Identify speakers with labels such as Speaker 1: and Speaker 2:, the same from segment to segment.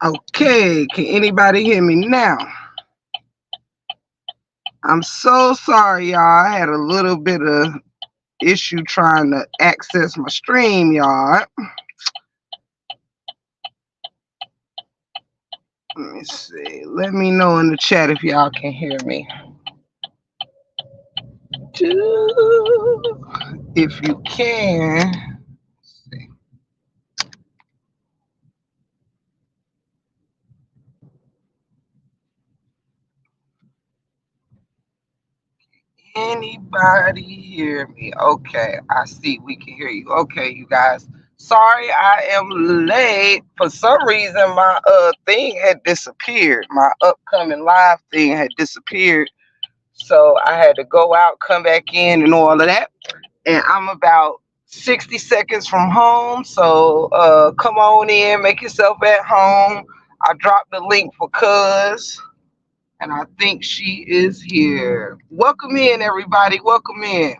Speaker 1: Okay, can anybody hear me now? I'm so sorry, y'all. I had a little bit of issue trying to access my stream, y'all. Let me see. Let me know in the chat if y'all can hear me. If you can. Anybody hear me? Okay, I see we can hear you. Okay, you guys. Sorry, I am late. For some reason, my thing had disappeared. My upcoming live thing had disappeared. So I had to go out, come back in, and all of that. And I'm about 60 seconds from home. So come on in, make yourself at home. I dropped the link for Cuz, and I think she is here. Welcome in, everybody. Welcome in.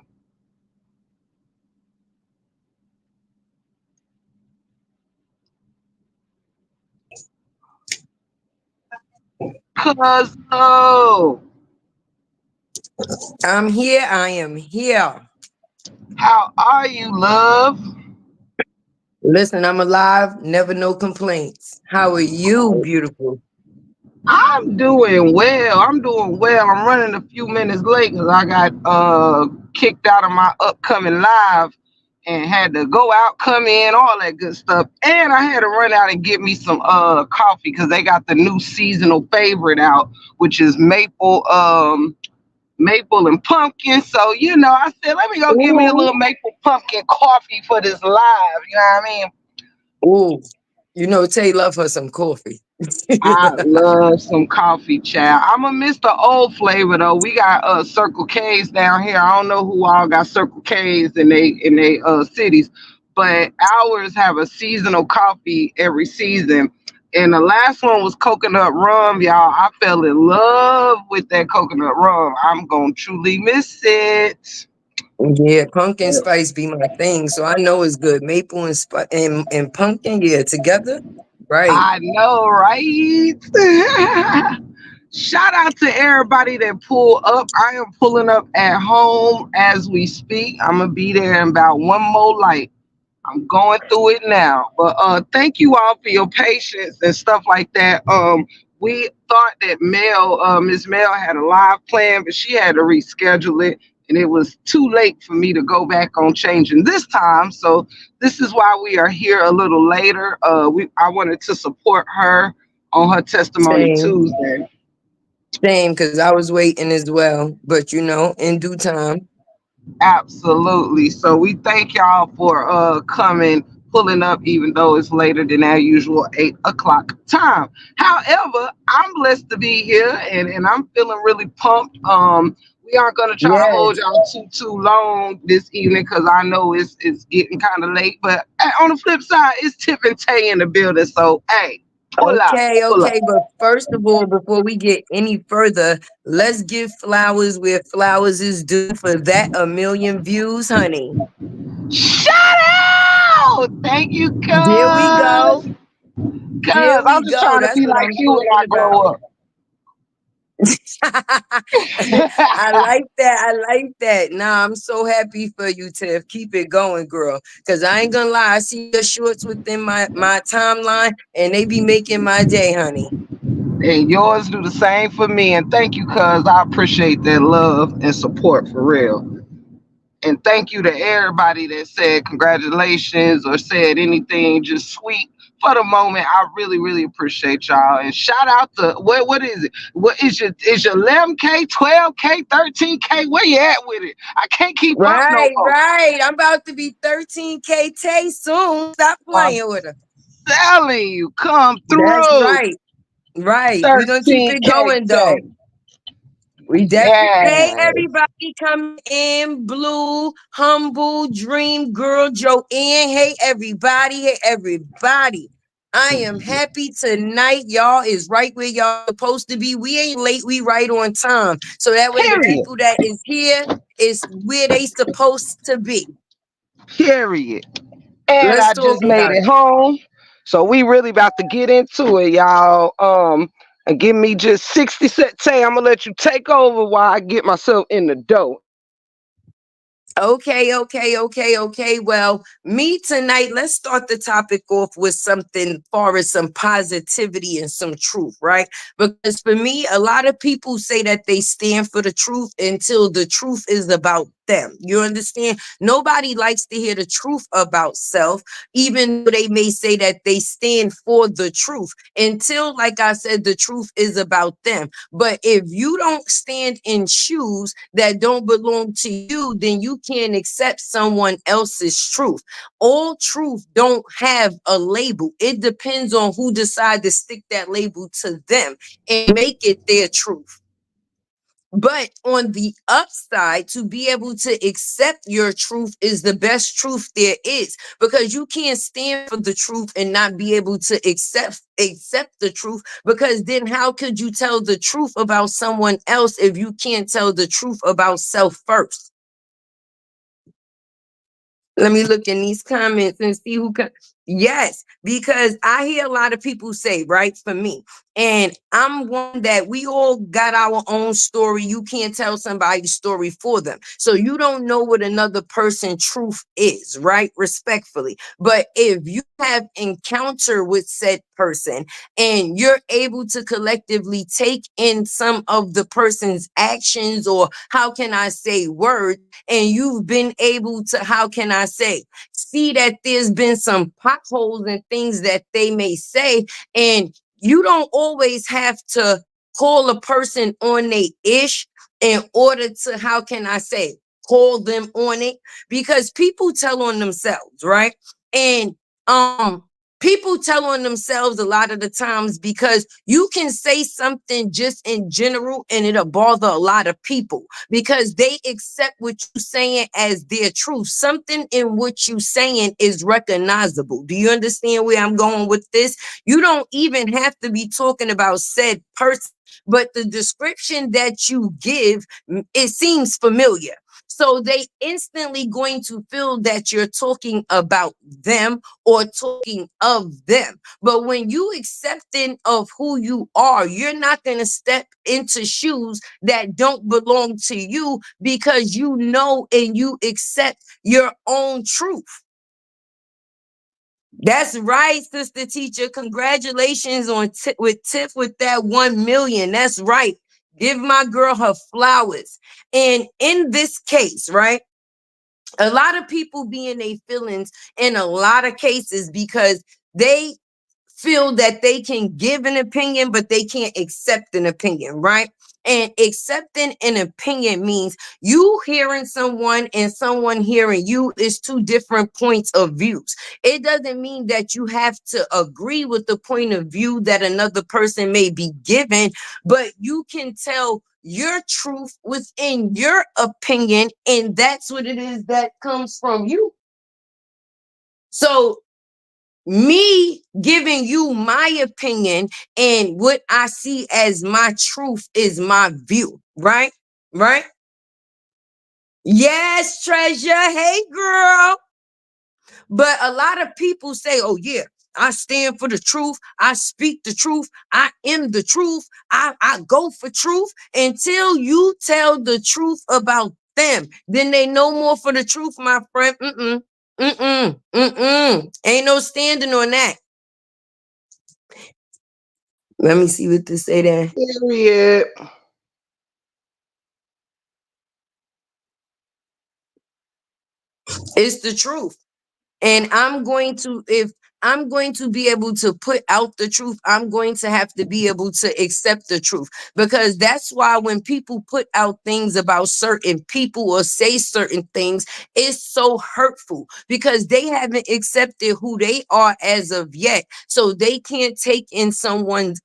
Speaker 1: Cuz, oh,
Speaker 2: I'm here. I am here.
Speaker 1: how are you, love?
Speaker 2: Listen, I'm alive. Never no complaints. How are you, beautiful?
Speaker 1: I'm doing well. I'm doing well. I'm running a few minutes late because I got kicked out of my upcoming live and had to go out, come in, all that good stuff. And I had to run out and get me some coffee because they got the new seasonal favorite out, which is maple and pumpkin. So, I said, let me go get me a
Speaker 2: Ooh,
Speaker 1: little maple pumpkin coffee for this live. You know what I mean?
Speaker 2: ooh. Tay love her some coffee.
Speaker 1: I love some coffee, child. I'm gonna miss the old flavor though. We got Circle K's down here. I don't know who all got Circle K's in they cities, but ours have a seasonal coffee every season. And the last one was coconut rum, y'all. I fell in love with that coconut rum. I'm gonna truly miss it.
Speaker 2: Yeah, pumpkin spice be my thing, so I know it's good. Maple and pumpkin, yeah, together, right?
Speaker 1: I know, right? Shout out to everybody that pulled up. I am pulling up at home as we speak. I'm gonna be there in about one more light. I'm going through it now. But thank you all for your patience and stuff like that. We thought that Miss Mel had a live plan, but she had to reschedule it. And it was too late for me to go back on changing this time. So this is why we are here a little later. I wanted to support her on her testimony
Speaker 2: Same,
Speaker 1: Tuesday.
Speaker 2: same, because I was waiting as well. But in due time.
Speaker 1: Absolutely. So we thank y'all for coming, pulling up, even though it's later than our usual 8 o'clock time. However, I'm blessed to be here and I'm feeling really pumped. We aren't gonna try to hold
Speaker 2: Yes.
Speaker 1: y'all too long this evening because I know it's getting kind of late. But on the flip side, it's Tiff and Tay in the building. So hey, pull up,
Speaker 2: Okay,
Speaker 1: pull up.
Speaker 2: okay. But first of all, before we get any further, let's give flowers where flowers is due for that a million views, honey.
Speaker 1: Shout out! Thank you,
Speaker 2: There we go.
Speaker 1: cuz.
Speaker 2: There
Speaker 1: Cuz
Speaker 2: we
Speaker 1: I'm just
Speaker 2: go.
Speaker 1: trying to
Speaker 2: That's
Speaker 1: be
Speaker 2: what
Speaker 1: like
Speaker 2: I'm
Speaker 1: you when
Speaker 2: talking
Speaker 1: I
Speaker 2: about.
Speaker 1: grow
Speaker 2: I
Speaker 1: up.
Speaker 2: like that. I like that. Nah, I'm so happy for you, Tiff. Keep it going, girl. Cause I ain't gonna lie, I see your shorts within my timeline, and they be making my day, honey.
Speaker 1: And yours do the same for me. And thank you, cuz I appreciate that love and support for real. And thank you to everybody that said congratulations or said anything just sweet for the moment. I really, really appreciate y'all. And shout out to what is it? What is your 11K, 12K, 13K? Where you at with it? I can't keep up no
Speaker 2: Right,
Speaker 1: more.
Speaker 2: right. I'm about to be 13K Tay soon. Stop
Speaker 1: I'm
Speaker 2: playing with her.
Speaker 1: telling you, come
Speaker 2: That's
Speaker 1: through.
Speaker 2: right. Right. We're gonna keep it
Speaker 1: 13K
Speaker 2: going though.
Speaker 1: Tay.
Speaker 2: We definitely, hey
Speaker 1: Yes.
Speaker 2: everybody coming in, Blue, Humble, Dream Girl, Joanne. Hey everybody, hey everybody. I am happy tonight. Y'all is right where y'all supposed to be. We ain't late, we right on time. So that way the
Speaker 1: Period.
Speaker 2: people that is here is where they supposed to be.
Speaker 1: Period. And
Speaker 2: Let's
Speaker 1: I
Speaker 2: talk
Speaker 1: just made
Speaker 2: about
Speaker 1: it
Speaker 2: it.
Speaker 1: home. So we really about to get into it, y'all. And give me just 60 sec. Tay, I'm gonna let you take over while I get myself in the dough.
Speaker 2: Okay. Well, me tonight, let's start the topic off with something far as some positivity and some truth, right? Because for me, a lot of people say that they stand for the truth until the truth is about them. You understand? Nobody likes to hear the truth about self, even though they may say that they stand for the truth until, like I said, the truth is about them. But if you don't stand in shoes that don't belong to you, then you can't accept someone else's truth. All truth don't have a label. It depends on who decide to stick that label to them and make it their truth. But on the upside, to be able to accept your truth is the best truth there is, because you can't stand for the truth and not be able to accept the truth, because then how could you tell the truth about someone else if you can't tell the truth about self first? Let me look in these comments and see who can. Yes, because I hear a lot of people say, right, for me, and I'm one that we all got our own story. You can't tell somebody's story for them. So you don't know what another person's truth is, right? Respectfully. But if you have encounter with said person and you're able to collectively take in some of the person's actions, or how can I say words, and you've been able to, how can I say, see that there's been some potholes and things that they may say, and you don't always have to call a person on they ish in order to, how can I say, call them on it, because people tell on themselves, right? And um people tell on themselves a lot of the times, because you can say something just in general and it'll bother a lot of people because they accept what you're saying as their truth. Something in what you're saying is recognizable. Do you understand where I'm going with this? You don't even have to be talking about said person, but the description that you give, it seems familiar. So they instantly going to feel that you're talking about them or talking of them. But when you accepting of who you are, you're not going to step into shoes that don't belong to you, because you know and you accept your own truth. That's right, sister teacher. Congratulations on with Tiff with that 1 million. That's right. Give my girl her flowers. And in this case, right, a lot of people be in their feelings in a lot of cases because they feel that they can give an opinion, but they can't accept an opinion, right? And accepting an opinion means you hearing someone and someone hearing you is two different points of views. It doesn't mean that you have to agree with the point of view that another person may be given, but you can tell your truth within your opinion, and that's what it is that comes from you. So me giving you my opinion and what I see as my truth is my view, right? Right? Yes, treasure. Hey, girl. But a lot of people say, oh, yeah, I stand for the truth. I speak the truth. I am the truth. I go for truth until you tell the truth about them. Then they no more for the truth, my friend. Ain't no standing on that. Let me see what this say there.
Speaker 1: Period.
Speaker 2: It's the truth. And I'm going to, if I'm going to be able to put out the truth, I'm going to have to be able to accept the truth, because that's why when people put out things about certain people or say certain things, it's so hurtful because they haven't accepted who they are as of yet. So they can't take in someone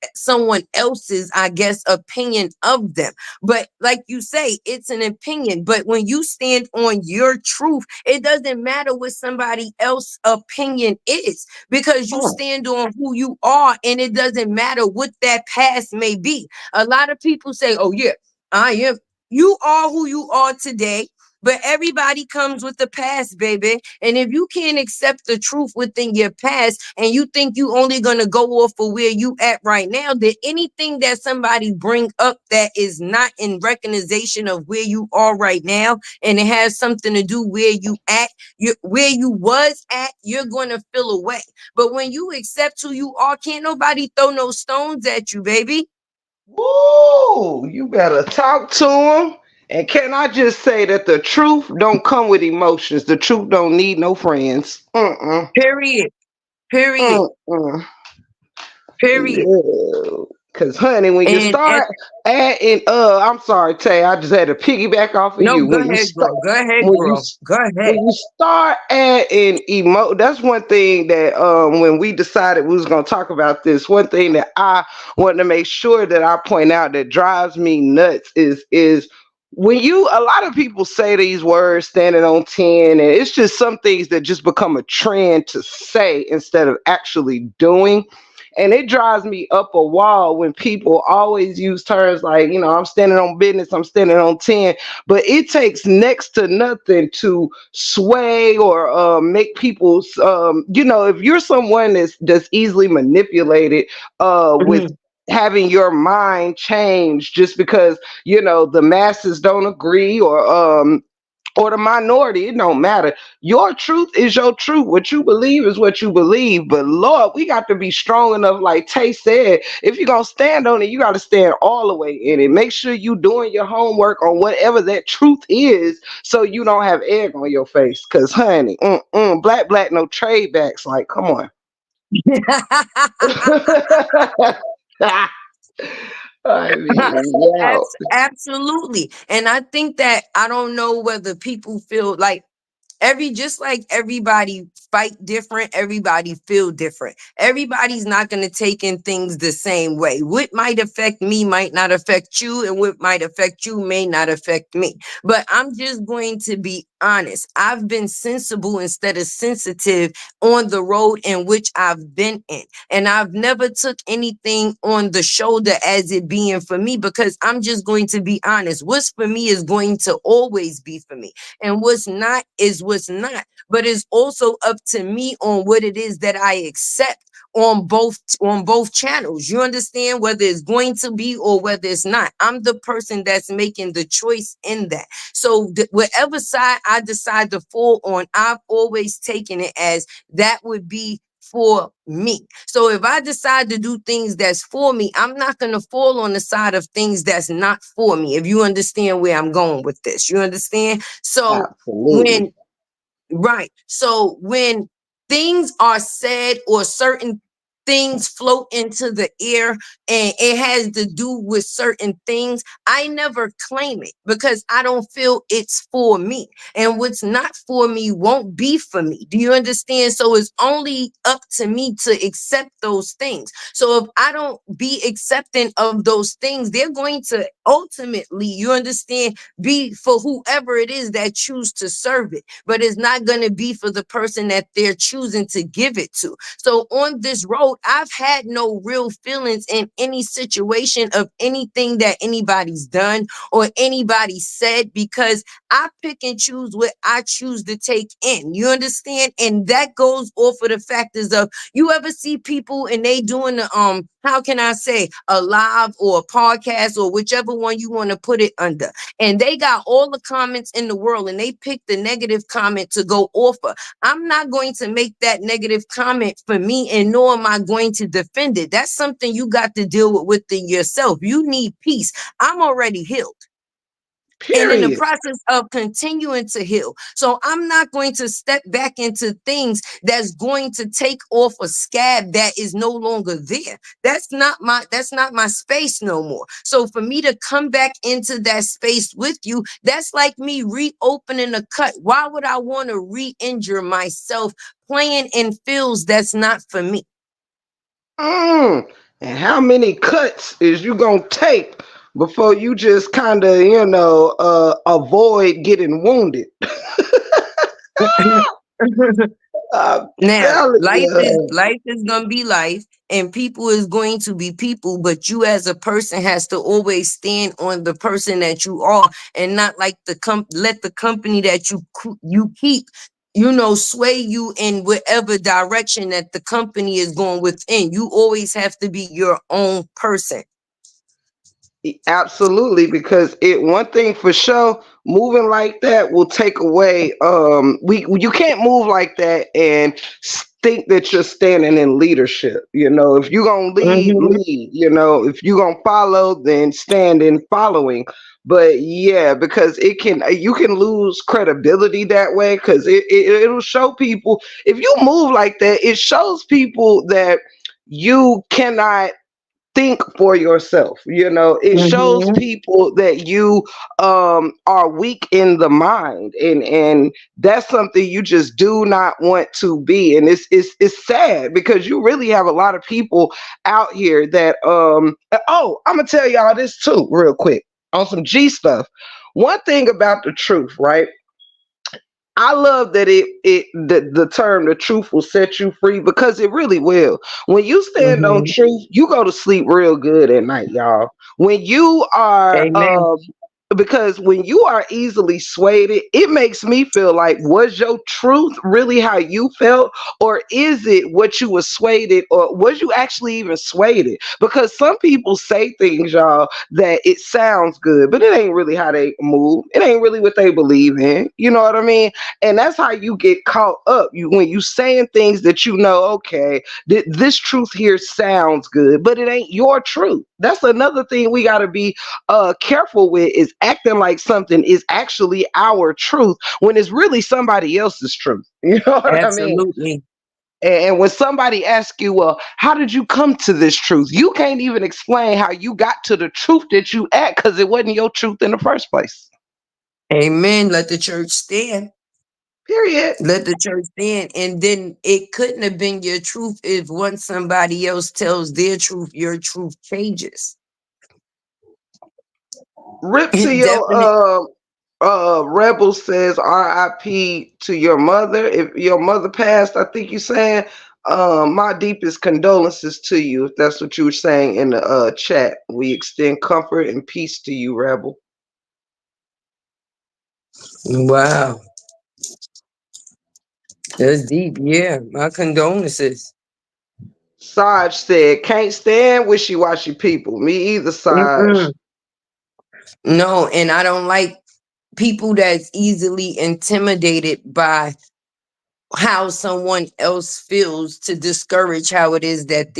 Speaker 2: else's, I guess, opinion of them. But like you say, it's an opinion. But when you stand on your truth, it doesn't matter what somebody else's opinion is, because you stand on who you are, and it doesn't matter what that past may be. A lot of people say, oh, yeah, I am. You are who you are today, But everybody comes with the past, baby. And if you can't accept the truth within your past and you think you only gonna go off of where you at right now, then anything that somebody bring up that is not in recognition of where you are right now, and it has something to do where you at, where you was at, you're gonna feel away. But when you accept who you are, can't nobody throw no stones at you, baby.
Speaker 1: Woo! You better talk to him. And can I just say that the truth don't come with emotions. The truth don't need no friends.
Speaker 2: Period. Period.
Speaker 1: Mm-mm.
Speaker 2: Period.
Speaker 1: Yeah. Cause honey, when you
Speaker 2: And
Speaker 1: start adding, I'm sorry, Tay, I just had to piggyback off of
Speaker 2: no,
Speaker 1: you.
Speaker 2: go ahead, girl. Go ahead,
Speaker 1: When you
Speaker 2: girl. Go
Speaker 1: when
Speaker 2: ahead.
Speaker 1: you start adding that's one thing that when we decided we was gonna talk about this, one thing that I want to make sure that I point out that drives me nuts is when you a lot of people say these words standing on 10, and it's just some things that just become a trend to say instead of actually doing. And it drives me up a wall when people always use terms like, I'm standing on business, I'm standing on 10. But it takes next to nothing to sway or make people, if you're someone that's easily manipulated with
Speaker 2: Mhm.
Speaker 1: having your mind change just because, the masses don't agree or the minority, it don't matter. Your truth is your truth. What you believe is what you believe. But Lord, we got to be strong enough, like Tay said. If you're gonna stand on it, you got to stand all the way in it. Make sure you doing your homework on whatever that truth is, so you don't have egg on your face. Cause honey, black, no trade backs. Like, come on. I mean, yo.
Speaker 2: Absolutely. And I think that I don't know whether people feel like just like everybody fight different, everybody feel different. Everybody's not going to take in things the same way. What might affect me might not affect you, and what might affect you may not affect me. But I'm just going to be honest. I've been sensible instead of sensitive on the road in which I've been in, and I've never took anything on the shoulder as it being for me, because I'm just going to be honest. What's for me is going to always be for me, and what's not is what's not. But it's also up to me on what it is that I accept on both channels. You understand, whether it's going to be or whether it's not. I'm the person that's making the choice in that. So whatever side I decide to fall on, I've always taken it as that would be for me. So if I decide to do things that's for me, I'm not going to fall on the side of things that's not for me. If you understand where I'm going with this, you understand? So
Speaker 1: Absolutely.
Speaker 2: when Right. So when things are said or certain things float into the air and it has to do with certain things, I never claim it because I don't feel it's for me. And what's not for me won't be for me. Do you understand? So it's only up to me to accept those things. So if I don't be accepting of those things, they're going to ultimately, you understand, be for whoever it is that choose to serve it, but it's not going to be for the person that they're choosing to give it to. So on this road, I've had no real feelings in any situation of anything that anybody's done or anybody said, because I pick and choose what I choose to take in. You understand? And that goes off of the factors of, you ever see people and they doing the how can I say, a live or a podcast or whichever one you want to put it under, and they got all the comments in the world and they pick the negative comment to go off of. I'm not going to make that negative comment for me, and nor am I going to defend it. That's something you got to deal with within yourself. You need peace. I'm already healed and in the
Speaker 1: Period.
Speaker 2: process of continuing to heal. So I'm not going to step back into things that's going to take off a scab that is no longer there. That's not my space no more. So for me to come back into that space with you, that's like me reopening a cut. Why would I want to re-injure myself playing in fields that's not for me?
Speaker 1: Mm. And how many cuts is you gonna take before you just kind of, avoid getting wounded? I'm
Speaker 2: Now,
Speaker 1: telling you.
Speaker 2: life is gonna be life, and people is going to be people. But you, as a person, has to always stand on the person that you are, and not like let the company that you keep, sway you in whatever direction that the company is going within. You always have to be your own person.
Speaker 1: Absolutely, because it one thing for sure, moving like that will take away. We you can't move like that and think that you're standing in leadership. If you're gonna lead,
Speaker 2: Hmm.
Speaker 1: lead. If you're gonna follow, then stand in following. But yeah, because you can lose credibility that way, because it'll show people if you move like that. It shows people that you cannot think for yourself. It shows
Speaker 2: Hmm.
Speaker 1: people that you are weak in the mind, and that's something you just do not want to be. And it's sad, because you really have a lot of people out here that oh, I'm gonna tell y'all this too real quick on some G stuff. One thing about the truth, right? I love that the term the truth will set you free, because it really will. When you stand on
Speaker 2: Hmm.
Speaker 1: truth, you go to sleep real good at night, y'all. When you are
Speaker 2: Amen.
Speaker 1: because when you are easily swayed, it makes me feel like, was your truth really how you felt, or is it what you were swayed it, or was you actually even swayed it? Because some people say things, y'all, that it sounds good, but it ain't really how they move. It ain't really what they believe in. You know what I mean? And that's how you get caught up. When you saying things that okay, this truth here sounds good, but it ain't your truth. That's another thing we got to be careful with, is acting like something is actually our truth when it's really somebody else's truth. You know what I mean?
Speaker 2: Absolutely.
Speaker 1: And when somebody asks you, well, how did you come to this truth? You can't even explain how you got to the truth that you at, because it wasn't your truth in the first place.
Speaker 2: Amen. Let the church stand.
Speaker 1: Period.
Speaker 2: Let the church stand. And then it couldn't have been your truth if once somebody else tells their truth, your truth changes.
Speaker 1: Rip to
Speaker 2: It
Speaker 1: your
Speaker 2: definitely.
Speaker 1: Rebel says RIP to your mother. If your mother passed, I think you saying, my deepest condolences to you, if that's what you were saying in the chat. We extend comfort and peace to you, Rebel.
Speaker 2: Wow. That's deep. Yeah. My condolences.
Speaker 1: Saj said, can't stand wishy-washy people. Me either, Saj.
Speaker 2: Mm-mm. No, and I don't like people that's easily intimidated by how someone else feels, to discourage how it is that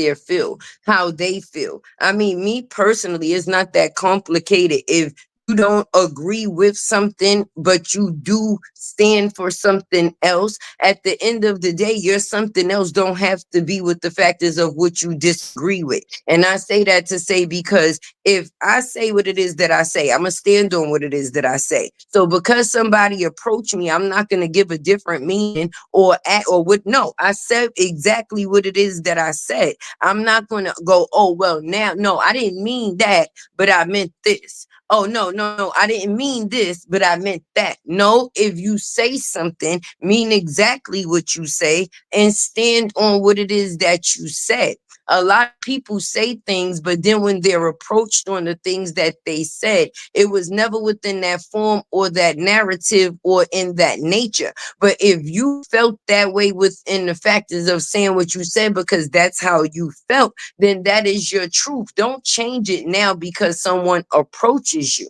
Speaker 2: how they feel. I mean, me personally, it's not that complicated. If you don't agree with something, but you do stand for something else, at the end of the day, your something else don't have to be with the factors of what you disagree with. And I say that to say, because if I say what it is that I say, I'm gonna stand on what it is that I say. So because somebody approached me, I'm not gonna give a different meaning or at or what. No, I said exactly what it is that I said. I'm not gonna go, oh well, now no, I didn't mean that, but I meant this. Oh no, I didn't mean this, but I meant that. No, if you say something, mean exactly what you say and stand on what it is that you said. A lot of people say things, but then when they're approached on the things that they said, it was never within that form or that narrative or in that nature. But if you felt that way within the factors of saying what you said because that's how you felt, then that is your truth. Don't change it now because someone approaches you.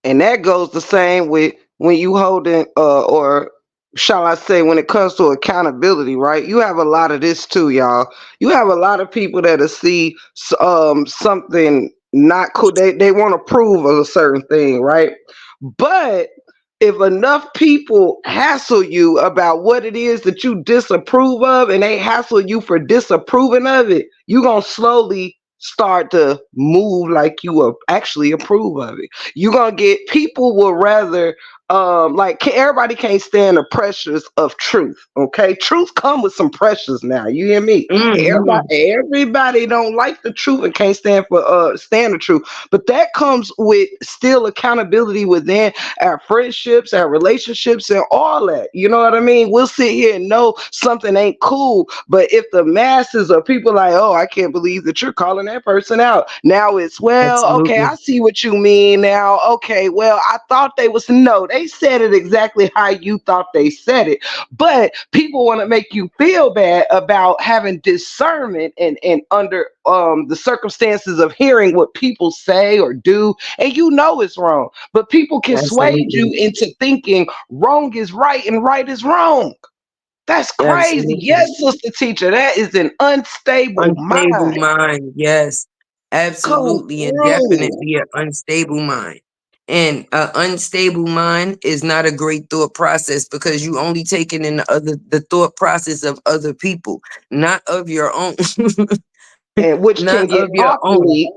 Speaker 1: And that goes the same with when you holding or shall I say, when it comes to accountability, right? You have a lot of this too, y'all. You have a lot of people that'll see something not cool. They want to prove of a certain thing, right? But if enough people hassle you about what it is that you disapprove of, and they hassle you for disapproving of it, you're gonna slowly start to move like you actually approve of it. You're gonna get, people will rather like everybody can't stand the pressures of truth. Okay, truth come with some pressures. Now you hear me?
Speaker 2: Hmm.
Speaker 1: Everybody don't like the truth and can't stand the truth, but that comes with still accountability within our friendships, our relationships, and all that. You know what I mean? We'll sit here and know something ain't cool, but if the masses of people like, oh, I can't believe that you're calling that person out. Now it's, well, okay,
Speaker 2: Absolutely.
Speaker 1: I see what you mean now. Okay, well, I thought they was, no, they said it exactly how you thought they said it. But people want to make you feel bad about having discernment and under the circumstances of hearing what people say or do, and you know it's wrong. But people can sway
Speaker 2: Absolutely.
Speaker 1: you into thinking wrong is right and right is wrong. That's crazy.
Speaker 2: Absolutely.
Speaker 1: Yes, sister teacher, that is an unstable
Speaker 2: Unstable
Speaker 1: mind.
Speaker 2: mind. Yes.
Speaker 1: Go
Speaker 2: Absolutely. And
Speaker 1: through.
Speaker 2: definitely an unstable mind. And an unstable mind is not a great thought process because you only taking in the thought process of other people, not of your own.
Speaker 1: And which can
Speaker 2: Not
Speaker 1: get
Speaker 2: of your own.
Speaker 1: awfully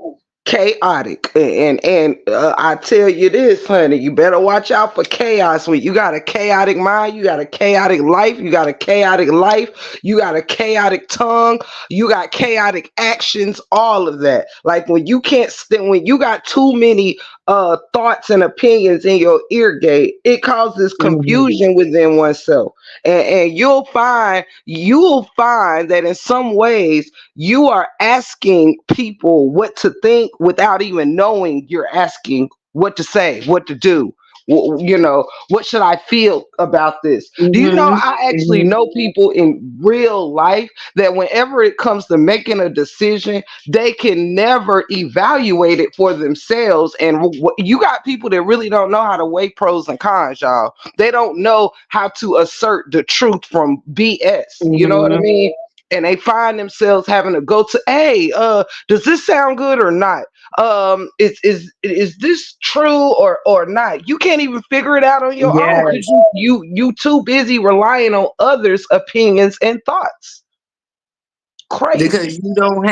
Speaker 1: chaotic. And I tell you this, honey, you better watch out for chaos. When you got a chaotic mind, you got a chaotic life, you got a chaotic life, you got a chaotic tongue, you got chaotic actions, all of that. Like when you can't stand, when you got too many thoughts and opinions in your ear gate, it causes
Speaker 2: Mhm.
Speaker 1: confusion within oneself. And you'll find that in some ways you are asking people what to think without even knowing you're asking what to say, what to do. What should I feel about this? Do you know
Speaker 2: Mhm.
Speaker 1: I actually
Speaker 2: Mhm.
Speaker 1: know people in real life that whenever it comes to making a decision, they can never evaluate it for themselves. And you got people that really don't know how to weigh pros and cons, y'all. They don't know how to assert the truth from BS. You know what I
Speaker 2: Mhm.
Speaker 1: mean? And they find themselves having to go to, hey, does this sound good or not? Is this true or not? You can't even figure it out on your own because
Speaker 2: Yes.
Speaker 1: you too busy relying on others' opinions and thoughts.
Speaker 2: Because
Speaker 1: Crazy.
Speaker 2: you don't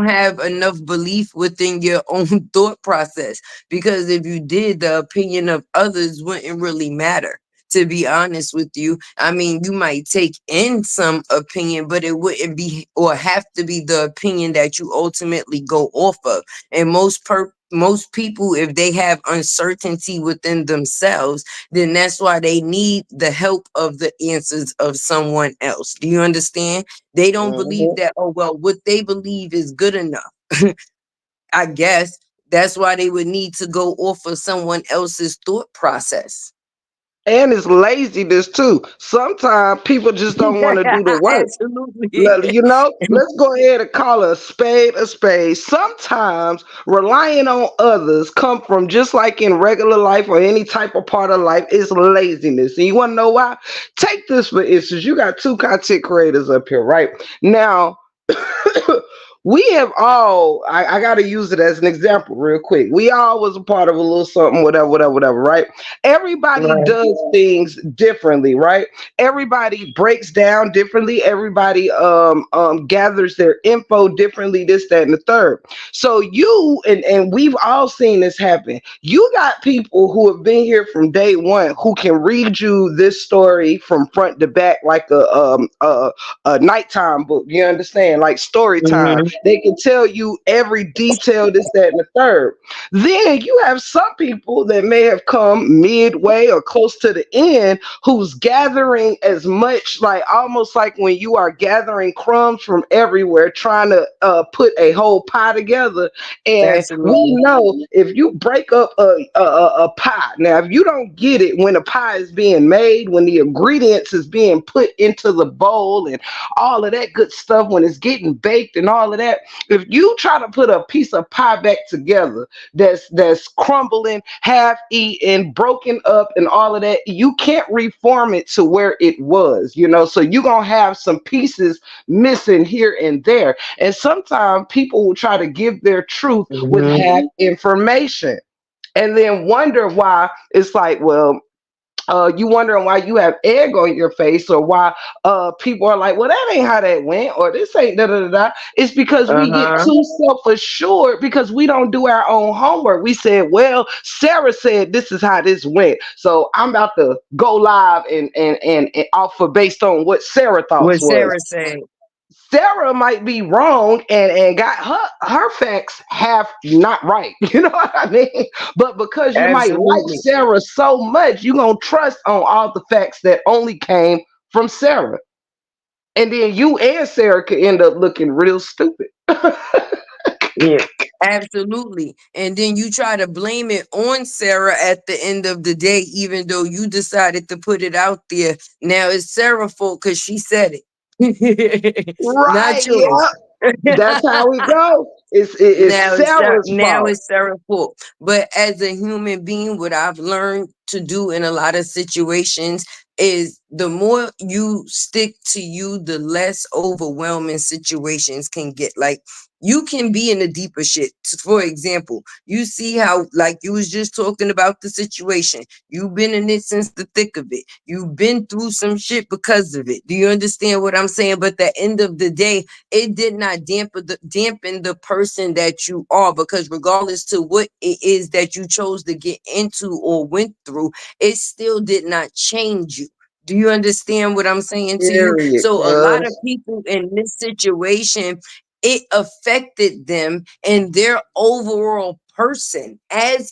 Speaker 2: have enough belief within your own thought process, because if you did, the opinion of others wouldn't really matter, to be honest with you. I mean, you might take in some opinion, but it wouldn't be or have to be the opinion that you ultimately go off of. And most people, if they have uncertainty within themselves, then that's why they need the help of the answers of someone else. Do you understand? They don't believe
Speaker 1: Mhm.
Speaker 2: that, oh, well, what they believe is good enough. I guess that's why they would need to go off of someone else's thought process.
Speaker 1: And it's laziness too. Sometimes people just don't want to do the work.
Speaker 2: Absolutely.
Speaker 1: Let's go ahead and call a spade a spade. Sometimes relying on others come from, just like in regular life or any type of part of life, is laziness. And you want to know why? Take this for instance. You got two content creators up here, right? Now, we have all, I got to use it as an example real quick. We all was a part of a little something, whatever, whatever, whatever, right? Everybody
Speaker 2: Right.
Speaker 1: does things differently, right? Everybody breaks down differently. Everybody gathers their info differently, this, that, and the third. So and we've all seen this happen. You got people who have been here from day one who can read you this story from front to back like a nighttime book. You understand? Like story time.
Speaker 2: Hmm.
Speaker 1: They can tell you every detail, this, that, and the third. Then you have some people that may have come midway or close to the end who's gathering as much, like almost like when you are gathering crumbs from everywhere, trying to put a whole pie together. And we
Speaker 2: Absolutely.
Speaker 1: know if you break up a pie, now if you don't get it when a pie is being made, when the ingredients is being put into the bowl and all of that good stuff, when it's getting baked and all of that, if you try to put a piece of pie back together that's crumbling, half eaten, broken up, and all of that, you can't reform it to where it was. So you're gonna have some pieces missing here and there. And sometimes people will try to give their truth with
Speaker 2: Hmm.
Speaker 1: half information and then wonder why it's like, well, you wondering why you have egg on your face, or why people are like, well, that ain't how that went, or this ain't da da da da. It's because we get
Speaker 2: Uh-huh.
Speaker 1: too self-assured because we don't do our own homework. We said, well, Sarah said this is how this went, so I'm about to go live and offer based on what Sarah thoughts
Speaker 2: What
Speaker 1: was.
Speaker 2: Sarah said.
Speaker 1: Sarah might be wrong and got her facts half not right. You know what I mean? But because you might like
Speaker 2: Absolutely.
Speaker 1: Sarah so much, you're gonna trust on all the facts that only came from Sarah. And then you and Sarah could end up looking real stupid.
Speaker 2: Yeah, absolutely. And then you try to blame it on Sarah at the end of the day, even though you decided to put it out there. Now it's Sarah's fault because she said it, not
Speaker 1: Right,
Speaker 2: yours.
Speaker 1: yeah. That's how it goes. It's Sarah's
Speaker 2: Now
Speaker 1: fault.
Speaker 2: it's Sarah's fault. But as a human being, what I've learned to do in a lot of situations is the more you stick to you, the less overwhelming situations can get. Like you can be in the deeper shit. For example, you see how like you was just talking about the situation. You've been in it since the thick of it. You've been through some shit because of it. Do you understand what I'm saying? But at the end of the day, it did not dampen the person that you are, because regardless to what it is that you chose to get into or went through, it still did not change you. Do you understand what I'm saying to you?
Speaker 1: Period.
Speaker 2: So a lot of
Speaker 1: Cuz.
Speaker 2: people in this situation, it affected them and their overall person and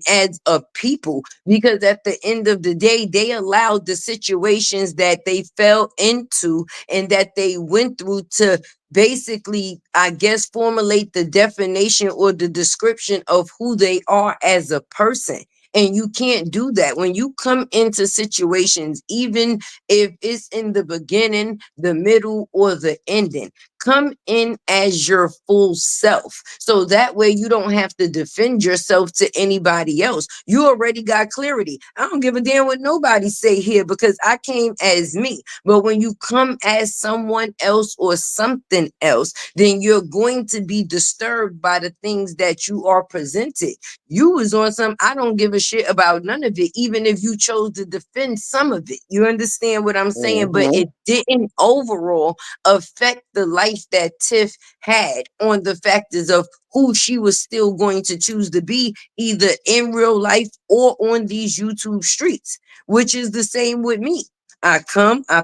Speaker 2: as a people, because at the end of the day they allowed the situations that they fell into and that they went through to basically, I guess, formulate the definition or the description of who they are as a person. And you can't do that when you come into situations, even if it's in the beginning, the middle, or the ending. Come in as your full self. So that way you don't have to defend yourself to anybody else. You already got clarity. I don't give a damn what nobody say here because I came as me. But when you come as someone else or something else, then you're going to be disturbed by the things that you are presented. You was on some, I don't give a shit about none of it, even if you chose to defend some of it. You understand what I'm saying? But
Speaker 1: Mhm.
Speaker 2: it didn't overall affect the life that Tiff had on the factors of who she was still going to choose to be, either in real life or on these YouTube streets, which is the same with me. I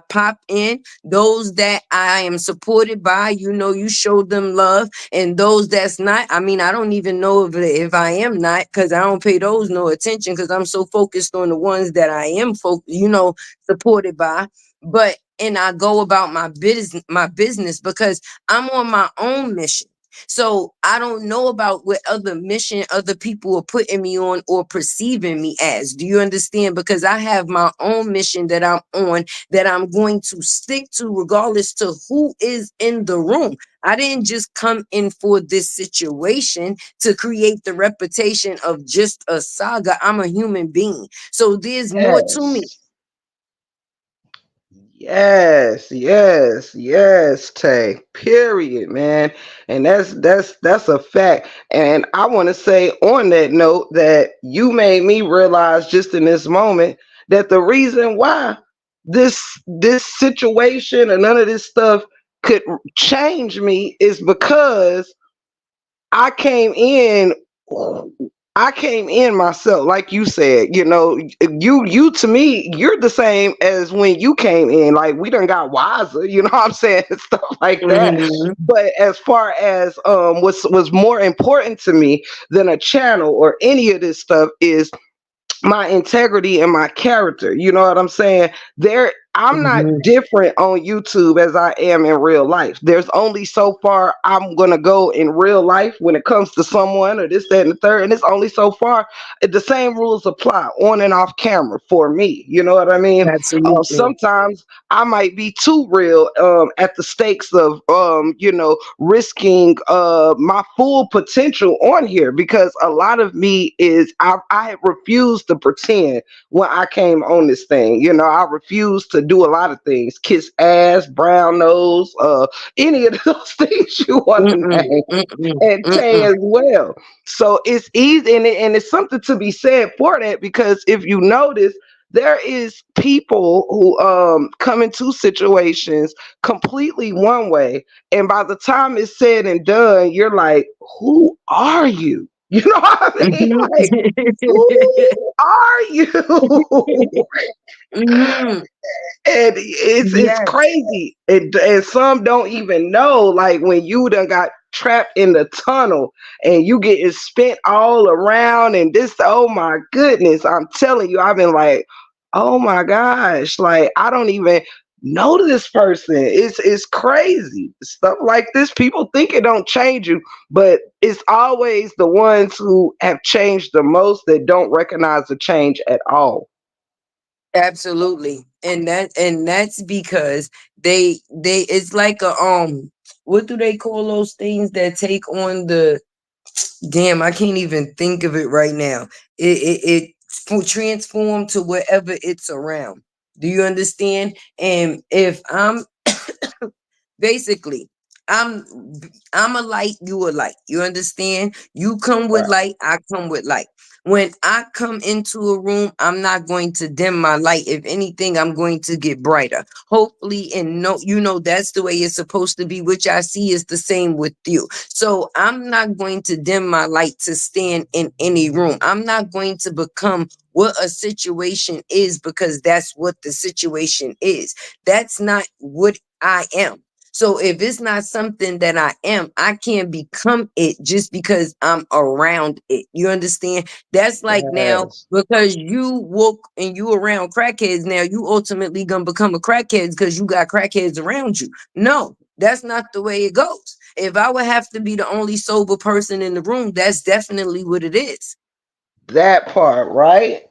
Speaker 2: pop in. Those that I am supported by, you show them love. And those that's not, I mean, I don't even know if I am not, because I don't pay those no attention because I'm so focused on the ones that I am, supported by. But and I go about my business because I'm on my own mission. So I don't know about what other mission other people are putting me on or perceiving me as. Do you understand? Because I have my own mission that I'm on, that I'm going to stick to regardless to who is in the room. I didn't just come in for this situation to create the reputation of just a saga. I'm a human being. So there's more to me.
Speaker 1: Yes. Yes, yes, yes, Tay. Period, man. And that's a fact. And I want to say on that note that you made me realize just in this moment that the reason why this situation and none of this stuff could change me is because I came in I came in myself, like you said, you to me, you're the same as when you came in. Like we done got wiser, you know what I'm saying? Stuff like that.
Speaker 2: Mhm.
Speaker 1: But as far as what's was more important to me than a channel or any of this stuff is my integrity and my character. You know what I'm saying? I'm not
Speaker 2: Mhm.
Speaker 1: different on YouTube as I am in real life. There's only so far I'm gonna go in real life when it comes to someone or this, that, and the third. And it's only so far. The same rules apply on and off camera for me. You know what I mean?
Speaker 2: Absolutely.
Speaker 1: Sometimes I might be too real at the stakes of risking my full potential on here because a lot of me I refuse to pretend when I came on this thing. I refuse to do a lot of things: kiss ass, brown nose, any of those things you want to
Speaker 2: Mm-mm,
Speaker 1: name,
Speaker 2: mm-mm,
Speaker 1: and Tay
Speaker 2: mm-mm.
Speaker 1: as well. So it's easy, and it's something to be said for that, because if you notice, there is people who come into situations completely one way, and by the time it's said and done, you're like, who are you? You know what I mean?
Speaker 2: Mhm.
Speaker 1: Like, who are you?
Speaker 2: Mhm.
Speaker 1: And it's
Speaker 2: Yes,
Speaker 1: crazy. And some don't even know, like when you done got trapped in the tunnel and you getting spent all around and this, oh my goodness, I'm telling you, I've been like, oh my gosh, like I don't even know this person. It's crazy. Stuff like this, people think it don't change you, but it's always the ones who have changed the most that don't recognize the change at all.
Speaker 2: absolutely. And that's because they it's like a what do they call those things that take on the damn, I can't even think of it right now. It transform to wherever it's around. Do you understand? And if I'm basically i'm I'm a light, you a light, you understand? You come with
Speaker 1: Right.
Speaker 2: light, I come with light. When I come into a room, I'm not going to dim my light. If anything, I'm going to get brighter, hopefully. And no, you know, that's the way it's supposed to be, which I see is the same with you. So I'm not going to dim my light to stand in any room. I'm not going to become what a situation is because that's what the situation is. That's not what I am. So if it's not something that I am, I can't become it just because I'm around it. You understand? That's like now
Speaker 1: Yes.
Speaker 2: because you woke and you around crackheads, now you ultimately gonna become a crackhead because you got crackheads around you. No, that's not the way it goes. If I would have to be the only sober person in the room, that's definitely what it is.
Speaker 1: That part, right?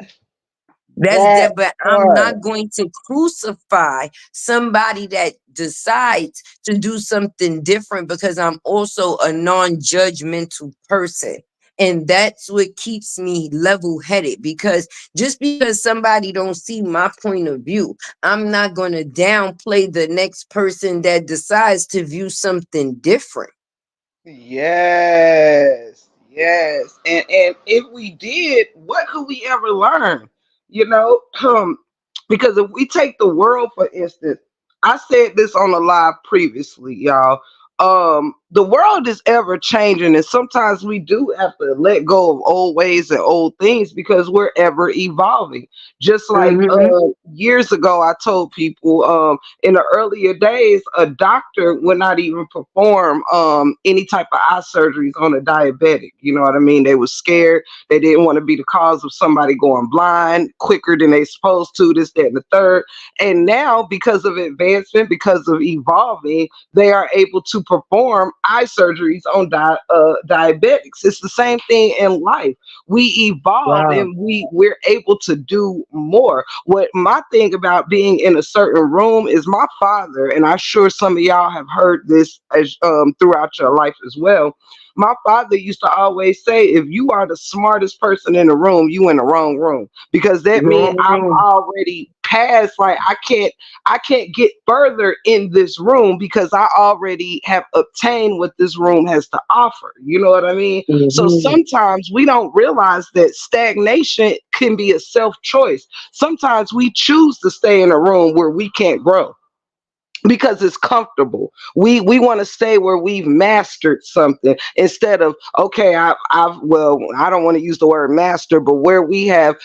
Speaker 2: That's
Speaker 1: That
Speaker 2: that, but I'm
Speaker 1: part.
Speaker 2: not going to crucify somebody that decides to do something different because I'm also a non-judgmental person. And that's what keeps me level-headed because just because somebody don't see my point of view, I'm not going to downplay the next person that decides to view something different.
Speaker 1: Yes, yes. And if we did, what could we ever learn? You know, because if we take the world for instance, I said this on a live previously, y'all. The world is ever changing, and sometimes we do have to let go of old ways and old things because we're ever evolving. Just like
Speaker 2: Hmm.
Speaker 1: years ago, I told people, in the earlier days, a doctor would not even perform any type of eye surgeries on a diabetic. You know what I mean? They were scared. They didn't want to be the cause of somebody going blind quicker than they supposed to, this, that, and the third. And now, because of advancement, because of evolving, they are able to perform eye surgeries on diabetics. It's the same thing in life. We evolve
Speaker 2: Wow.
Speaker 1: and we're able to do more. What my thing about being in a certain room is my father, and I'm sure some of y'all have heard this as throughout your life as well. My father used to always say, if you are the smartest person in the room, you in the wrong room, because that means
Speaker 2: Wrong
Speaker 1: I'm
Speaker 2: room.
Speaker 1: already past, like I can't get further in this room because I already have obtained what this room has to offer. You know what I mean? So
Speaker 2: Hmm.
Speaker 1: sometimes we don't realize that stagnation can be a self choice. Sometimes we choose to stay in a room where we can't grow because it's comfortable. We want to stay where we've mastered something instead of, okay, I've well, I don't want to use the word master, but where we have,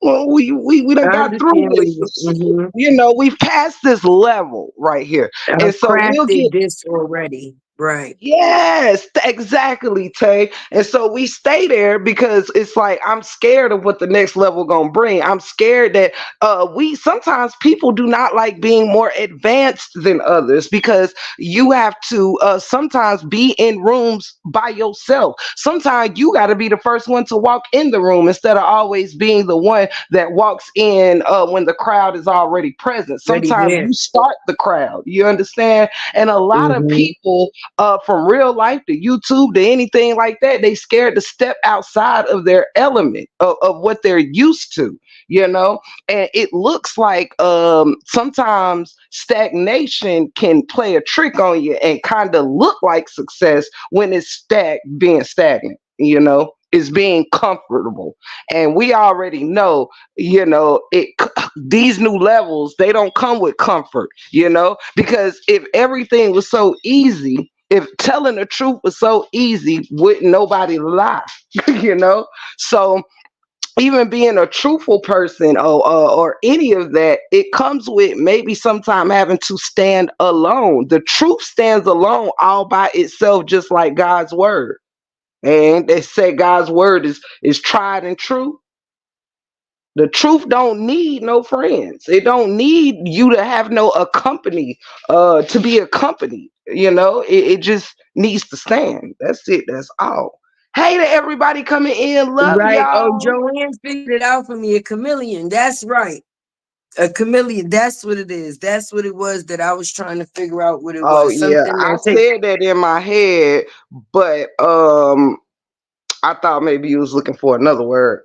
Speaker 1: well, we
Speaker 2: I
Speaker 1: done got through
Speaker 2: understand what
Speaker 1: this.
Speaker 2: you. Mhm.
Speaker 1: We've passed this level right here,
Speaker 2: I've
Speaker 1: and so we'll get.
Speaker 2: crafted this already. Right.
Speaker 1: Yes, exactly, Tay. And so we stay there because it's like I'm scared of what the next level gonna bring. I'm scared that we sometimes people do not like being more advanced than others because you have to sometimes be in rooms by yourself. Sometimes you got to be the first one to walk in the room instead of always being the one that walks in when the crowd is already present.
Speaker 2: Ready
Speaker 1: Sometimes
Speaker 2: there.
Speaker 1: you start the crowd. You understand? And a lot of
Speaker 2: Mhm.
Speaker 1: people from real life to YouTube to anything like that. They scared to step outside of their element of what they're used to, you know. And it looks like sometimes stagnation can play a trick on you and kind of look like success when it's being stagnant, you know. Is being comfortable, and we already know, you know, these new levels, they don't come with comfort, you know, because if everything was so easy, if telling the truth was so easy, wouldn't nobody lie? You know. So even being a truthful person, or any of that, it comes with maybe sometime having to stand alone. The truth stands alone all by itself, just like God's word. And they say God's word is tried and true. The truth don't need no friends. It don't need you to have no accompany, to be accompanied. You know, it just needs to stand. That's it. That's all. Hey to everybody coming in. Love
Speaker 2: Right. Oh,
Speaker 1: y'all.
Speaker 2: Joanne figured it out for me. A chameleon. That's right. A chameleon. That's what it is. That's what it was that I was trying to figure out what it
Speaker 1: Oh
Speaker 2: was.
Speaker 1: yeah,
Speaker 2: Something
Speaker 1: I
Speaker 2: that takes.
Speaker 1: said that in my head, but I thought maybe you was looking for another word.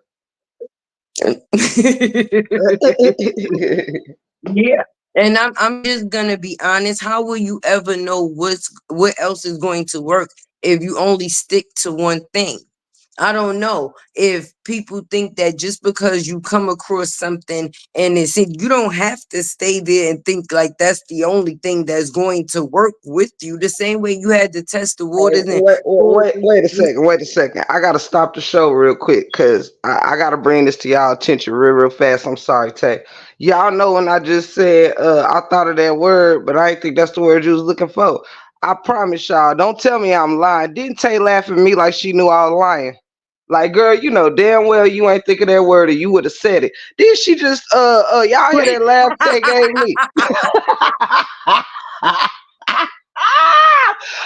Speaker 2: Yeah. And I'm just gonna be honest. How will you ever know what else is going to work if you only stick to one thing? I don't know if people think that just because you come across something and it's it, you don't have to stay there and think like that's the only thing that's going to work with you. The same way you had to test the waters and pull
Speaker 1: Wait a second. Wait a second. I gotta stop the show real quick because I gotta bring this to y'all attention real fast. I'm sorry, Tay. Y'all know when I just said I thought of that word, but I didn't think that's the word you was looking for. I promise y'all, don't tell me I'm lying. Didn't Tay laugh at me like she knew I was lying? Like, girl, you know damn well you ain't thinking that word or you would have said it. Did she just y'all hear
Speaker 2: wait.
Speaker 1: that laugh Tay gave me?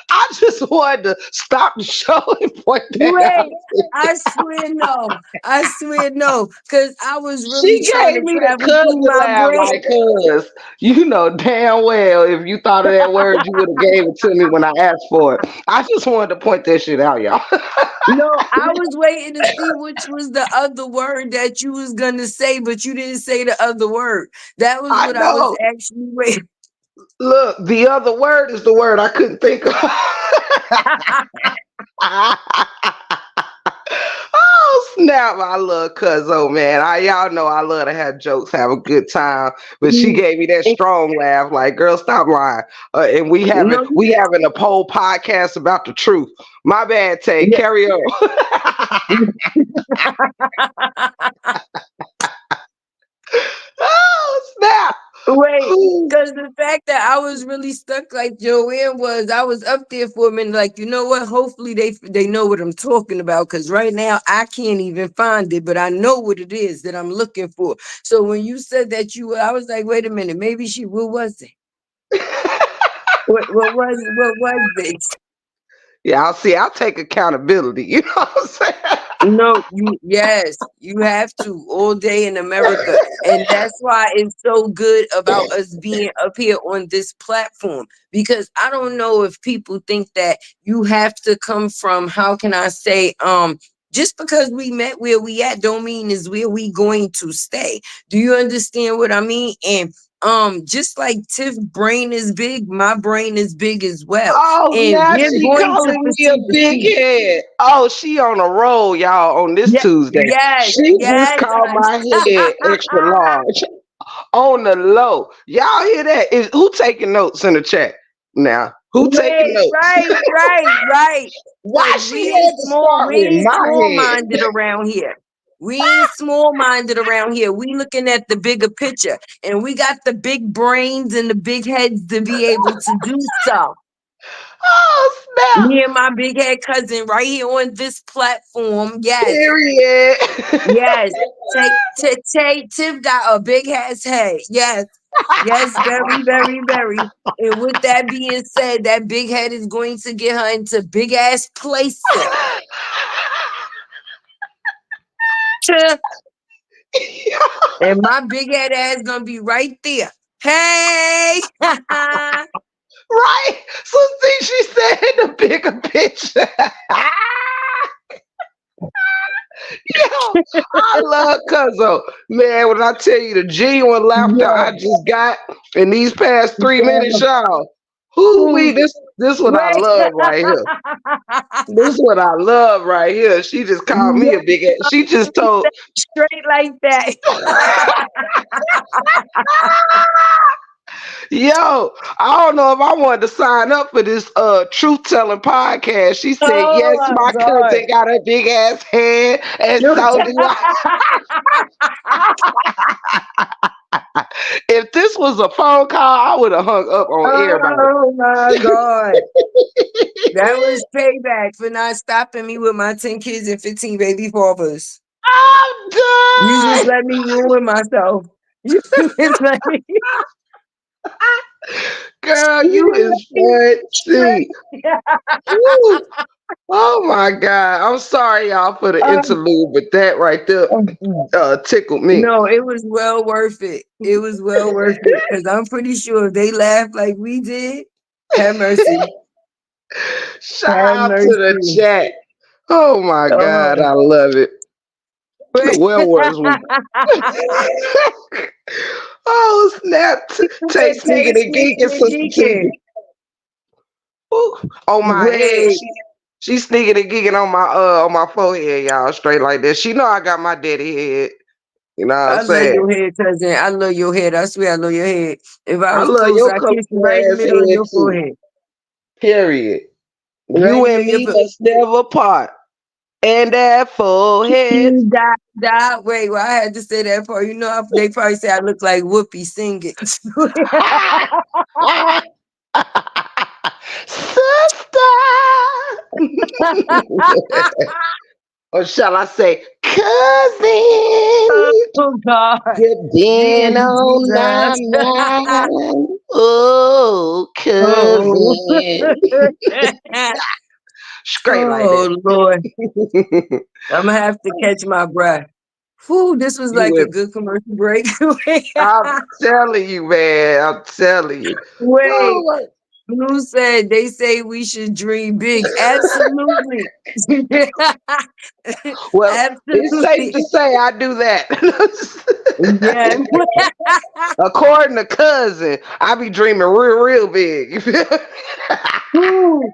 Speaker 1: I just wanted to stop the show and point that out.
Speaker 2: Wait, I swear no. I swear no. Cause I was really
Speaker 1: She
Speaker 2: trying
Speaker 1: gave
Speaker 2: to
Speaker 1: me the
Speaker 2: travel through
Speaker 1: cousin
Speaker 2: my
Speaker 1: laugh
Speaker 2: brain.
Speaker 1: like, cuz, you know damn well if you thought of that word, you would have gave it to me when I asked for it. I just wanted to point that shit out, y'all.
Speaker 2: No, I was waiting to see which was the other word that you was gonna say, but you didn't say the other word. That was
Speaker 1: I
Speaker 2: what I was
Speaker 1: know.
Speaker 2: actually waiting.
Speaker 1: Look, the other word is the word I couldn't think of. Oh snap! I love Cuzzo, man. Y'all know I love to have jokes, have a good time. But she gave me that strong laugh, like, "Girl, stop lying." And
Speaker 2: No,
Speaker 1: we having a poll podcast about the truth. My bad, Tay.
Speaker 2: yeah.
Speaker 1: Carry on. Oh snap!
Speaker 2: Wait, because the fact that I was really stuck like Joanne was, I was up there for a minute, like, you know what? Hopefully they know what I'm talking about. Because right now I can't even find it, but I know what it is that I'm looking for. So when you said that I was like, wait a minute, maybe what was it? What was it?
Speaker 1: Yeah, I'll see. I'll take accountability. You know what I'm saying?
Speaker 2: No, yes, you have to all day in America. And that's why it's so good about us being up here on this platform. Because I don't know if people think that you have to come from, how can I say, just because we met where we at don't mean is where we going to stay. Do you understand what I mean? And just like Tiff brain is big, my brain is big as well.
Speaker 1: Oh,
Speaker 2: And
Speaker 1: now
Speaker 2: we're
Speaker 1: she
Speaker 2: going to
Speaker 1: calling me a
Speaker 2: proceed to
Speaker 1: big
Speaker 2: see.
Speaker 1: head. Oh, she on a roll, y'all, on this
Speaker 2: Yeah,
Speaker 1: Tuesday.
Speaker 2: yes,
Speaker 1: She just
Speaker 2: yes,
Speaker 1: called
Speaker 2: honey.
Speaker 1: my head extra large on the low. Y'all hear that? Who taking notes in the chat now? Who taking
Speaker 2: Right,
Speaker 1: notes?
Speaker 2: right, right, right.
Speaker 1: Why
Speaker 2: Cause
Speaker 1: she had to start
Speaker 2: we
Speaker 1: with
Speaker 2: ain't
Speaker 1: my
Speaker 2: small
Speaker 1: head?
Speaker 2: minded around here. We ain't small minded around here. We looking at the bigger picture, and we got the big brains and the big heads to be able to do so.
Speaker 1: Oh, snap.
Speaker 2: Me and my big head cousin right here on this platform. Yes,
Speaker 1: Period.
Speaker 2: yes. Tiff got a big ass head. Yes, yes, very, very, very. And with that being said, that big head is going to get her into big ass places. Tiff, and my big head ass gonna be right there. Hey,
Speaker 1: Right. So see, she said the bigger picture. Yo, I love Cuzzo. Man, when I tell you the genuine laughter I
Speaker 2: Yo,
Speaker 1: just got in these past 3 minutes,
Speaker 2: yo.
Speaker 1: y'all. Who we
Speaker 2: Ooh,
Speaker 1: this what I
Speaker 2: wait.
Speaker 1: love right here. This is what I love right here. She just called me
Speaker 2: Yo,
Speaker 1: a big ass. She just told
Speaker 2: straight like that.
Speaker 1: Yo, I don't know if I wanted to sign up for this truth telling podcast. She said,
Speaker 2: Oh
Speaker 1: yes,
Speaker 2: my
Speaker 1: my
Speaker 2: God.
Speaker 1: cousin got a big ass head, and so do I. If this was a phone call, I would have hung up on everybody.
Speaker 2: Oh my God. That was payback for not stopping me with my 10 kids and 15 baby fathers.
Speaker 1: I'm
Speaker 2: You just
Speaker 1: done.
Speaker 2: let me ruin myself. You just let me,
Speaker 1: Girl, you
Speaker 2: you
Speaker 1: is
Speaker 2: let me
Speaker 1: funny.
Speaker 2: straight.
Speaker 1: Woo. Oh my God. I'm sorry, y'all, for the interlude, but that right there tickled me.
Speaker 2: No, it was well worth it. It was well worth it because I'm pretty sure if they laughed like we did, have mercy.
Speaker 1: Shout
Speaker 2: Have
Speaker 1: out to the
Speaker 2: mercy.
Speaker 1: chat. Oh my God,
Speaker 2: Oh.
Speaker 1: I love it. Well words was oh snap. Tay sneaking
Speaker 2: Taste
Speaker 1: and
Speaker 2: me
Speaker 1: geeking, sister
Speaker 2: geeking.
Speaker 1: T. Ooh, on my head.
Speaker 2: Wait,
Speaker 1: She sneaking and geeking on my forehead, y'all, straight like that. She know I got my daddy head. You know what I'm
Speaker 2: I love
Speaker 1: saying?
Speaker 2: your head, cousin. I love your head. I swear I love your head. If I
Speaker 1: I
Speaker 2: was
Speaker 1: love
Speaker 2: close,
Speaker 1: your
Speaker 2: I'd kiss you
Speaker 1: colorful
Speaker 2: right in the
Speaker 1: ass
Speaker 2: middle of
Speaker 1: head
Speaker 2: your
Speaker 1: too.
Speaker 2: forehead.
Speaker 1: Period.
Speaker 2: Right
Speaker 1: You
Speaker 2: in the
Speaker 1: and
Speaker 2: middle of
Speaker 1: me
Speaker 2: your
Speaker 1: must never part. And that forehead.
Speaker 2: Die. Wait, well, I had to say that part. You know, they probably say I look like Whoopi singing.
Speaker 1: Sister. Or shall I say, cousin?
Speaker 2: Oh God.
Speaker 1: You've been on my
Speaker 2: Jesus.
Speaker 1: mind. Oh,
Speaker 2: Oh.
Speaker 1: cousin. Straight like that.
Speaker 2: Oh Lord. I'm gonna have to catch my breath. Whew, this was
Speaker 1: You
Speaker 2: like a
Speaker 1: would,
Speaker 2: good commercial break.
Speaker 1: I'm telling you, man. I'm telling you.
Speaker 2: Wait,
Speaker 1: Oh,
Speaker 2: Blue said they say we should dream big. Absolutely.
Speaker 1: well, it's safe
Speaker 2: Absolutely.
Speaker 1: to say I do that.
Speaker 2: Yeah.
Speaker 1: According to cousin, I be dreaming real, real big. You feel me?
Speaker 2: Whew.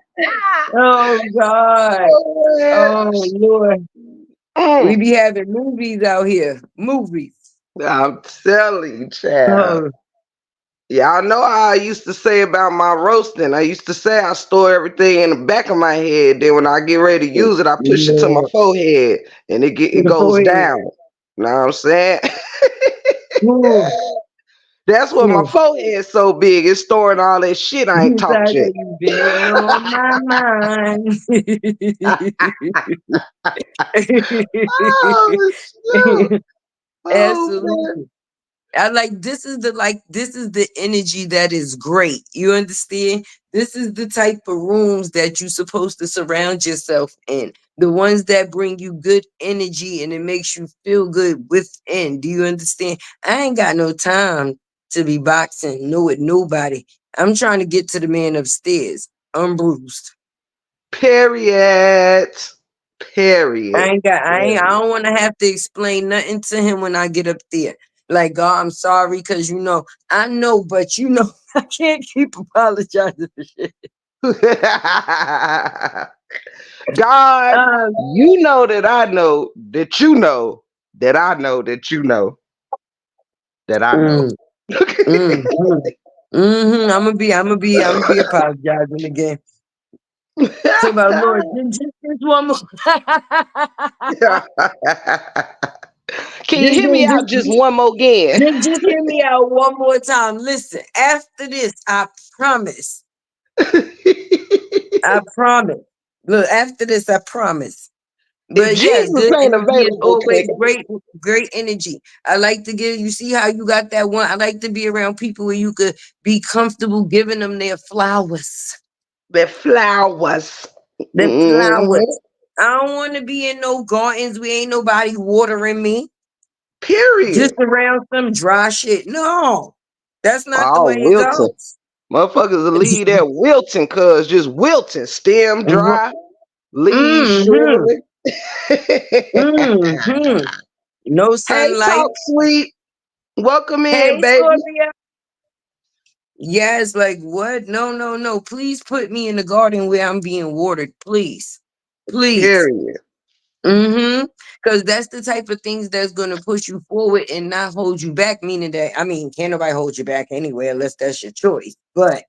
Speaker 2: Oh God.
Speaker 1: Oh, man.
Speaker 2: Oh Lord. We
Speaker 1: Mm.
Speaker 2: be having movies out here. Movies.
Speaker 1: I'm telling you, child.
Speaker 2: Oh,
Speaker 1: Y'all know how I used to say about my roasting. I used to say I store everything in the back of my head. Then when I get ready to use it, I push it to my
Speaker 2: Lord.
Speaker 1: forehead, and it
Speaker 2: Go
Speaker 1: goes
Speaker 2: ahead.
Speaker 1: down. You know what I'm saying?
Speaker 2: Whew.
Speaker 1: That's what my
Speaker 2: Whew.
Speaker 1: forehead's so big. It's storing all that shit I ain't
Speaker 2: You
Speaker 1: talked
Speaker 2: guys
Speaker 1: yet.
Speaker 2: have been on my mind.
Speaker 1: Oh shoot! Oh
Speaker 2: Absolutely. I like this is the energy that is great. You understand? This is the type of rooms that you're supposed to surround yourself in. The ones that bring you good energy and it makes you feel good within. Do you understand? I ain't got no time to be boxing no with nobody. I'm trying to get to the man upstairs, unbruised.
Speaker 1: period. Period.
Speaker 2: I
Speaker 1: Period.
Speaker 2: don't want to have to explain nothing to him when I get up there. Like, God, I'm sorry because I know, but I can't keep apologizing for shit.
Speaker 1: God,
Speaker 2: Um,
Speaker 1: you know that I know that you know that I know that you know that I know.
Speaker 2: mm, I'm gonna be apologizing again. So about Lord, just this one more.
Speaker 1: Can you
Speaker 2: just,
Speaker 1: hear me out just one more again?
Speaker 2: just hear me out one more time. Listen, after this, I promise. I promise. Look, after this, I promise.
Speaker 1: If
Speaker 2: But yes,
Speaker 1: Jesus
Speaker 2: good
Speaker 1: ain't
Speaker 2: energy is
Speaker 1: available,
Speaker 2: always great energy. I like to give you see how you got that one. I like to be around people where you could be comfortable giving them their flowers.
Speaker 1: the flowers.
Speaker 2: Their
Speaker 1: Mhm.
Speaker 2: flowers. I don't want to be in no gardens where ain't nobody watering me.
Speaker 1: Period.
Speaker 2: Just around some dry shit. No, that's not the
Speaker 1: Oh,
Speaker 2: way it
Speaker 1: Wilton.
Speaker 2: goes.
Speaker 1: Motherfuckers will leave that wilting, cuz just wilting, stem dry, leaves
Speaker 2: Mm-hmm.
Speaker 1: shriveling.
Speaker 2: Mm-hmm. No
Speaker 1: Hey,
Speaker 2: sunlight.
Speaker 1: talk sweet. Welcome in,
Speaker 2: Hey,
Speaker 1: baby.
Speaker 2: Scorpio. Yes, like what? No, no, no. Please put me in the garden where I'm being watered. Please. Please.
Speaker 1: Period.
Speaker 2: Mm-hmm. Because that's the type of things that's gonna push you forward and not hold you back. Meaning that, I mean, can't nobody hold you back anyway, unless that's your choice. But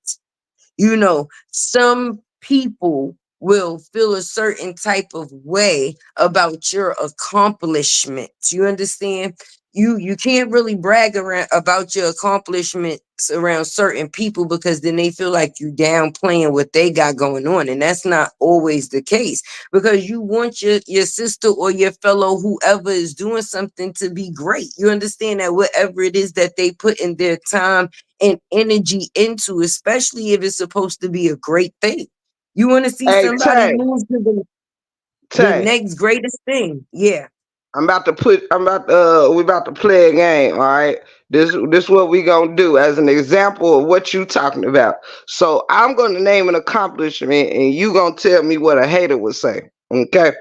Speaker 2: some people will feel a certain type of way about your accomplishments. You understand? You can't really brag around about your accomplishments around certain people because then they feel like you downplaying what they got going on. And that's not always the case because you want your sister or your fellow whoever is doing something to be great. You understand that whatever it is that they put in their time and energy into, especially if it's supposed to be a great thing. You want to see
Speaker 1: Hey,
Speaker 2: somebody
Speaker 1: Tay,
Speaker 2: move to the
Speaker 1: Tay.
Speaker 2: next greatest thing. Yeah.
Speaker 1: We about to play a game, all right? This what we gonna do as an example of what you talking about. So I'm gonna name an accomplishment and you gonna tell me what a hater would say. Okay?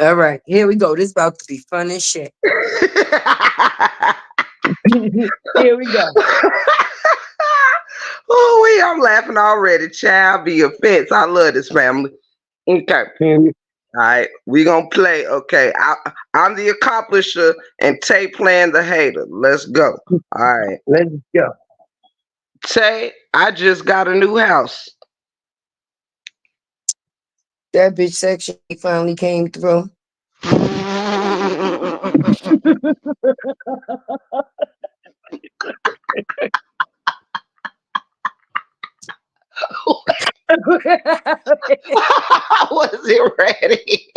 Speaker 2: All right. Here we go. This about to be fun as shit. Here we go.
Speaker 1: Oh, I'm laughing already. Child, be offense. I love this family. Okay.
Speaker 2: Here we-
Speaker 1: All right. We gonna play. Okay. I'm the accomplisher and Tay playing the hater. Let's go. All right.
Speaker 2: Let's go.
Speaker 1: Tay, I just got a new house.
Speaker 2: That bitch section finally came through.
Speaker 1: I wasn't ready.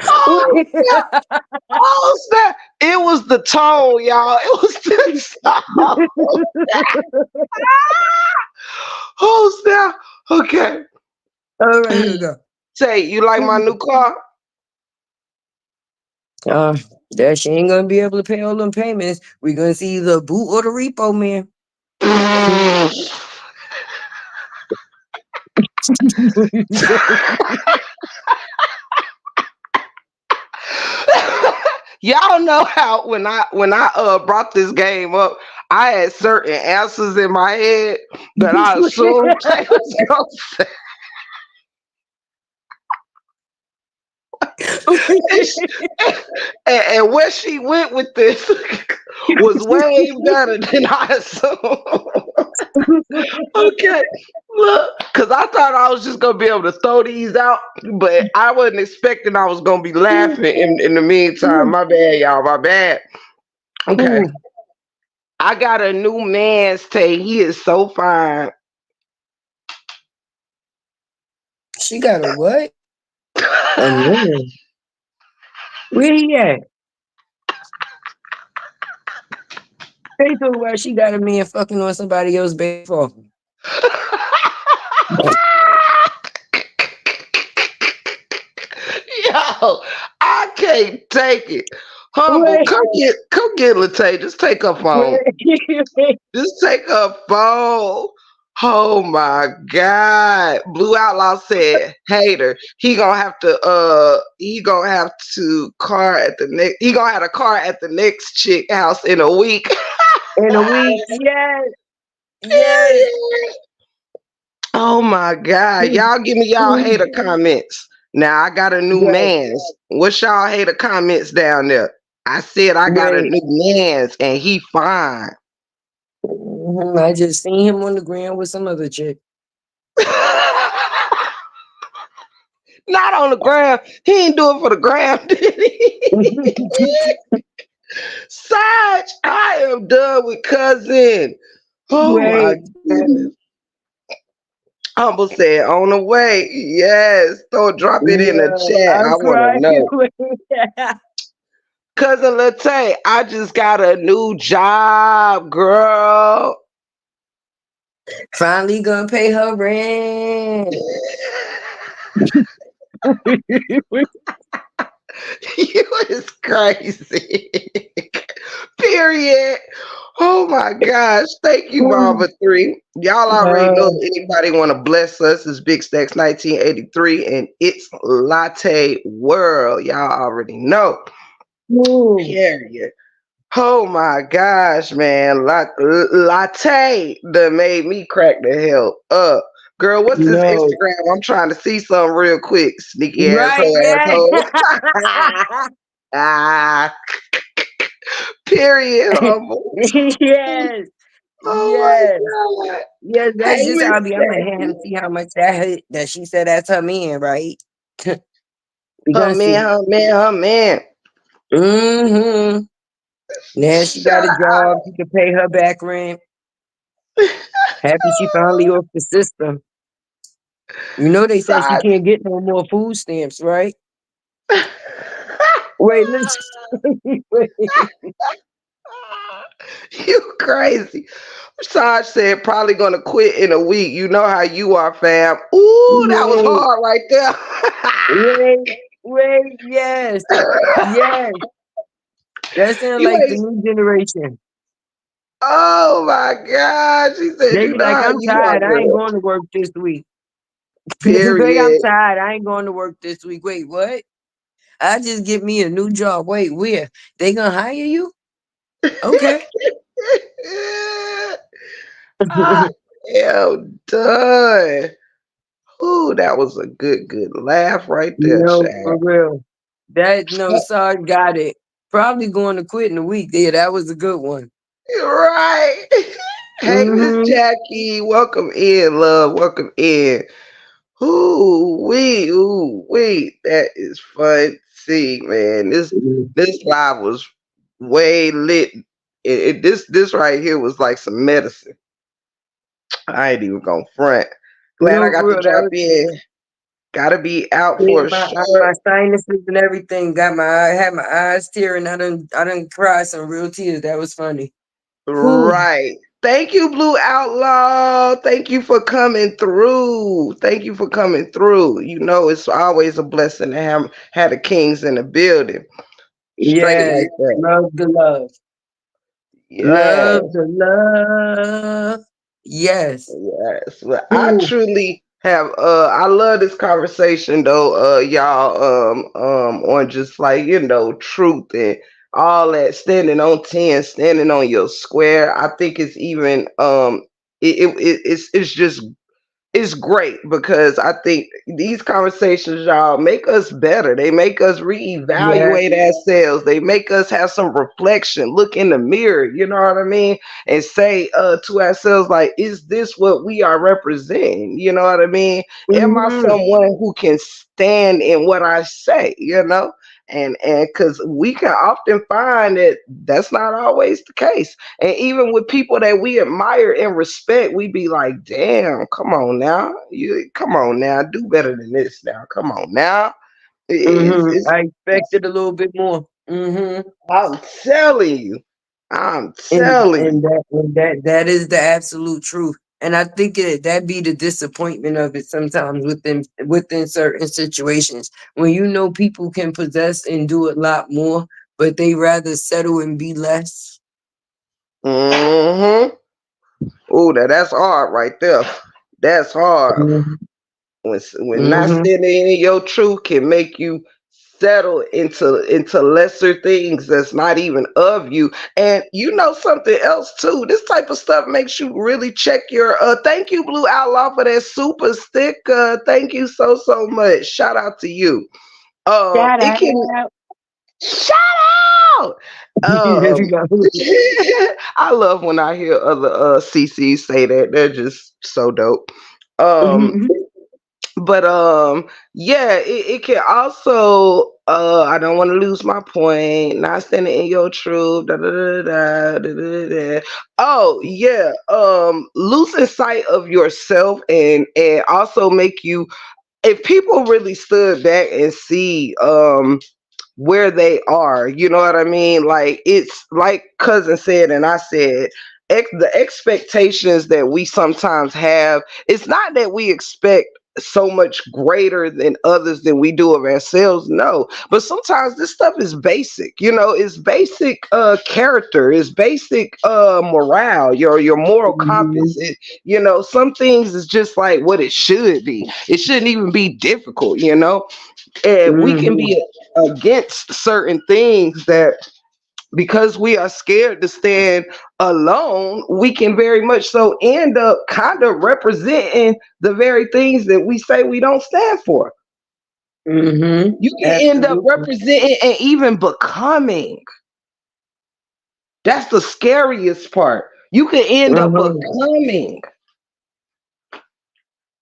Speaker 1: Oh snap! Oh snap! It was the tone, y'all. It was the tone. Oh snap! Okay.
Speaker 2: All right, here we go.
Speaker 1: Say, you like my new car?
Speaker 2: Uh, that she ain't gonna be able to pay all them payments. We're gonna see the boot or the repo man.
Speaker 1: Y'all know how when I brought this game up, I had certain answers in my head that I assumed they was gonna and, she, and where she went with this was way better than I assumed. Okay, look, because I thought I was just gonna be able to throw these out, but I wasn't expecting I was gonna be laughing in the meantime. My bad, y'all. My bad. Okay,
Speaker 2: Ooh,
Speaker 1: I got a new man's take. He is so fine.
Speaker 2: she got a what? A man. Where he at? They talk about she got a man fucking on somebody else baby for.
Speaker 1: Yo, I can't take it. Humble,
Speaker 2: Wait,
Speaker 1: come get Latte. Just take her phone.
Speaker 2: wait.
Speaker 1: Just take her phone. Oh my God. Blue Outlaw said, hater. He gonna have to car at the next he gonna have a car at the next chick house in a week.
Speaker 2: In a week. Yes, yes.
Speaker 1: Period. Oh my God. Y'all give me y'all hater comments. Now I got a new
Speaker 2: Wait,
Speaker 1: man's. What's y'all hater comments down there? I said I got a
Speaker 2: wait.
Speaker 1: new man's and he fine.
Speaker 2: I just seen him on the ground with some other chick.
Speaker 1: Not on the ground. He ain't do it for the ground, did he? Sarge, I am done with cousin. Oh my
Speaker 2: Wait.
Speaker 1: goodness. Humble said on the way. Yes. Drop it in the
Speaker 2: Yo,
Speaker 1: chat. I
Speaker 2: I'm
Speaker 1: wanna
Speaker 2: crying.
Speaker 1: know. Cousin Latte, I just got a new job, girl.
Speaker 2: Finally gonna pay her rent.
Speaker 1: You is crazy. Period. Oh my gosh. Thank you, Mama 3. Y'all already know
Speaker 2: Uh,
Speaker 1: if anybody want to bless us. It's Big Stacks 1983 and it's Latte World. Y'all already know.
Speaker 2: ooh,
Speaker 1: Period. Oh my gosh, man. Latte done made me crack the hell up. Girl, what's this
Speaker 2: no.
Speaker 1: Instagram? I'm trying to see something real quick. Sneaky
Speaker 2: Right,
Speaker 1: asshole,
Speaker 2: yeah.
Speaker 1: asshole. ah, period, humble.
Speaker 2: Yes.
Speaker 1: Oh
Speaker 2: Yes.
Speaker 1: my God.
Speaker 2: Yes, that's
Speaker 1: Hey,
Speaker 2: just how I
Speaker 1: Miss
Speaker 2: be. I'm gonna have him
Speaker 1: Jackie.
Speaker 2: see how much that she said that's her man, right? We
Speaker 1: Her
Speaker 2: gonna
Speaker 1: man,
Speaker 2: see.
Speaker 1: her man, her man.
Speaker 2: Mm-hmm. Now she got
Speaker 1: Shut
Speaker 2: a job. She can pay her back rent. Happy she finally off the system. You know they said she
Speaker 1: up.
Speaker 2: can't get no more food stamps, right? Wait, listen. Wait.
Speaker 1: You crazy. Sarge said probably gonna quit in a week. You know how you are, fam. Ooh, that was
Speaker 2: Wait,
Speaker 1: hard right
Speaker 2: wait, wait, yes,
Speaker 1: there.
Speaker 2: yes. That sounds
Speaker 1: You
Speaker 2: like the
Speaker 1: ain't.
Speaker 2: new generation.
Speaker 1: Oh my God. She said,
Speaker 2: They
Speaker 1: you
Speaker 2: be
Speaker 1: know
Speaker 2: like,
Speaker 1: how
Speaker 2: I'm
Speaker 1: you are,
Speaker 2: tired. I ain't
Speaker 1: girl.
Speaker 2: going to work this week. Babe, I'm
Speaker 1: Period.
Speaker 2: tired. I ain't going to work this week. Wait, what? I just get me a new job. Wait, where? They gonna hire you? Okay.
Speaker 1: I am done. Ooh, that was a good laugh right there,
Speaker 2: No,
Speaker 1: Chad.
Speaker 2: for real. That no, sorry, got it. Probably going to quit in a week. Yeah, that was a good one.
Speaker 1: Right. Hey, Miss
Speaker 2: Mm-hmm.
Speaker 1: Jackie. Welcome in, love. Welcome in. Ooh, wee. That is fun. See, man, this live was way lit. This right here was like some medicine. I ain't even gonna front. Glad I
Speaker 2: No, for
Speaker 1: got to
Speaker 2: real. That
Speaker 1: drop
Speaker 2: was
Speaker 1: in. Gotta be out
Speaker 2: cleared
Speaker 1: for
Speaker 2: my
Speaker 1: sure.
Speaker 2: sinuses and everything. Got my I had my eyes tearing. I done cried some real tears. That was funny. Whew.
Speaker 1: Right. Thank you, Blue Outlaw. Thank you for coming through. Thank you for coming through. You know, it's always a blessing to have the kings in the building. Straight
Speaker 2: Yes.
Speaker 1: like that.
Speaker 2: Love the love.
Speaker 1: Yeah.
Speaker 2: Love the love. Yes.
Speaker 1: Yes. Well, I
Speaker 2: Whew.
Speaker 1: truly have I love this conversation though, y'all, on just like, truth and all that, standing on 10, standing on your square. I think it's even it's just it's great because I think these conversations, y'all, make us better. They make us
Speaker 2: Yeah.
Speaker 1: reevaluate ourselves. They make us have some reflection, look in the mirror, you know what I mean? And say to ourselves, like, is this what we are representing? You know what I mean? Am I
Speaker 2: Mm-hmm.
Speaker 1: someone who can stand in what I say, you know? And because we can often find that that's not always the case. And even with people that we admire and respect, we be like, damn, come on now. You come on now, do better than this now. Come on now. It's,
Speaker 2: Mm-hmm.
Speaker 1: it's,
Speaker 2: I
Speaker 1: it's
Speaker 2: expected a little bit more. Mm-hmm.
Speaker 1: I'm telling you. I'm
Speaker 2: And
Speaker 1: telling
Speaker 2: and
Speaker 1: you.
Speaker 2: that is the absolute truth. And I think that be the disappointment of it sometimes within certain situations when you know people can possess and do a lot more, but they rather settle and be less.
Speaker 1: Mm-hmm. Oh, that's hard right there. That's hard. When not
Speaker 2: Mm-hmm.
Speaker 1: standing in your truth can make you settle into lesser things that's not even of you. And you know something else too, this type of stuff makes you really check your thank you, Blue Outlaw, for that super sticker. Thank you so much. Shout out to you.
Speaker 2: Shout
Speaker 1: It can
Speaker 2: out.
Speaker 1: shout out.
Speaker 2: There we
Speaker 1: um
Speaker 2: go.
Speaker 1: I love when I hear other CCs say that. They're just so dope. um
Speaker 2: Mhm.
Speaker 1: but yeah, it can also I don't want to lose my point, not standing in your truth, da. Oh yeah, losing sight of yourself and also make you, if people really stood back and see where they are, you know what I mean? Like, it's like cousin said and I said, the expectations that we sometimes have, it's not that we expect so much greater than others than we do of ourselves. No, but sometimes this stuff is basic. It's basic character, it's basic morale, your moral compass.
Speaker 2: Mhm.
Speaker 1: Some things is just like what it should be. It shouldn't even be difficult. And we can
Speaker 2: Mhm.
Speaker 1: be against certain things that, because we are scared to stand alone, we can very much so end up kind of representing the very things that we say we don't stand for.
Speaker 2: Mhm.
Speaker 1: You can end up
Speaker 2: Absolutely.
Speaker 1: representing and even becoming. That's the scariest part. You can end up
Speaker 2: Uh-huh.
Speaker 1: becoming.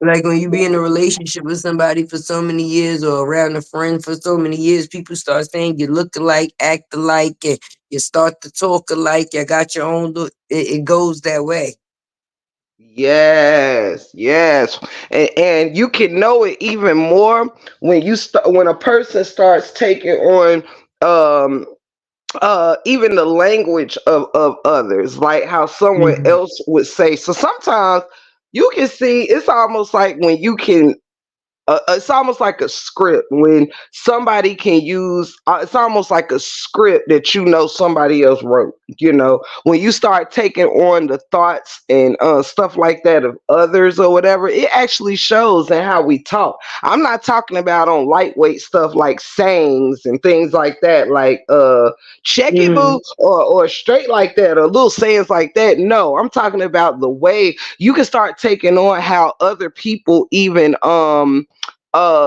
Speaker 2: Like when you be in a relationship with somebody for so many years or around a friend for so many years, people start saying you look alike, act alike, and you start to talk alike. You got your own look. It goes that way.
Speaker 1: Yes, yes, and you can know it even more when a person starts taking on um even the language of others, like how someone
Speaker 2: Mhm.
Speaker 1: else would say. So sometimes you can see it's almost like when you can it's almost like a script when somebody can use it's almost like a script that somebody else wrote. When you start taking on the thoughts and stuff like that of others or whatever, it actually shows in how we talk. I'm not talking about on lightweight stuff like sayings and things like that, like check it
Speaker 2: Mhm.
Speaker 1: boo, or straight like that, or little sayings like that. No, I'm talking about the way you can start taking on how other people even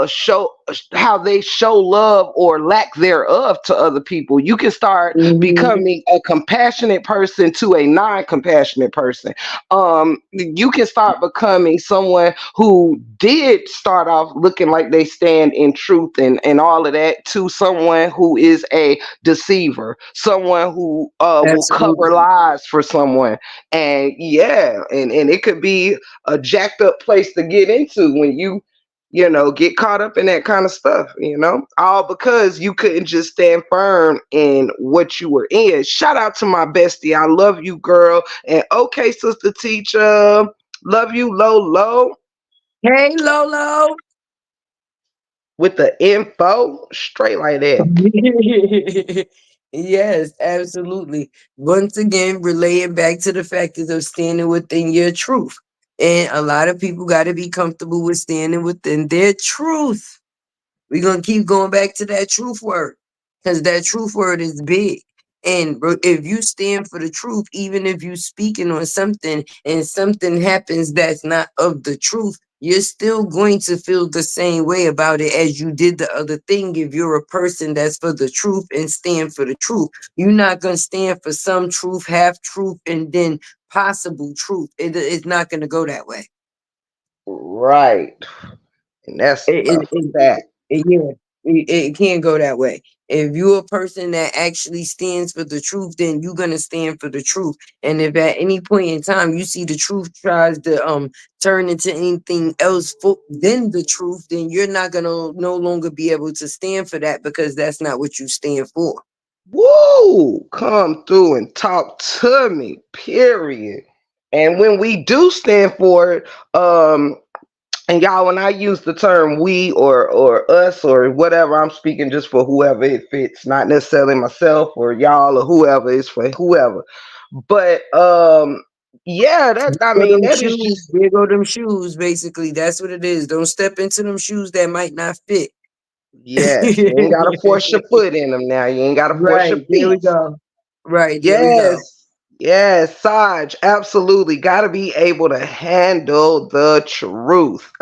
Speaker 1: show how they show love or lack thereof to other people. You can start
Speaker 2: Mhm.
Speaker 1: becoming a compassionate person to a non-compassionate person. You can start becoming someone who did start off looking like they stand in truth and all of that, to someone who is a deceiver, someone who will cover
Speaker 2: Absolutely.
Speaker 1: lies for someone. And yeah, and it could be a jacked up place to get into when you get caught up in that kind of stuff, all because you couldn't just stand firm in what you were in. Shout out to my bestie. I love you, girl. And okay, sister teacher, love you, low,
Speaker 2: Hey, Lolo.
Speaker 1: with the info straight like that.
Speaker 2: Yes, absolutely. Once again, relaying back to the factors of standing within your truth. And a lot of people got to be comfortable with standing within their truth. We're going to keep going back to that truth word because that truth word is big. And if you stand for the truth, even if you speaking on something and something happens that's not of the truth, you're still going to feel the same way about it as you did the other thing. If you're a person that's for the truth and stand for the truth, you're not going to stand for some truth, half truth, and then possible truth. It's not going to go that way.
Speaker 1: Right. And that's
Speaker 2: It,
Speaker 1: a
Speaker 2: it, it,
Speaker 1: fact.
Speaker 2: Yeah, it can't go that way. If you're a person that actually stands for the truth, then you're gonna stand for the truth. And if at any point in time you see the truth tries to turn into anything else than the truth, then you're not gonna no longer be able to stand for that because that's not what you stand for.
Speaker 1: Woo! Come through and talk to me, period. And when we do stand for it, and y'all, when I use the term we or us or whatever, I'm speaking just for whoever it fits, not necessarily myself or y'all or whoever. It's for whoever. But yeah, that I
Speaker 2: So
Speaker 1: mean
Speaker 2: them
Speaker 1: that is
Speaker 2: shoes,
Speaker 1: just
Speaker 2: there go them shoes. Basically, that's what it is. Don't step into them shoes that might not fit.
Speaker 1: yes. You ain't gotta force your foot in them now. You ain't gotta force your
Speaker 2: Right there we
Speaker 1: feet.
Speaker 2: go. Right there we go.
Speaker 1: Yes, yes, Saj, absolutely. Got to be able to handle the truth,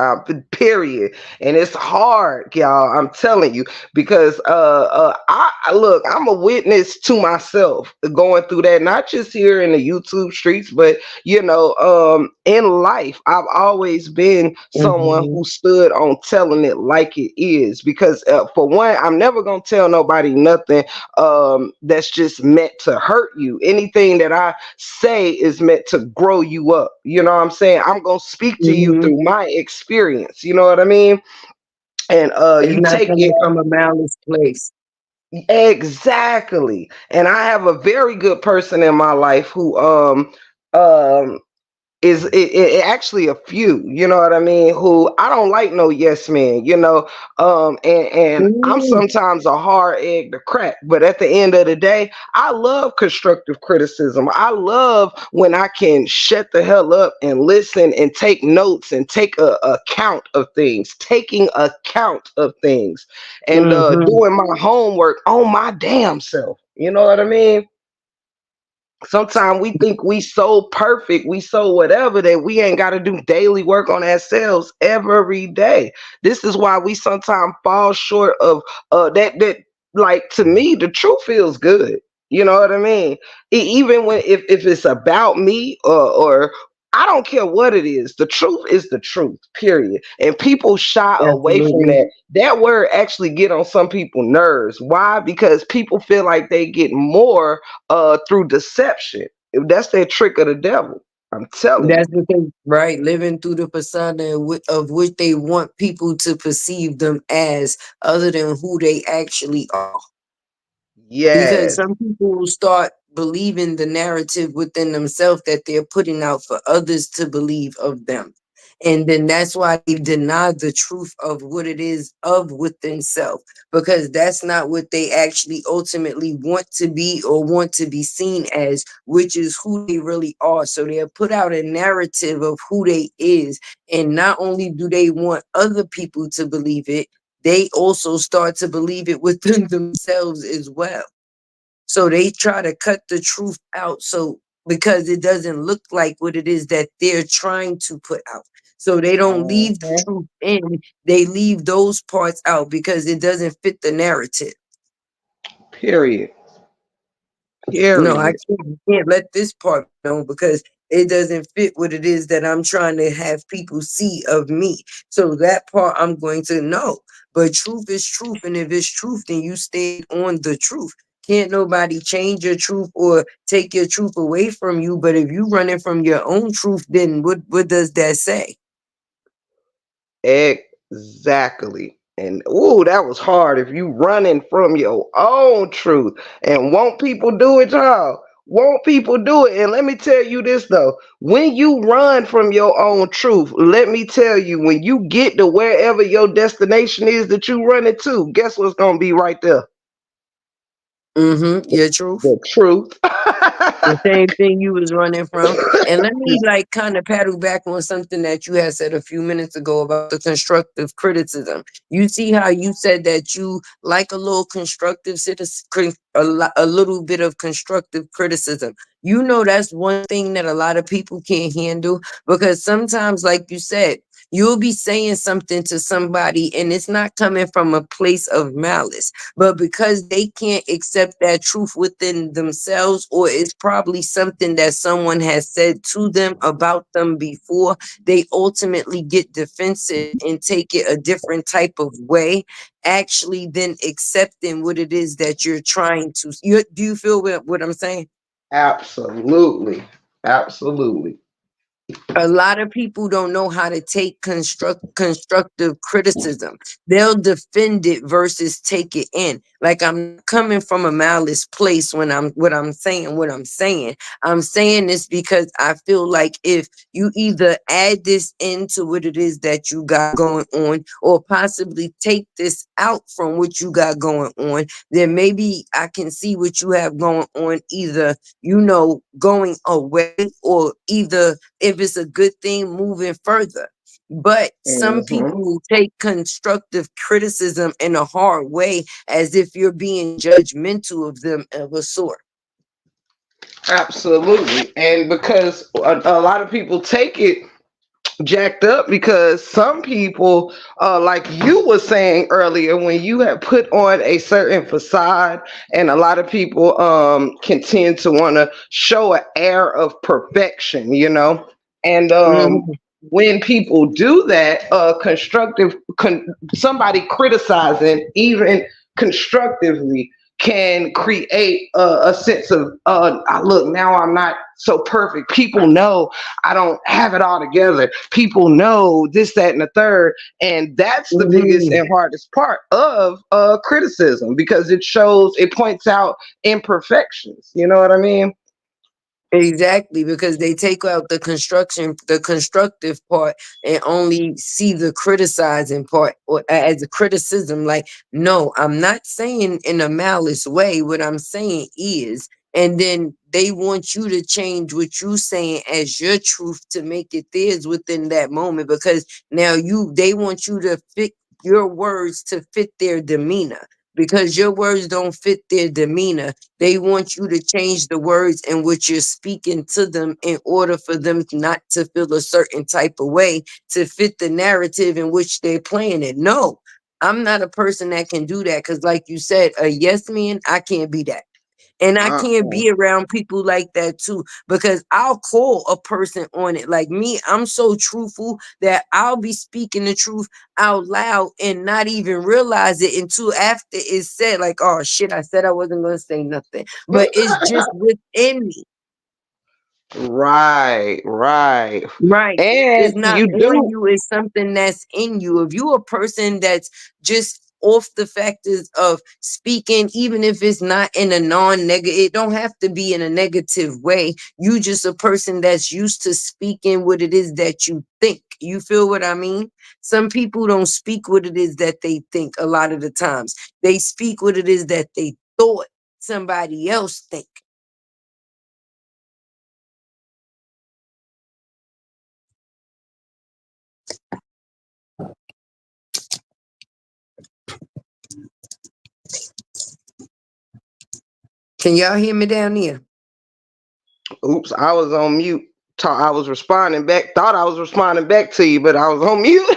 Speaker 1: period. And it's hard, y'all. I'm telling you, because I look, I'm a witness to myself going through that, not just here in the YouTube streets, but in life, I've always been someone
Speaker 2: Mhm.
Speaker 1: who stood on telling it like it is. Because for one, I'm never gonna tell nobody nothing that's just meant to hurt you. Anything that I say is meant to grow you up. You know what I'm saying? I'm gonna speak to you
Speaker 2: Mhm.
Speaker 1: through my experience. You know what I mean? And
Speaker 2: It's
Speaker 1: you
Speaker 2: not
Speaker 1: take
Speaker 2: coming
Speaker 1: it
Speaker 2: from a malice place.
Speaker 1: exactly. And I have a very good person in my life who um is it actually a few, you know what I mean, who I don't like no yes man, and I'm
Speaker 2: Mm,
Speaker 1: sometimes a hard egg to crack, but at the end of the day, I love constructive criticism. I love when I can shut the hell up and listen and take notes and take a account of things, taking account of things, and
Speaker 2: mhm.
Speaker 1: doing my homework on my damn self. You know what I mean? Sometimes we think we so perfect, we so whatever that we ain't got to do daily work on ourselves every day. This is why we sometimes fall short of that like, to me the truth feels good. You know what I mean? Even when if it's about me, or I don't care what it is, the truth is the truth, period. And people shy away from
Speaker 2: Absolutely.
Speaker 1: that word actually get on some people's nerves. Why? Because people feel like they get more through deception. That's their trick of the devil. I'm telling
Speaker 2: That's
Speaker 1: you.
Speaker 2: because, right, living through the persona of which they want people to perceive them as, other than who they actually are. Because
Speaker 1: Yes.
Speaker 2: some people will start believing the narrative within themselves that they're putting out for others to believe of them. And then that's why they deny the truth of what it is of within self, because that's not what they actually ultimately want to be or want to be seen as, which is who they really are. So they'll put out a narrative of who they is. And not only do they want other people to believe it, they also start to believe it within themselves as well. So they try to cut the truth out, so because it doesn't look like what it is that they're trying to put out. So they don't leave the
Speaker 1: Mhm.
Speaker 2: truth in, they leave those parts out because it doesn't fit the narrative.
Speaker 1: Period.
Speaker 2: No, I
Speaker 1: Period.
Speaker 2: can't let this part be known because it doesn't fit what it is that I'm trying to have people see of me. So that part I'm going to know. But truth is truth, and if it's truth, then you stay on the truth. Can't nobody change your truth or take your truth away from you. But if you running from your own truth, then what does that say?
Speaker 1: Exactly. And ooh, that was hard. If you running from your own truth, and won't people do it, y'all? Won't people do it? And let me tell you this though. When you run from your own truth, let me tell you, when you get to wherever your destination is that you running to, guess what's gonna be right there?
Speaker 2: Mm-hmm. Your truth.
Speaker 1: The truth.
Speaker 2: The same thing you was running from. And let me like kind of paddle back on something that you had said a few minutes ago about the constructive criticism. You see how you said that you like a little constructive a little bit of constructive criticism. You know, that's one thing that a lot of people can't handle, because sometimes, like you said, you'll be saying something to somebody and it's not coming from a place of malice, but because they can't accept that truth within themselves, or it's probably something that someone has said to them about them before, they ultimately get defensive and take it a different type of way, actually then accepting what it is that you're trying to. Do you feel what I'm saying?
Speaker 1: Absolutely. Absolutely.
Speaker 2: A lot of people don't know how to take constructive criticism. They'll defend it versus take it in. Like, I'm not coming from a malice place when I'm saying. I'm saying this because I feel like if you either add this into what it is that you got going on, or possibly take this out from what you got going on, then maybe I can see what you have going on, either, going away, or either, if it's a good thing, moving further. But some
Speaker 1: Mhm.
Speaker 2: people will take constructive criticism in a hard way, as if you're being judgmental of them of a sort.
Speaker 1: Absolutely. And because a lot of people take it jacked up, because some people, like you were saying earlier, when you have put on a certain facade, and a lot of people can tend to want to show an air of perfection, and
Speaker 2: Hmm.
Speaker 1: when people do that, somebody criticizing even constructively can create a sense of, look, now I'm not so perfect, people know I don't have it all together. People know this, that, and the third. And that's the biggest
Speaker 2: Hmm.
Speaker 1: and hardest part of criticism, because it points out imperfections. You know what I mean?
Speaker 2: Exactly, because they take out the constructive part, and only see the criticizing part or as a criticism. Like, no, I'm not saying in a malice way. What I'm saying is, and then they want you to change what you saying as your truth to make it theirs within that moment, because now they want you to fit your words to fit their demeanor. Because your words don't fit their demeanor, they want you to change the words in which you're speaking to them in order for them not to feel a certain type of way to fit the narrative in which they're playing it. No, I'm not a person that can do that, because, like you said, a yes man, I can't be that. And I can't
Speaker 1: Uh-uh.
Speaker 2: be around people like that too, because I'll call a person on it. Like me, I'm so truthful that I'll be speaking the truth out loud and not even realize it until after it's said. Like, oh shit, I said I wasn't going to say nothing. But it's just within me.
Speaker 1: Right, right.
Speaker 2: Right.
Speaker 1: And
Speaker 2: It's not
Speaker 1: you
Speaker 2: on
Speaker 1: do.
Speaker 2: you, it's something that's in you. If you a person that's just off the factors of speaking, even if it's not in a non-negative, it don't have to be in a negative way. You just a person that's used to speaking what it is that you think. You feel what I mean? Some people don't speak what it is that they think a lot of the times. They speak what it is that they thought somebody else think. Can y'all hear me down there?
Speaker 1: Oops, I was on mute. I was responding back. Thought I was responding back to you, but I was on mute.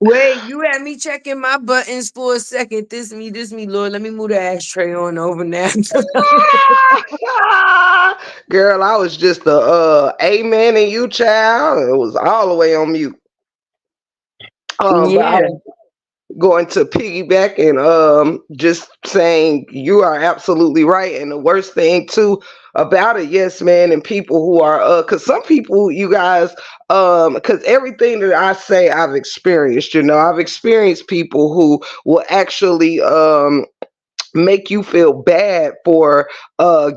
Speaker 2: Wait, you had me checking my buttons for a second. This me, Lord. Let me move the ashtray on over now.
Speaker 1: Girl, I was just the amen and you child. It was all the way on mute. But I
Speaker 2: Yeah.
Speaker 1: was going to piggyback and just saying you are absolutely right. And the worst thing too about it, yes, man, and people who are because some people, you guys, because everything that I say I've experienced, I've experienced people who will actually make you feel bad for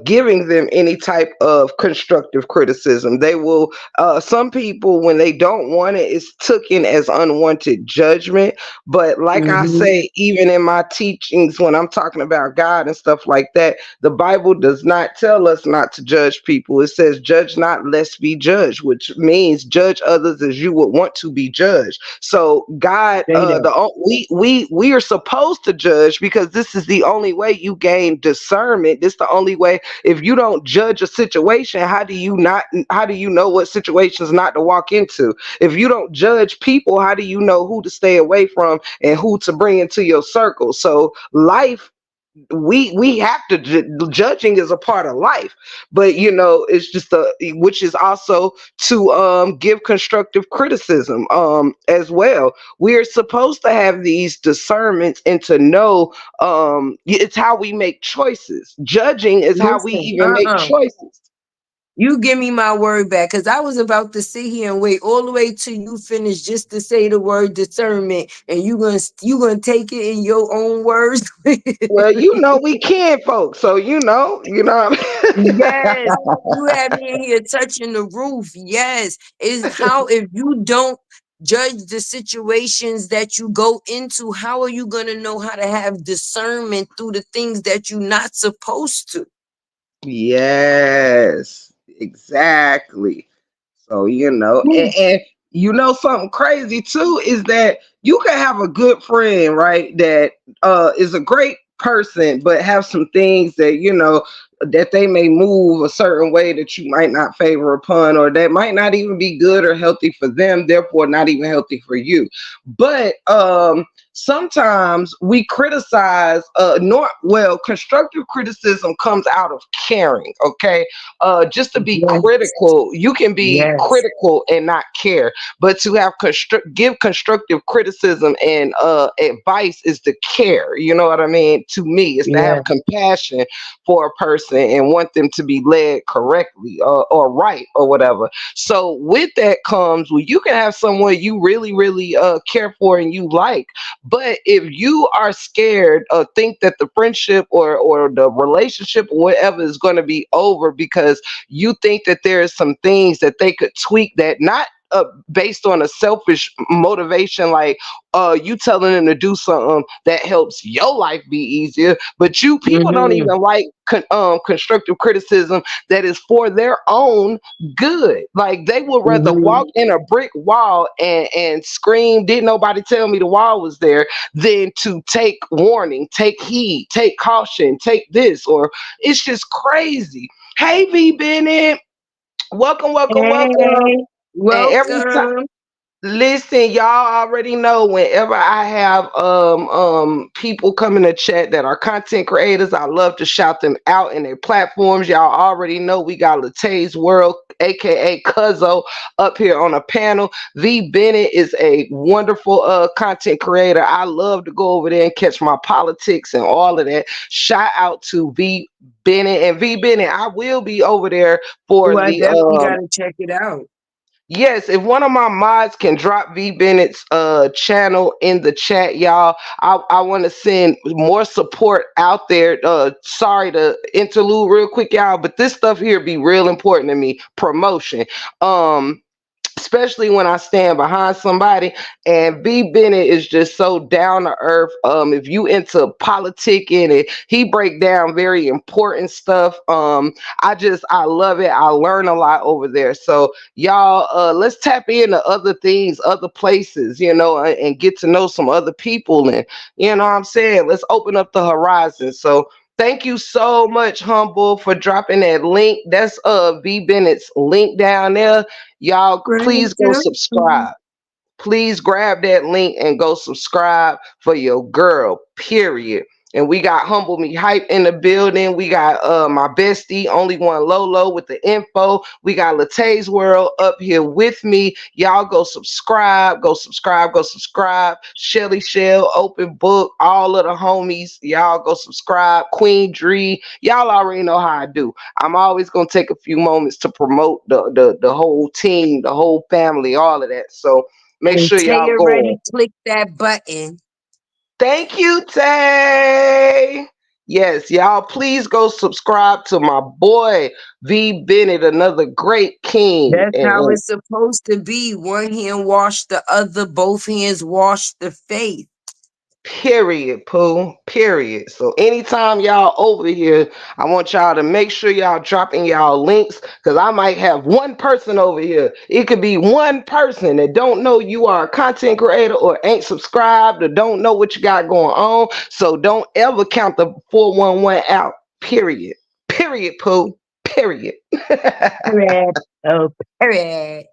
Speaker 1: giving them any type of constructive criticism. They will, some people, when they don't want it, it's taken as unwanted judgment. But like I
Speaker 2: Hmm.
Speaker 1: say, even in my teachings, when I'm talking about God and stuff like that, the Bible does not tell us not to judge people. It says, judge not, lest be judged, which means judge others as you would want to be judged. So God,
Speaker 2: Say that.
Speaker 1: we are supposed to judge because this is the only way you gain discernment. This is the only way. If you don't judge a situation, how do you not? How do you know what situations not to walk into? If you don't judge people, how do you know who to stay away from and who to bring into your circle? So life, we have to judging is a part of life, but it's just which is also to give constructive criticism as well. We're supposed to have these discernments and to know it's how we make choices. Judging is how we
Speaker 2: Listen,
Speaker 1: even make choices.
Speaker 2: you give me my word back, because I was about to sit here and wait all the way till you finish just to say the word discernment, and you gonna take it in your own words.
Speaker 1: Well, we can, folks, so
Speaker 2: Yes, you had me in here touching the roof. Yes, is how, if you don't judge the situations that you go into, how are you gonna know how to have discernment through the things that you're not supposed to?
Speaker 1: Yes, exactly. So,
Speaker 2: Mm.
Speaker 1: and something crazy too is that you can have a good friend, right? That is a great person, but have some things that, that they may move a certain way that you might not favor upon, or that might not even be good or healthy for them, therefore not even healthy for you. But sometimes we criticize, constructive criticism comes out of caring, okay? Just to be
Speaker 2: Yes,
Speaker 1: critical, you can be
Speaker 2: yes,
Speaker 1: critical and not care, but to have give constructive criticism and advice is to care. You know what I mean? To me, is to have
Speaker 2: yeah.
Speaker 1: compassion for a person person and want them to be led correctly or right or whatever. So with that comes, well, you can have someone you really, really care for and you like, but if you are scared or think that the friendship or the relationship or whatever is going to be over because you think that there is some things that they could tweak that not based on a selfish motivation, like you telling them to do something that helps your life be easier, but you people don't
Speaker 2: Mm-hmm.
Speaker 1: even like constructive criticism that is for their own good. Like they would rather
Speaker 2: Mm-hmm.
Speaker 1: walk in a brick wall and scream, "Didn't nobody tell me the wall was there?" than to take warning, take heed, take caution, take this. Or it's just crazy. Hey, V Bennett, welcome, welcome, welcome.
Speaker 2: Hey,
Speaker 1: And every time,
Speaker 2: welcome.
Speaker 1: listen, y'all already know whenever I have people come in the chat that are content creators, I love to shout them out in their platforms. Y'all already know we got Latay's World, aka Cuzzo, up here on a panel. V Bennett is a wonderful content creator. I love to go over there and catch my politics and all of that. Shout out to V Bennett. And V Bennett, I will be over there for
Speaker 2: Oh, I
Speaker 1: the
Speaker 2: definitely gotta check it out.
Speaker 1: yes, if one of my mods can drop V Bennett's channel in the chat, y'all, I want to send more support out there. Sorry to interlude real quick, y'all, but this stuff here be real important to me. Promotion. Um especially when I stand behind somebody. And V Bennett is just so down to earth. If you into politicking, and he break down very important stuff. I love it. I learn a lot over there. So y'all, let's tap into other things, other places, and get to know some other people. And you know what I'm saying? Let's open up the horizon. So thank you so much, Humble, for dropping that link. That's V Bennett's link down there. Y'all, please go
Speaker 2: Gratitude.
Speaker 1: subscribe. Please grab that link and go subscribe for your girl, period. And we got Humble Me Hype in the building. We got my bestie, Only One Lolo with the info. We got Latay's World up here with me. Y'all go subscribe, go subscribe, go subscribe. Shelly Shell, Open Book, all of the homies. Y'all go subscribe. Queen Dree. Y'all already know how I do. I'm always gonna take a few moments to promote the whole team, the whole family, all of that. So make
Speaker 2: And
Speaker 1: sure y'all
Speaker 2: Tay
Speaker 1: go.
Speaker 2: already click that button.
Speaker 1: Thank you, Tay. Yes, y'all, please go subscribe to my boy V Bennett, another great king.
Speaker 2: That's how it's supposed to be. One hand wash the other, both hands wash the face.
Speaker 1: Period, Pooh. Period. So anytime y'all over here, I want y'all to make sure y'all dropping y'all links because I might have one person over here. It could be one person that don't know you are a content creator or ain't subscribed or don't know what you got going on. So don't ever count the 411 out. Period. Period, Pooh. Period.
Speaker 2: Period. Oh, period.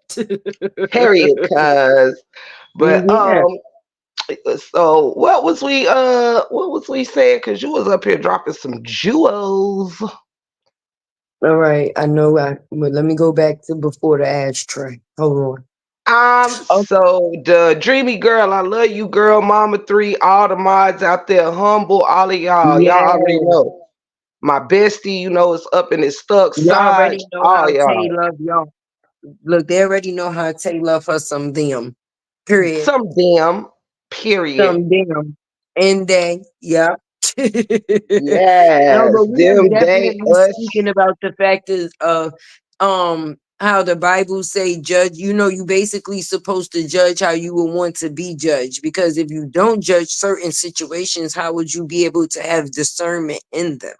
Speaker 1: Period, cuz. But
Speaker 2: Yeah.
Speaker 1: so what was we saying? Cause you was up here dropping some jewels.
Speaker 2: All right. I know. But let me go back to before the ashtray. Hold on. Oh,
Speaker 1: So the dreamy girl, I love you, girl, mama three, all the mods out there, humble, all of y'all. Y'all already
Speaker 2: yeah.
Speaker 1: know. My bestie, is up in his stuck
Speaker 2: You
Speaker 1: side.
Speaker 2: already know
Speaker 1: All
Speaker 2: how Tay
Speaker 1: y'all.
Speaker 2: love y'all. Look, they already know how Tay love her some them. Period.
Speaker 1: Some damn period.
Speaker 2: Some them. And they, yep. No,
Speaker 1: Yes,
Speaker 2: but we are
Speaker 1: them they
Speaker 2: definitely
Speaker 1: us.
Speaker 2: speaking about the fact is of how the Bible say judge. You know, you basically supposed to judge how you would want to be judged. Because if you don't judge certain situations, how would you be able to have discernment in them?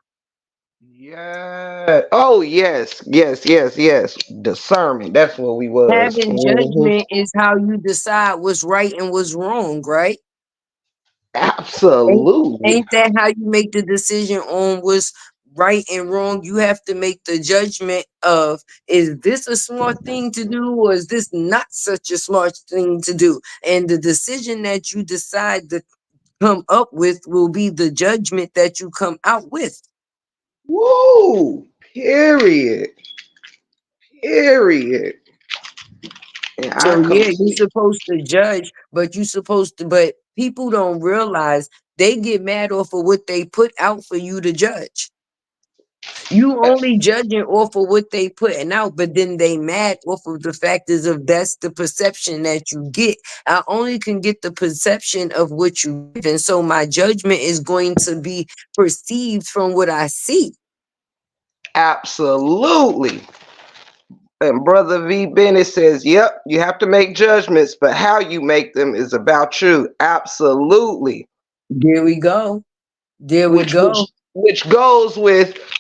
Speaker 1: Yeah. Oh yes, yes, yes, yes. Discernment. That's what we was.
Speaker 2: Having judgment is how you decide what's right and what's wrong, right? Ain't,
Speaker 1: Absolutely.
Speaker 2: ain't that how you make the decision on what's right and wrong? You have to make the judgment of, is this a smart thing to do or is this not such a smart thing to do? And the decision that you decide to come up with will be the judgment that you come out with.
Speaker 1: Woo. Period. Period. And I
Speaker 2: So yeah, you're
Speaker 1: complete.
Speaker 2: supposed to judge, but people don't realize they get mad off of what they put out for you to judge. You only judging off of what they putting out, but then they mad off of the factors of that's the perception that you get. I only can get the perception of what you give, and so my judgment is going to be perceived from what I see.
Speaker 1: Absolutely. And Brother V. Bennett says, yep, you have to make judgments, but how you make them is about you. Absolutely.
Speaker 2: There we go. There we
Speaker 1: which
Speaker 2: go.
Speaker 1: which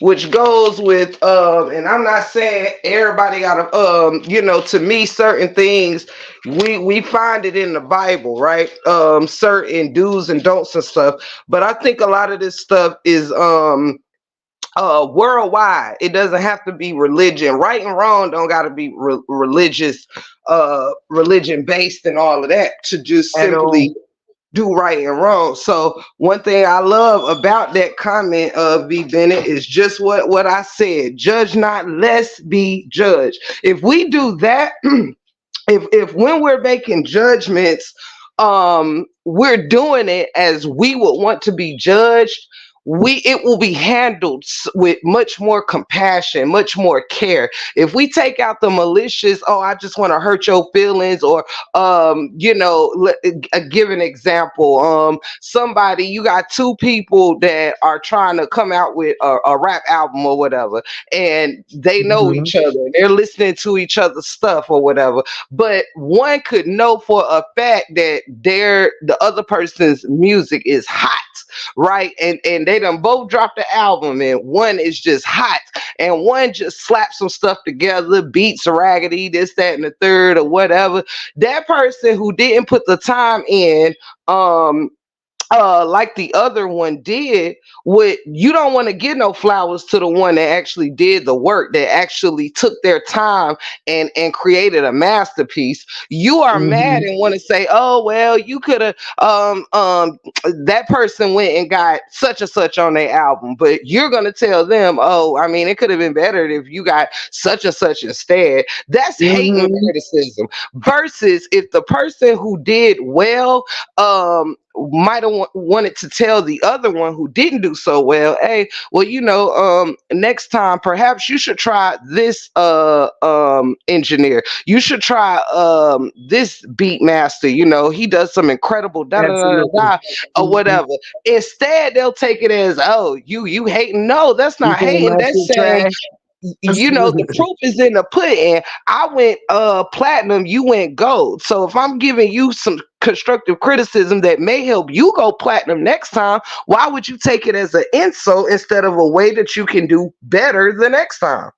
Speaker 1: which goes with and I'm not saying everybody gotta to me certain things we find it in the Bible, right? Certain do's and don'ts and stuff, but I think a lot of this stuff is worldwide. It doesn't have to be religion. Right and wrong don't got to be religious, religion based and all of that, to just
Speaker 2: At all.
Speaker 1: simply do right and wrong. So one thing I love about that comment of V. Bennett is just what I said. Judge not, lest be judged. If we do that, if when we're making judgments, we're doing it as we would want to be judged, it will be handled with much more compassion, much more care. If we take out the malicious, oh, I just want to hurt your feelings, or give an example. Somebody, you got two people that are trying to come out with a rap album or whatever, and they know
Speaker 2: Mhm.
Speaker 1: each other, they're listening to each other's stuff or whatever, but one could know for a fact that the other person's music is hot, right? And they done both dropped the album, and one is just hot, and one just slaps some stuff together, beats raggedy, this, that, and the third, or whatever. That person who didn't put the time in, um, like the other one did, would you don't want to give no flowers to the one that actually did the work, that actually took their time and created a masterpiece. You are mad
Speaker 2: Mhm.
Speaker 1: and want to say, oh well, you could have that person went and got such and such on their album, but you're gonna tell them, oh, I mean, it could have been better if you got such and such instead. That's hate and
Speaker 2: Mhm.
Speaker 1: criticism. Versus if the person who did well might have wanted to tell the other one who didn't do so well, hey, well, next time perhaps you should try this engineer, you should try this beat master, he does some incredible da da da da
Speaker 2: Absolutely.
Speaker 1: da, or
Speaker 2: Mhm.
Speaker 1: whatever. Instead they'll take it as, oh, you hating. No, that's
Speaker 2: You
Speaker 1: not
Speaker 2: saying
Speaker 1: hating,
Speaker 2: my
Speaker 1: that's
Speaker 2: shit
Speaker 1: saying,
Speaker 2: trash?
Speaker 1: the proof is in the pudding. I went platinum, you went gold. So if I'm giving you some constructive criticism that may help you go platinum next time, why would you take it as an insult instead of a way that you can do better the next time?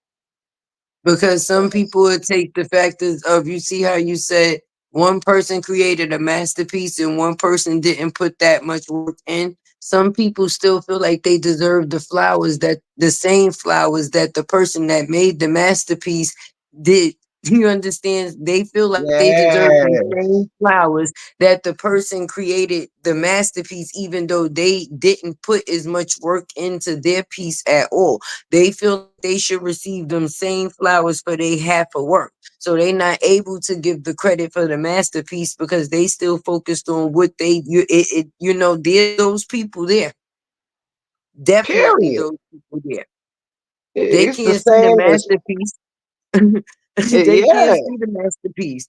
Speaker 2: Because some people would take the factors of, you see how you said one person created a masterpiece and one person didn't put that much work in. Some people still feel like they deserve the flowers, that the same flowers that the person that made the masterpiece did. You understand? They feel like they deserve the
Speaker 1: Yes.
Speaker 2: same flowers that the person created the masterpiece, even though they didn't put as much work into their piece at all. They feel like they should receive them same flowers for their half of work. So they not able to give the credit for the masterpiece because they still focused on what there's those people there. Definitely
Speaker 1: Period.
Speaker 2: those people there. They
Speaker 1: It's the
Speaker 2: can't see the
Speaker 1: same as
Speaker 2: masterpiece. They can't
Speaker 1: yeah.
Speaker 2: see the masterpiece.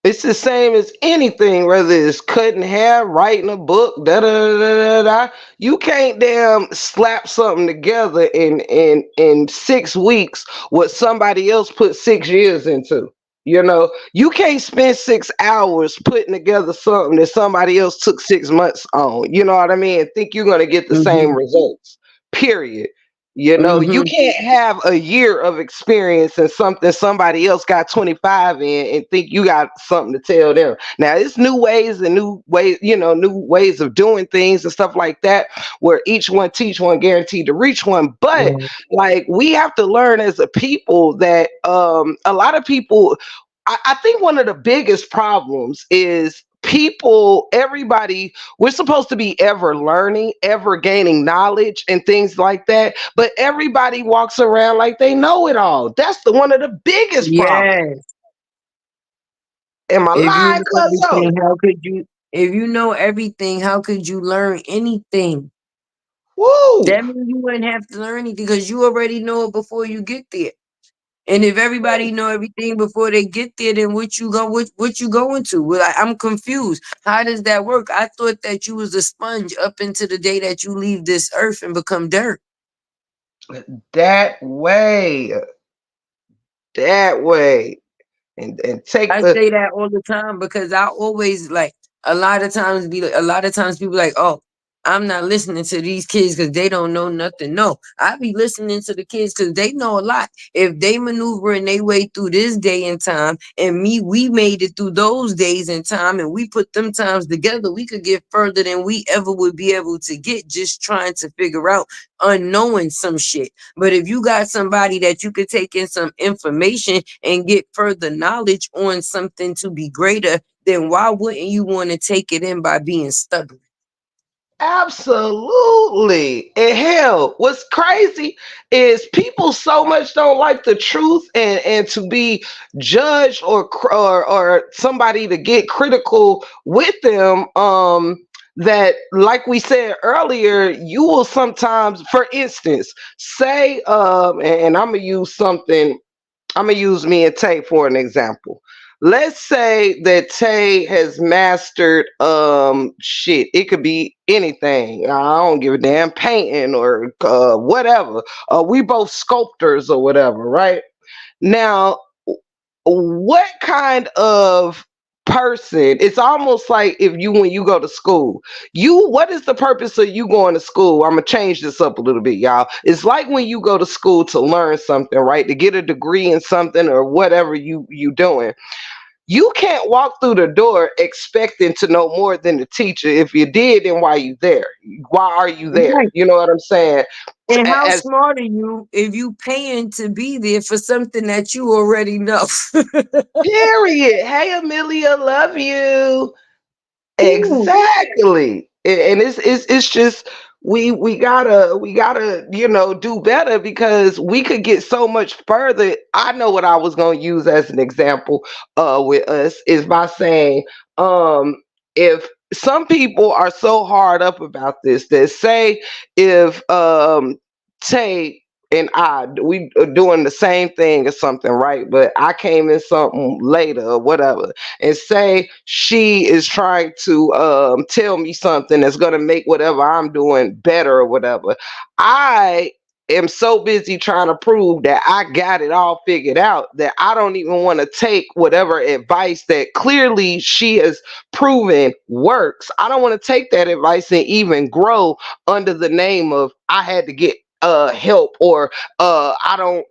Speaker 1: It's the same as anything, whether it's cutting hair, writing a book, da da da da da. Da. You can't damn slap something together in 6 weeks what somebody else put 6 years into. You can't spend 6 hours putting together something that somebody else took 6 months on. You know what I mean? And think you're gonna get the same
Speaker 2: Hmm.
Speaker 1: results. Period. You
Speaker 2: Hmm.
Speaker 1: can't have a year of experience in something somebody else got 25 in and think you got something to tell them. Now, it's new ways and new ways of doing things and stuff like that, where each one teach one, guaranteed to reach one. But
Speaker 2: Yeah.
Speaker 1: like, we have to learn as a people that a lot of people, I think one of the biggest problems is everybody, we're supposed to be ever learning, ever gaining knowledge and things like that, but everybody walks around like they know it all. That's one of the biggest problems.
Speaker 2: Yes.
Speaker 1: Am I
Speaker 2: If you
Speaker 1: lying,
Speaker 2: know
Speaker 1: cuzzo?
Speaker 2: everything, how could you? If you know everything, how could you learn anything?
Speaker 1: Woo!
Speaker 2: That means you wouldn't have to learn anything because you already know it before you get there. And if everybody know everything before they get there, then what you going to? Well, I'm confused. How does that work? I thought that you was a sponge up into the day that you leave this earth and become dirt.
Speaker 1: That way, that way, and take
Speaker 2: I
Speaker 1: the
Speaker 2: say that all the time because I always like a lot of times people like, oh, I'm not listening to these kids because they don't know nothing. No, I be listening to the kids because they know a lot. If they maneuvering their way through this day and time, and we made it through those days and time, and we put them times together, we could get further than we ever would be able to get just trying to figure out unknowing some shit. But if you got somebody that you could take in some information and get further knowledge on something to be greater, then why wouldn't you want to take it in by being stubborn?
Speaker 1: absolutely. And hell, what's crazy is people so much don't like the truth and to be judged or somebody to get critical with them. That, like we said earlier, you will sometimes, for instance, say, and I'm gonna use something. I'm gonna use me and Tay for an example. Let's say that Tay has mastered shit. It could be anything. I don't give a damn, painting or whatever. We both sculptors or whatever, right? Now, what kind of person, it's almost like if you, when you go to school, you, what is the purpose of you going to school? I'm gonna change this up a little bit, y'all. It's like when you go to school to learn something, right, to get a degree in something or whatever you doing. You can't walk through the door expecting to know more than the teacher. If you did, then why you there? Why are you there?
Speaker 2: Right.
Speaker 1: You know what I'm saying?
Speaker 2: And how
Speaker 1: As
Speaker 2: smart are you if you paying to be there for something that you already know?
Speaker 1: period. Hey Amelia, love you.
Speaker 2: Ooh,
Speaker 1: Exactly. And it's just we gotta do better because we could get so much further. I know what I was gonna use as an example with us is by saying if some people are so hard up about this that say if say and we are doing the same thing or something, right? But I came in something later or whatever, and say she is trying to tell me something that's going to make whatever I'm doing better or whatever. I am so busy trying to prove that I got it all figured out that I don't even want to take whatever advice that clearly she has proven works. I don't want to take that advice and even grow under the name of I had to get help or I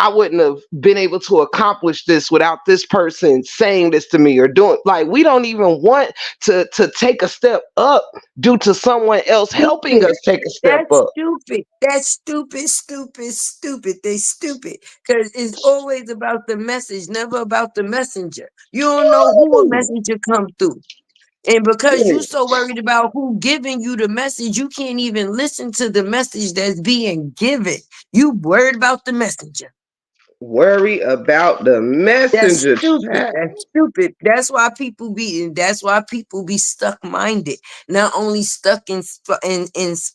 Speaker 1: wouldn't have been able to accomplish this without this person saying this to me or doing, like, we don't even want to take a step up due to someone else helping
Speaker 2: stupid.
Speaker 1: us take a step
Speaker 2: That's
Speaker 1: up.
Speaker 2: stupid. That's stupid, stupid, stupid. They stupid. Because it's always about the message, never about the messenger. You don't know who a
Speaker 1: Woo!
Speaker 2: messenger come through. And because you
Speaker 1: Period.
Speaker 2: so worried about who giving you the message, you can't even listen to the message that's being given. You worried about the messenger.
Speaker 1: Worry about the
Speaker 2: That's
Speaker 1: messenger
Speaker 2: stupid.
Speaker 1: chat.
Speaker 2: That's stupid. That's why people be stuck minded. Not only stuck in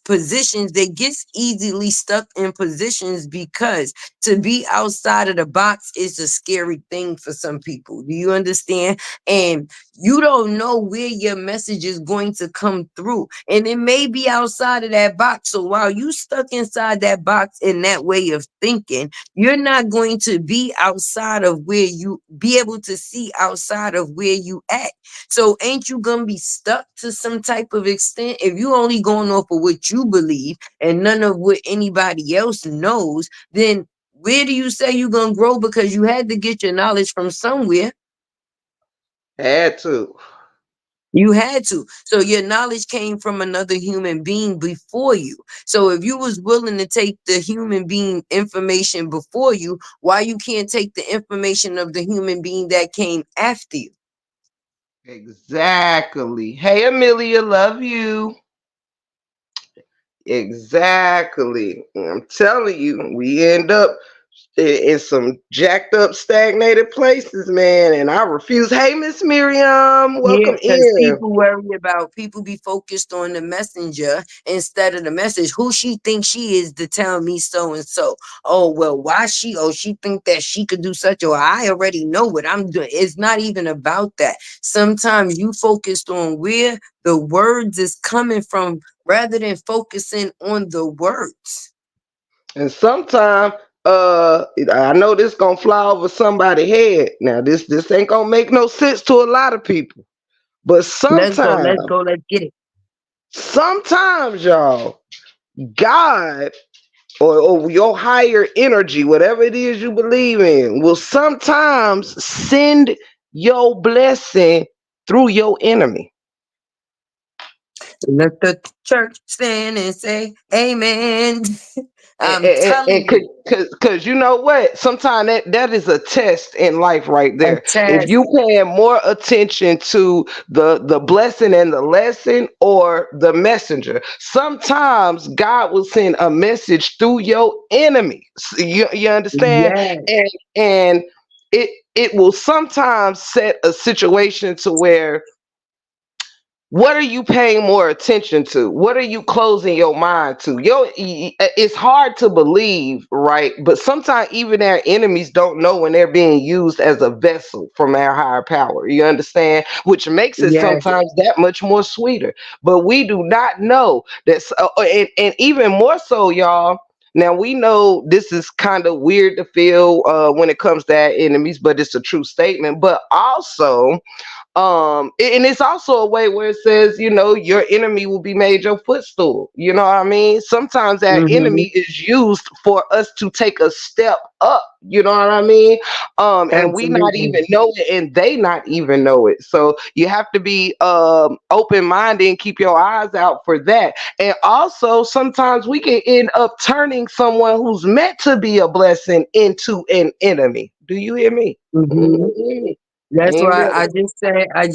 Speaker 2: positions, they get easily stuck in positions because to be outside of the box is a scary thing for some people. Do you understand? And you don't know where your message is going to come through. And it may be outside of that box. So while you stuck inside that box in that way of thinking, you're not going to be outside of where you be able to see outside of where you at. So ain't you gonna be stuck to some type of extent if you only going off of what you believe and none of what anybody else knows? Then where do you say you're gonna grow? Because you had to get your knowledge from somewhere.
Speaker 1: Had to.
Speaker 2: You had to. So your knowledge came from another human being before you. So if you was willing to take the human being information before you, why you can't take the information of the human being that came after you?
Speaker 1: Exactly. Hey Amelia, love you. Exactly. I'm telling you, we end up in some jacked up, stagnated places, man. And I refuse. Hey, Miss Miriam,
Speaker 2: Yeah,
Speaker 1: welcome
Speaker 2: because
Speaker 1: in.
Speaker 2: people be focused on the messenger instead of the message. Who she thinks she is to tell me so and so. Oh well, why she? Oh, she think that she could do such. Or I already know what I'm doing. It's not even about that. Sometimes you focused on where the words is coming from rather than focusing on the words.
Speaker 1: And sometimes, I know this gonna fly over somebody's head. Now, this ain't gonna make no sense to a lot of people. But
Speaker 2: Let's go.
Speaker 1: sometimes,
Speaker 2: Let's go. Let's get it.
Speaker 1: sometimes, y'all, God or your higher energy, whatever it is you believe in, will sometimes send your blessing through your enemy.
Speaker 2: Let the church stand and say, "Amen." I'm
Speaker 1: And
Speaker 2: telling you.
Speaker 1: cause you know what? Sometimes that is a test in life right
Speaker 2: A
Speaker 1: there. If
Speaker 2: test.
Speaker 1: you paying more attention to the blessing and the lesson or the messenger, sometimes God will send a message through your enemy. You understand?
Speaker 2: Yes.
Speaker 1: And it will sometimes set a situation to where what are you paying more attention to? What are you closing your mind to? It's hard to believe, right? But sometimes even our enemies don't know when they're being used as a vessel from our higher power. You understand? Which makes it
Speaker 2: Yes.
Speaker 1: sometimes that much more sweeter. But we do not know that, and even more so, y'all. Now we know this is kind of weird to feel when it comes to our enemies, but it's a true statement. But also, and it's also a way where it says, your enemy will be made your footstool. You know what I mean? Sometimes that
Speaker 2: Mm-hmm.
Speaker 1: enemy is used for us to take a step up. You know what I mean? And we not
Speaker 2: Absolutely.
Speaker 1: even know it, and they not even know it. So you have to be open minded and keep your eyes out for that. And also, sometimes we can end up turning someone who's meant to be a blessing into an enemy. Do you hear me?
Speaker 2: Mm-hmm.
Speaker 1: Mhm.
Speaker 2: That's
Speaker 1: Ain't
Speaker 2: why
Speaker 1: real.
Speaker 2: I just said, I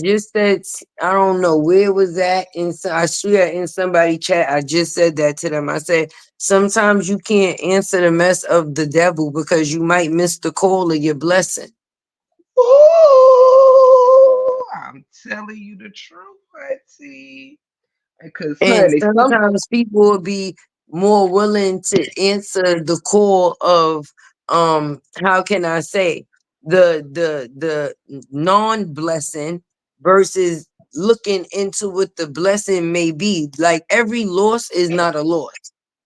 Speaker 2: don't know where it was that. I swear in somebody chat, I just said that to them. I said, sometimes you can't answer the mess of the devil because you might miss the call of your blessing.
Speaker 1: Ooh, I'm telling you the truth, Auntie. Because,
Speaker 2: And
Speaker 1: honey,
Speaker 2: sometimes people will be more willing to answer the call of how can I say the non-blessing versus looking into what the blessing may be. Like every loss is not a loss.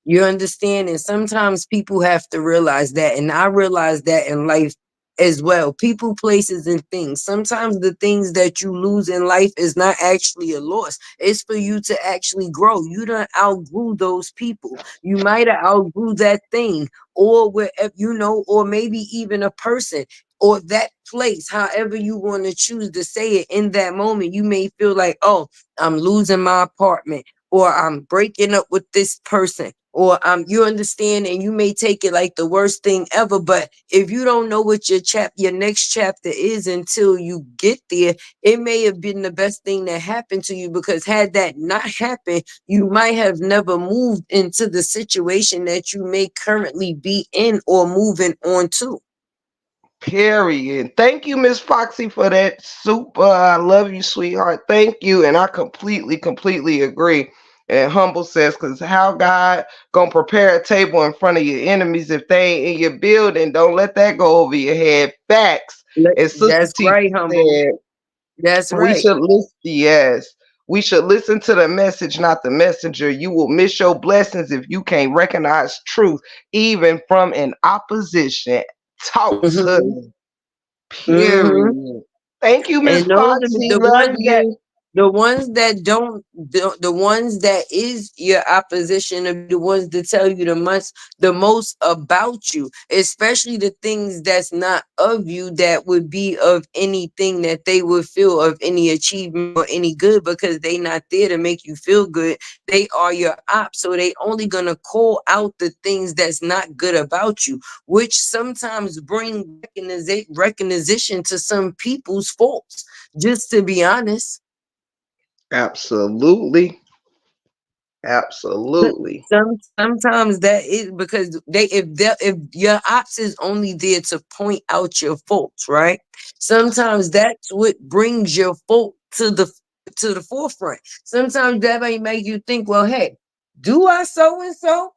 Speaker 2: You understand? And sometimes people have to realize that. And I realize that in life as well. People, places, and things. Sometimes the things that you lose in life is not actually a loss. It's for you to actually grow. You don't outgrew those people. You might have outgrew that thing, or wherever or maybe even a person or that place, however you want to choose to say it in that moment. You may feel like, oh, I'm losing my apartment, or I'm breaking up with this person, or you understand, and you may take it like the worst thing ever. But if you don't know what your next chapter is until you get there, it may have been the best thing that happened to you, because had that not happened, you might have never moved into the situation that you may currently be in or moving on to.
Speaker 1: period. Thank you, Miss Foxy, for that super. I love you, sweetheart. Thank you. And I completely, completely agree. And Humble says, because how God gonna prepare a table in front of your enemies if they ain't in your building? Don't let that go over your head. Facts. And Sister
Speaker 2: That's
Speaker 1: T
Speaker 2: right, Humble.
Speaker 1: said,
Speaker 2: That's
Speaker 1: we
Speaker 2: right.
Speaker 1: should listen. Yes, we should listen to the message, not the messenger. You will miss your blessings if you can't recognize truth, even from an opposition. Talk to
Speaker 2: Hmm.
Speaker 1: me.
Speaker 2: Hmm.
Speaker 1: Period. Thank you, Miss
Speaker 2: And those are
Speaker 1: Foxy.
Speaker 2: the
Speaker 1: Love
Speaker 2: ones that
Speaker 1: you.
Speaker 2: the ones that don't the ones that is your opposition are the ones that tell you the most about you, especially the things that's not of you, that would be of anything that they would feel of any achievement or any good, because they not there to make you feel good. They are your ops, so they only gonna call out the things that's not good about you, which sometimes bring recognition to some people's faults, just to be honest.
Speaker 1: Absolutely. Absolutely.
Speaker 2: Sometimes that is because if your ops is only there to point out your faults, right? Sometimes that's what brings your fault to the forefront. Sometimes that may make you think, well, hey, do I so and so?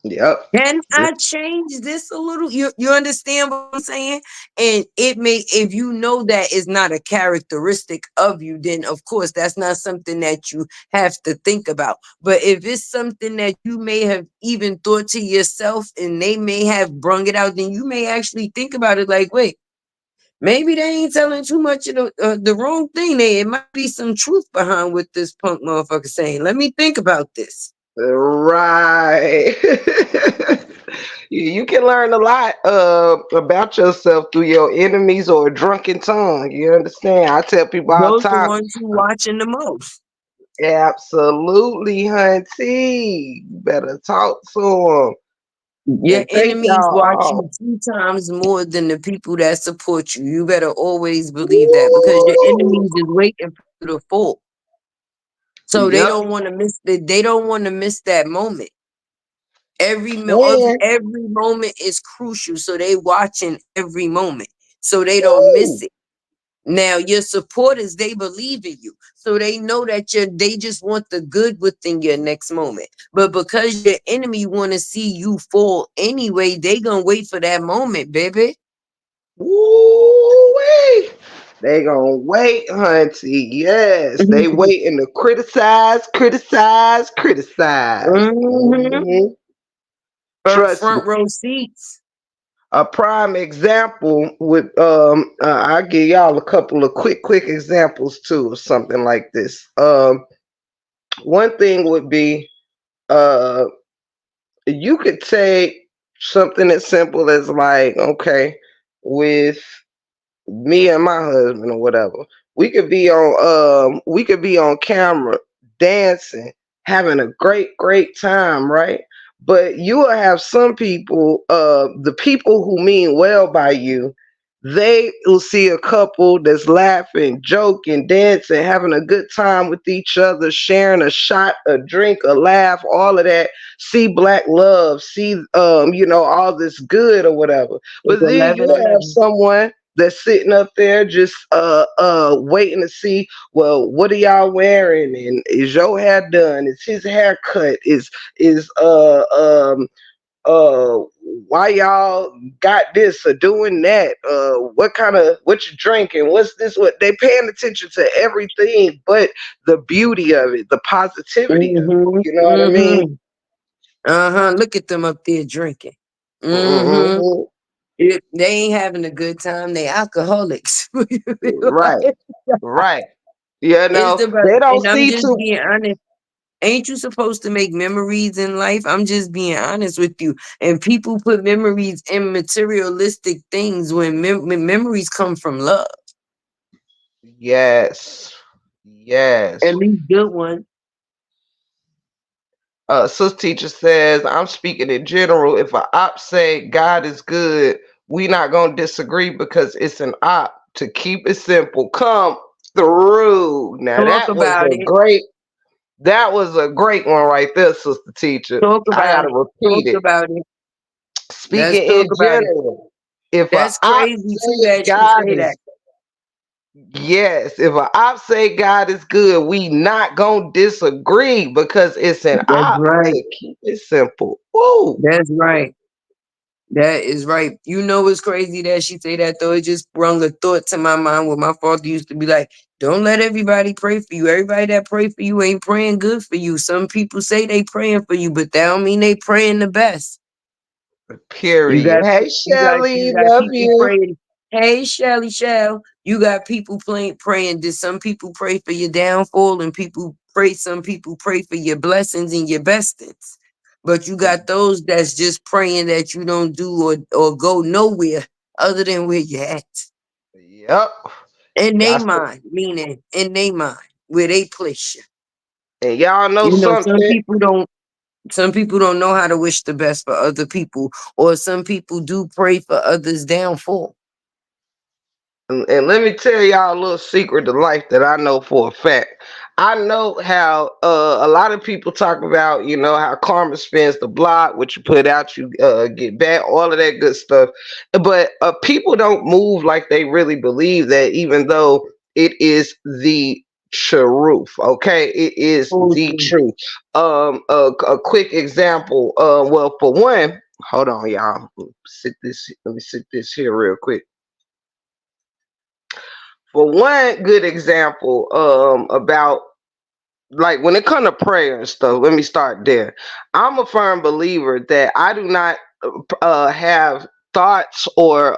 Speaker 1: Yep.
Speaker 2: Can I change this a little? You understand what I'm saying? And it may, if you know that is not a characteristic of you, then of course that's not something that you have to think about. But if it's something that you may have even thought to yourself and they may have brung it out, then you may actually think about it like, wait, maybe they ain't telling too much of the wrong thing. It might be some truth behind what this punk motherfucker saying. Let me think about this.
Speaker 1: Right. You can learn a lot about yourself through your enemies or a drunken tongue. You understand? I tell people all the
Speaker 2: Those the
Speaker 1: time.
Speaker 2: ones who watching the most.
Speaker 1: Absolutely, hunty. Better talk to them.
Speaker 2: Your
Speaker 1: And thank
Speaker 2: enemies
Speaker 1: y'all
Speaker 2: watch you
Speaker 1: all.
Speaker 2: 2 times more than the people that support you. You better always believe that because your
Speaker 1: Woo!
Speaker 2: enemies is waiting for you to fall. So they
Speaker 1: Yep.
Speaker 2: don't want to miss they don't want to miss that moment.
Speaker 1: And
Speaker 2: Every moment is crucial. So they watching every moment. So they don't miss
Speaker 1: woo,
Speaker 2: it. Now your supporters, they believe in you. So they know that they just want the good within your next moment. But because your enemy want to see you fall anyway, they gonna wait for that moment, baby.
Speaker 1: woo, they gonna wait, hunty. Yes, they waiting to criticize, criticize, criticize.
Speaker 2: Hmm.
Speaker 1: Trust me.
Speaker 2: Front row seats.
Speaker 1: A prime example would I'll give y'all a couple of quick examples too of something like this. One thing would be uh you could take something as simple as like, okay, with me and my husband or whatever. We could be on camera dancing, having a great time, right? But you will have some people, the people who mean well by you, they will see a couple that's laughing, joking, dancing, having a good time with each other, sharing a shot, a drink, a laugh, all of that. See black love, see all this good or whatever.
Speaker 2: It's
Speaker 1: But then you have
Speaker 2: 11:11.
Speaker 1: someone that's sitting up there just waiting to see, well, what are y'all wearing, and is your hair done, is his hair cut, is uh why y'all got this or doing that, what you drinking, what's this, what they paying attention to everything but the beauty of it, the positivity of it,
Speaker 2: Mm-hmm.
Speaker 1: you know what I mean?
Speaker 2: Mm-hmm. Uh-huh. Look at them up there drinking. Mm-hmm.
Speaker 1: Hmm.
Speaker 2: They ain't having a good time. They alcoholics.
Speaker 1: Right, right. You
Speaker 2: It's
Speaker 1: know,
Speaker 2: about,
Speaker 1: they don't
Speaker 2: and I'm
Speaker 1: see
Speaker 2: just
Speaker 1: too.
Speaker 2: being honest. Ain't you supposed to make memories in life? I'm just being honest with you. And people put memories in materialistic things when memories come from love.
Speaker 1: Yes,
Speaker 2: At
Speaker 1: yes.
Speaker 2: least good one.
Speaker 1: Sis teacher says, I'm speaking in general. If a op say God is good, we not gonna disagree because it's an op. To keep it simple, come through. Now
Speaker 2: Talk about it.
Speaker 1: that was a great one right there, sister teacher.
Speaker 2: Talk
Speaker 1: I
Speaker 2: about
Speaker 1: gotta
Speaker 2: it. Talk
Speaker 1: repeat it.
Speaker 2: about it. Let's
Speaker 1: Speaking
Speaker 2: talk
Speaker 1: in
Speaker 2: about it.
Speaker 1: general, if a
Speaker 2: That's
Speaker 1: op
Speaker 2: crazy too
Speaker 1: say
Speaker 2: that she
Speaker 1: God
Speaker 2: say that.
Speaker 1: is yes, if a op say God is good, we not gonna disagree because it's an
Speaker 2: That's
Speaker 1: op.
Speaker 2: right.
Speaker 1: To keep it simple. Woo.
Speaker 2: That's right. That is right. You know what's crazy that she say that though? It just brought a thought to my mind where my father used to be like, don't let everybody pray for you. Everybody that pray for you ain't praying good for you. Some people say they praying for you, but that don't mean they praying the best. You
Speaker 1: Period.
Speaker 2: got
Speaker 1: Hey,
Speaker 2: you
Speaker 1: Shelly,
Speaker 2: got
Speaker 1: love
Speaker 2: people
Speaker 1: you.
Speaker 2: praying. Hey, Shelly Shell. You got people praying. Did some people pray for your downfall and some people pray for your blessings and your bestings. But you got those that's just praying that you don't do or go nowhere other than where you at.
Speaker 1: Yep.
Speaker 2: In they
Speaker 1: Y'all,
Speaker 2: mind, meaning in they mind, where they place you.
Speaker 1: and y'all know
Speaker 2: You know,
Speaker 1: something.
Speaker 2: some people don't know how to wish the best for other people, or some people do pray for others' downfall.
Speaker 1: And let me tell y'all a little secret of life that I know for a fact. I know how a lot of people talk about, how karma spins the block, what you put out, you get back, all of that good stuff. But people don't move like they really believe that, even though it is the truth. Okay, it is the
Speaker 2: Mhm.
Speaker 1: truth. A quick example. Well, for one, hold on, y'all. Let me sit this here real quick. For one good example, about like when it comes to prayer and stuff, let me start there. I'm a firm believer that I do not have thoughts or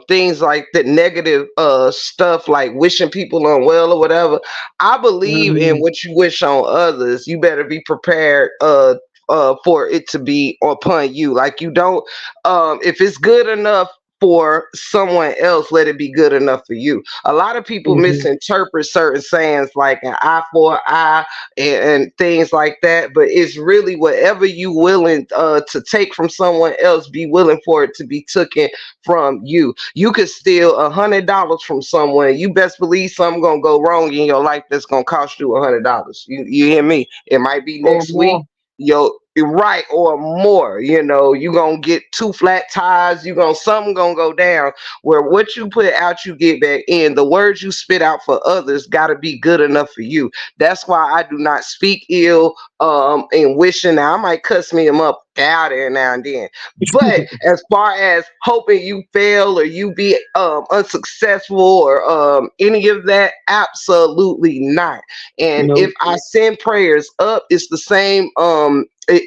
Speaker 1: things like that, negative stuff like wishing people unwell or whatever. I believe in
Speaker 2: Mhm.
Speaker 1: what you wish on others. You better be prepared for it to be upon you. Like you don't, if it's good enough for someone else, let it be good enough for you. A lot of people
Speaker 2: Mhm.
Speaker 1: misinterpret certain sayings like an eye for an eye and things like that. But it's really whatever you willing to take from someone else, be willing for it to be taken from you. You could steal $100 from someone. You best believe something gonna go wrong in your life that's gonna cost you $100. You hear me? It might be
Speaker 2: Or
Speaker 1: next week.
Speaker 2: more.
Speaker 1: Yo, right or more. You gonna get two flat tires. You gonna something gonna go down. Where what you put out, you get back in. The words you spit out for others gotta be good enough for you. That's why I do not speak ill and wishing. Now I might cuss me them up out there now and then. But as far as hoping you fail or you be unsuccessful or any of that, absolutely not. And if
Speaker 2: Nope.
Speaker 1: I send prayers up, it's the same.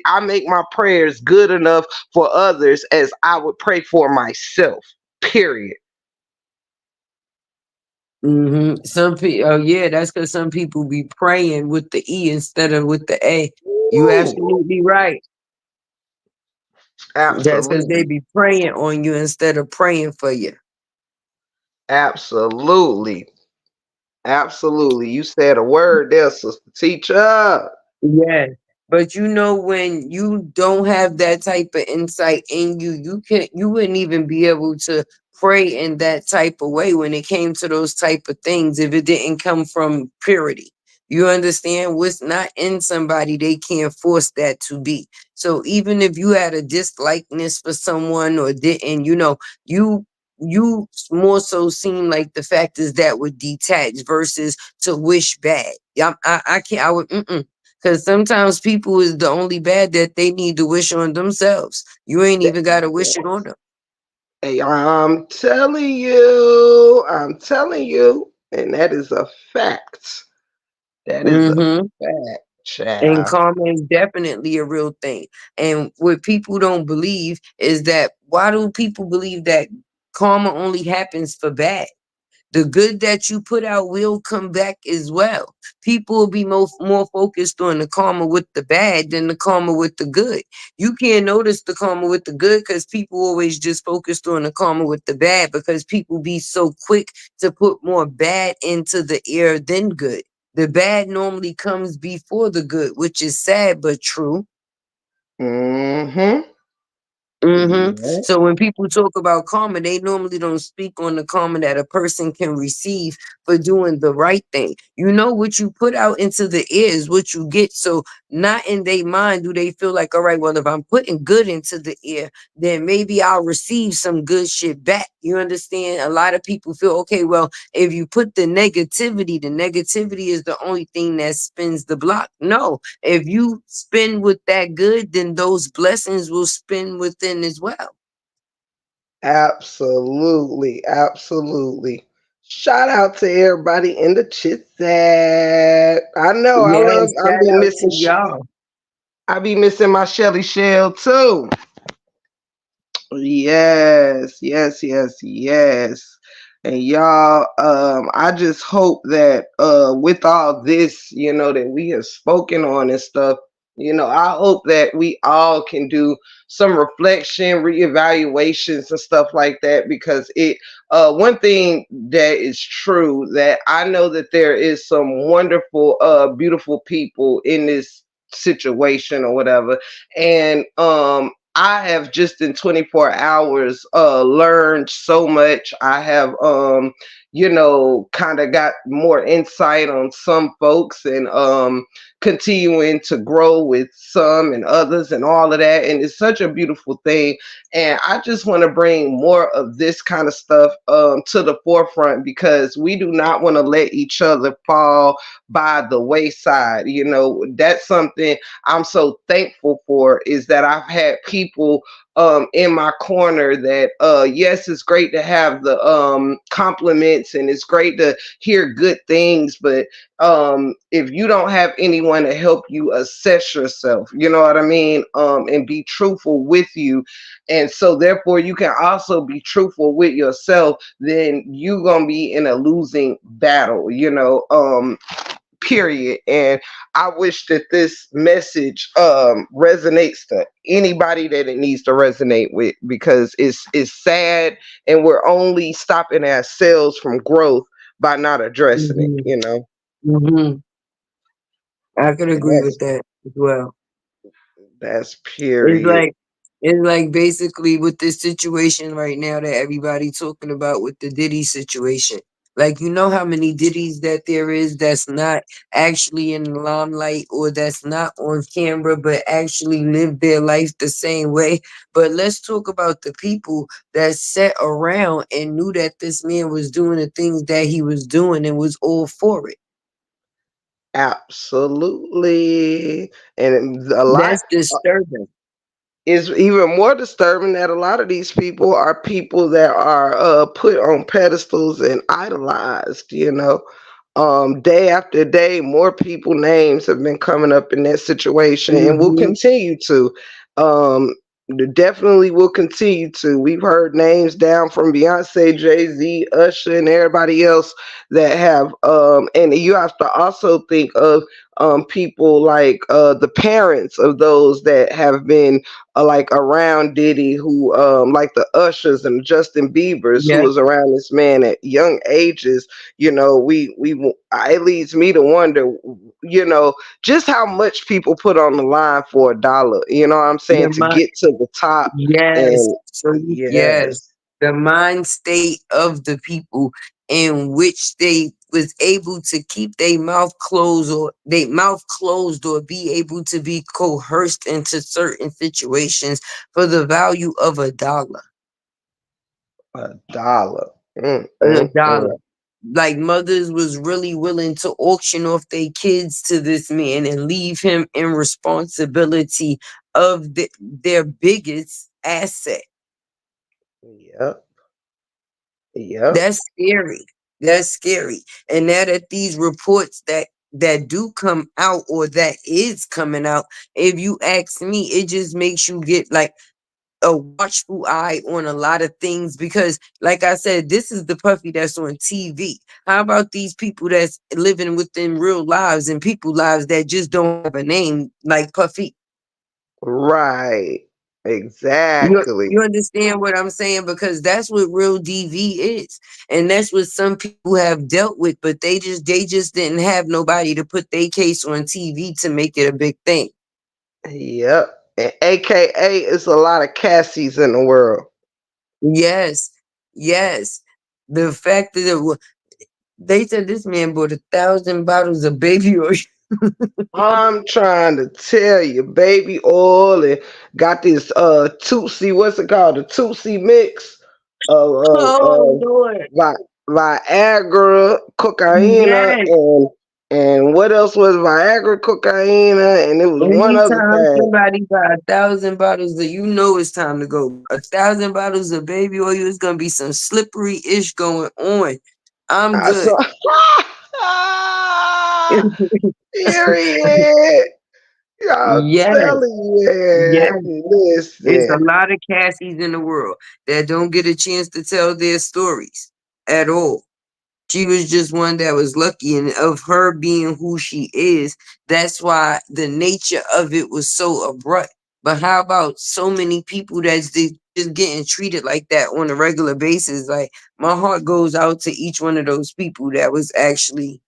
Speaker 1: I make my prayers good enough for others as I would pray for myself. Period.
Speaker 2: Some people, oh yeah, that's because some people be praying with the E instead of with the A. You
Speaker 1: Ooh,
Speaker 2: absolutely right. That's because they
Speaker 1: absolutely.
Speaker 2: be praying on you instead of praying for you.
Speaker 1: Absolutely. Absolutely. You said a word there, sister teacher.
Speaker 2: Yeah. But when you don't have that type of insight in you, you wouldn't even be able to pray in that type of way when it came to those type of things if it didn't come from purity. You understand what's not in somebody, they can't force that to be. So even if you had a dislikeness for someone or didn't, you you more so seem like the factors that would detach versus to wish bad. I can't. I would. Because sometimes people is the only bad that they need to wish on themselves. You ain't
Speaker 1: That-
Speaker 2: even got to wish it on them.
Speaker 1: Hey, I'm telling you, and that is a fact. That is a
Speaker 2: Hmm.
Speaker 1: fact,
Speaker 2: And
Speaker 1: child.
Speaker 2: karma is definitely a real thing. And what people don't believe is that why do people believe that karma only happens for bad? The good that you put out will come back as well. People will be more focused on the karma with the bad than the karma with the good. You can't notice the karma with the good because people always just focused on the karma with the bad because people be so quick to put more bad into the air than good. The bad normally comes before the good, which is sad but true.
Speaker 1: Mm-hmm. Yeah.
Speaker 2: So when people talk about karma, they normally don't speak on the karma that a person can receive for doing the right thing. What you put out into the air is what you get. So not in their mind do they feel like, all right, well, if I'm putting good into the air, then maybe I'll receive some good shit back. You understand? A lot of people feel, okay, well, if you put the negativity is the only thing that spins the block. No, if you spend with that good, then those blessings will spin within as well.
Speaker 1: Absolutely. Absolutely. Shout out to everybody in the chit chat. I know.
Speaker 2: Yes,
Speaker 1: I've
Speaker 2: shout
Speaker 1: been
Speaker 2: out to
Speaker 1: missing.
Speaker 2: y'all.
Speaker 1: I be missing my Shelly Shell too. Yes, yes, yes, yes. And y'all, I just hope that with all this, that we have spoken on and stuff, I hope that we all can do some reflection, reevaluations and stuff like that because one thing that is true that I know that there is some wonderful, beautiful people in this situation or whatever. And I have just in 24 hours learned so much. I have kind of got more insight on some folks, and continuing to grow with some and others and all of that. And it's such a beautiful thing. And I just want to bring more of this kind of stuff to the forefront, because we do not want to let each other fall by the wayside. That's something I'm so thankful for, is that I've had people in my corner that, yes, it's great to have the compliments, and it's great to hear good things, but if you don't have anyone to help you assess yourself, you know what I mean, and be truthful with you, and so therefore you can also be truthful with yourself, then you're gonna be in a losing battle, period. And I wish that this message resonates to anybody that it needs to resonate with, because it's sad, and we're only stopping ourselves from growth by not addressing it,
Speaker 2: Hmm. Hmm. I could
Speaker 1: and
Speaker 2: agree with that as well.
Speaker 1: that's
Speaker 2: It's
Speaker 1: period.
Speaker 2: like it's like basically with this situation right now that everybody talking about with the Diddy situation. Like, you know how many Diddies that there is that's not actually in the limelight, or that's not on camera but actually live their life the same way. But let's talk about the people that sat around and knew that this man was doing the things that he was doing and was all for it.
Speaker 1: Absolutely. And a lot
Speaker 2: That's disturbing.
Speaker 1: is even more disturbing, that a lot of these people are people that are put on pedestals and idolized. Day after day, more people names have been coming up in that situation, and will
Speaker 2: Hmm.
Speaker 1: continue to. Um, Definitely will continue to. We've heard names down from Beyonce, Jay-Z, Usher, and everybody else that have. And you have to also think of people like the parents of those that have been like around Diddy, who like the Ushers and Justin Bieber's, who
Speaker 2: Yeah,
Speaker 1: was around this man at young ages. It leads me to wonder, you know, just how much people put on the line for $1. You know what I'm saying, to
Speaker 2: the
Speaker 1: get to the top.
Speaker 2: Yes.
Speaker 1: And
Speaker 2: Yes,
Speaker 1: yes,
Speaker 2: the mind state of the people in which they was able to keep their mouth closed, or be able to be coerced into certain situations for the value of $1.
Speaker 1: $1.
Speaker 2: A
Speaker 1: Mm.
Speaker 2: dollar. Like, mothers was really willing to auction off their kids to this man and leave him in responsibility of their biggest asset.
Speaker 1: Yep, yep.
Speaker 2: That's scary. That's scary. And now that these reports that do come out, or that is coming out, if you ask me, it just makes you get like a watchful eye on a lot of things, because like I said, this is the Puffy that's on TV. How about these people that's living within real lives and people lives that just don't have a name like Puffy?
Speaker 1: Right.
Speaker 2: You
Speaker 1: Exactly.
Speaker 2: understand what I'm saying? Because that's what real DV is. And that's what some people have dealt with, but they just didn't have nobody to put their case on TV to make it a big thing.
Speaker 1: Yep. And AKA, it's a lot of Cassies in the world.
Speaker 2: Yes. Yes. The fact that they said this man bought 1,000 bottles of baby oil.
Speaker 1: I'm trying to tell you, baby oil, and got this Tootsie, what's it called? The Tootsie mix of
Speaker 2: Oh Lord.
Speaker 1: Viagra, cocaine,
Speaker 2: Yes.
Speaker 1: and what else was Viagra, cocaine, and it was one other
Speaker 2: Anytime
Speaker 1: thing.
Speaker 2: somebody buy 1,000 bottles of, you know it's time to go. 1,000 bottles of baby oil, it's gonna be some slippery ish going on. I'm
Speaker 1: I
Speaker 2: good.
Speaker 1: saw period. Y'all
Speaker 2: Yes,
Speaker 1: telling
Speaker 2: yes.
Speaker 1: you,
Speaker 2: It's a
Speaker 1: listen.
Speaker 2: lot of Cassies in the world that don't get a chance to tell their stories at all. She was just one that was lucky, and of her being who she is, that's why the nature of it was so abrupt. But how about so many people that's just getting treated like that on a regular basis? Like, my heart goes out to each one of those people that was actually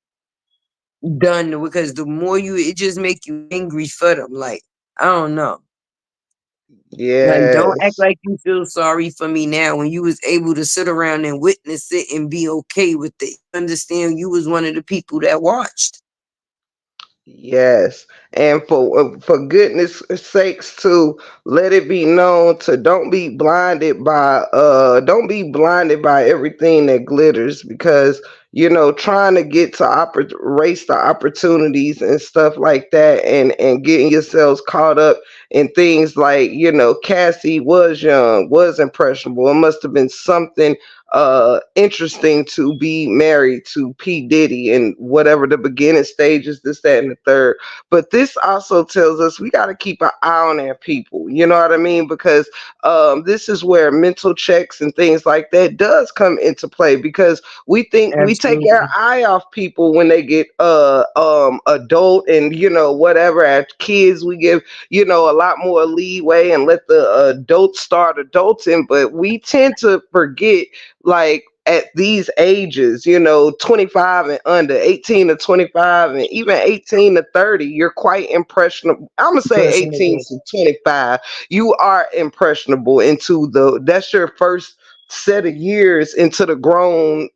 Speaker 2: done, because the more you, it just make you angry for them. Like, I don't know. Like, don't act
Speaker 1: Yes.
Speaker 2: like you feel sorry for me now when you was able to sit around and witness it and be okay with it. Understand you was one of the people that watched.
Speaker 1: Yes, and for goodness sakes, to let it be known to don't be blinded by everything that glitters, because trying to get to race the opportunities and stuff like that, and getting yourselves caught up in things like, Cassie was young, was impressionable. It must have been something interesting to be married to P. Diddy and whatever the beginning stages, this, that, and the third. But this also tells us we got to keep an eye on our people. You know what I mean? Because this is where mental checks and things like that does come into play, because we think we take our
Speaker 2: Absolutely.
Speaker 1: eye off people when they get adult, and whatever. As kids, we give a lot more leeway and let the adults start adulting, but we tend to forget, like, at these ages, 25 and under, 18 to 25, and even 18 to 30, you're quite impressionable. I'm going to say 18
Speaker 2: Impressionable.
Speaker 1: to 25, you are impressionable that's your first set of years into the grown,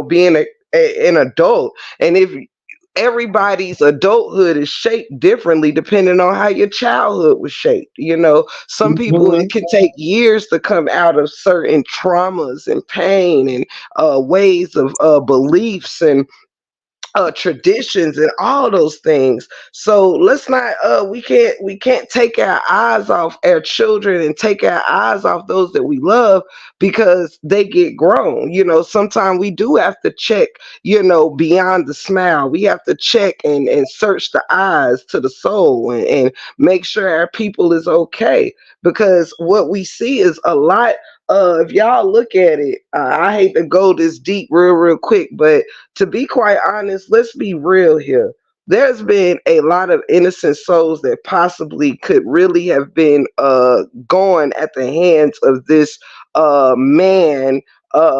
Speaker 1: being an adult. And if everybody's adulthood is shaped differently depending on how your childhood was shaped. Some people,
Speaker 2: Hmm.
Speaker 1: it can take years to come out of certain traumas and pain and ways of beliefs and traditions and all those things. So let's not we can't take our eyes off our children and take our eyes off those that we love, because they get grown. Sometimes we do have to check, beyond the smile. We have to check and search the eyes to the soul, and make sure our people is okay, because what we see is a lot. If y'all look at it, I hate to go this deep real quick, but to be quite honest, let's be real here. There's been a lot of innocent souls that possibly could really have been gone at the hands of this man,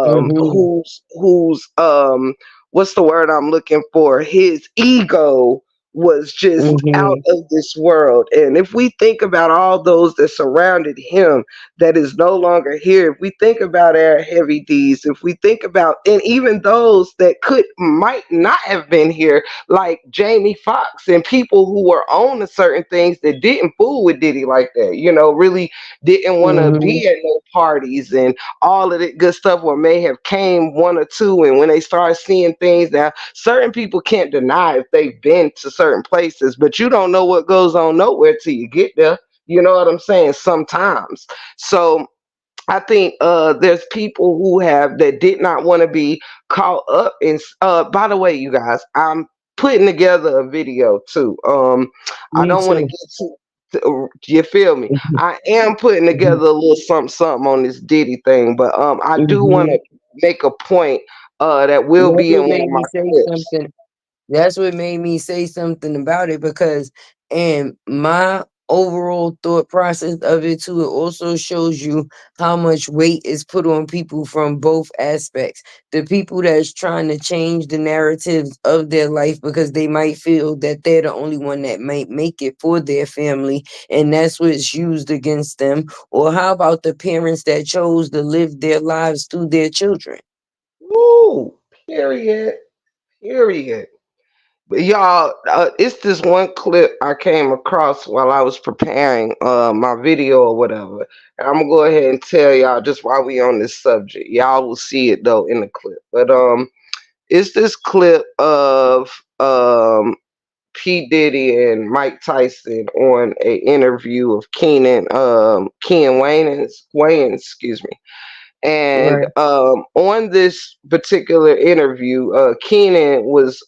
Speaker 2: Hmm.
Speaker 1: who's what's the word I'm looking for? His ego was just out
Speaker 2: Hmm.
Speaker 1: of this world. And if we think about all those that surrounded him that is no longer here, if we think about our heavy D's, if we think about, and even those that might not have been here, like Jamie Foxx and people who were on to certain things that didn't fool with Diddy like that, really didn't want to
Speaker 2: Hmm.
Speaker 1: be at no parties and all of that good stuff, or may have came one or two, and when they start seeing things, now certain people can't deny if they've been to certain places, but you don't know what goes on nowhere till you get there. You know what I'm saying? Sometimes. So I think there's people who have that did not want to be caught up in. By the way, you guys, I'm putting together a video too. I
Speaker 2: Me
Speaker 1: don't want to
Speaker 2: too.
Speaker 1: get too. You feel me? I am putting together a little something something on this Diddy thing, but I do want
Speaker 2: Hmm.
Speaker 1: to make a point that will
Speaker 2: That's
Speaker 1: be in
Speaker 2: what
Speaker 1: one of
Speaker 2: made
Speaker 1: my
Speaker 2: me say
Speaker 1: clips.
Speaker 2: something. That's what made me say something about it, because and my overall thought process of it too, it also shows you how much weight is put on people from both aspects. The people that's trying to change the narratives of their life because they might feel that they're the only one that might make it for their family, and that's what's used against them. Or how about the parents that chose to live their lives through their children?
Speaker 1: Woo! Period. Period. But y'all, it's this one clip I came across while I was preparing my video or whatever. And I'm gonna go ahead and tell y'all just while we on this subject. Y'all will see it though in the clip. But it's this clip of P. Diddy and Mike Tyson on a interview of Ken Wayne, excuse me. And
Speaker 2: Right.
Speaker 1: on this particular interview, Keenan was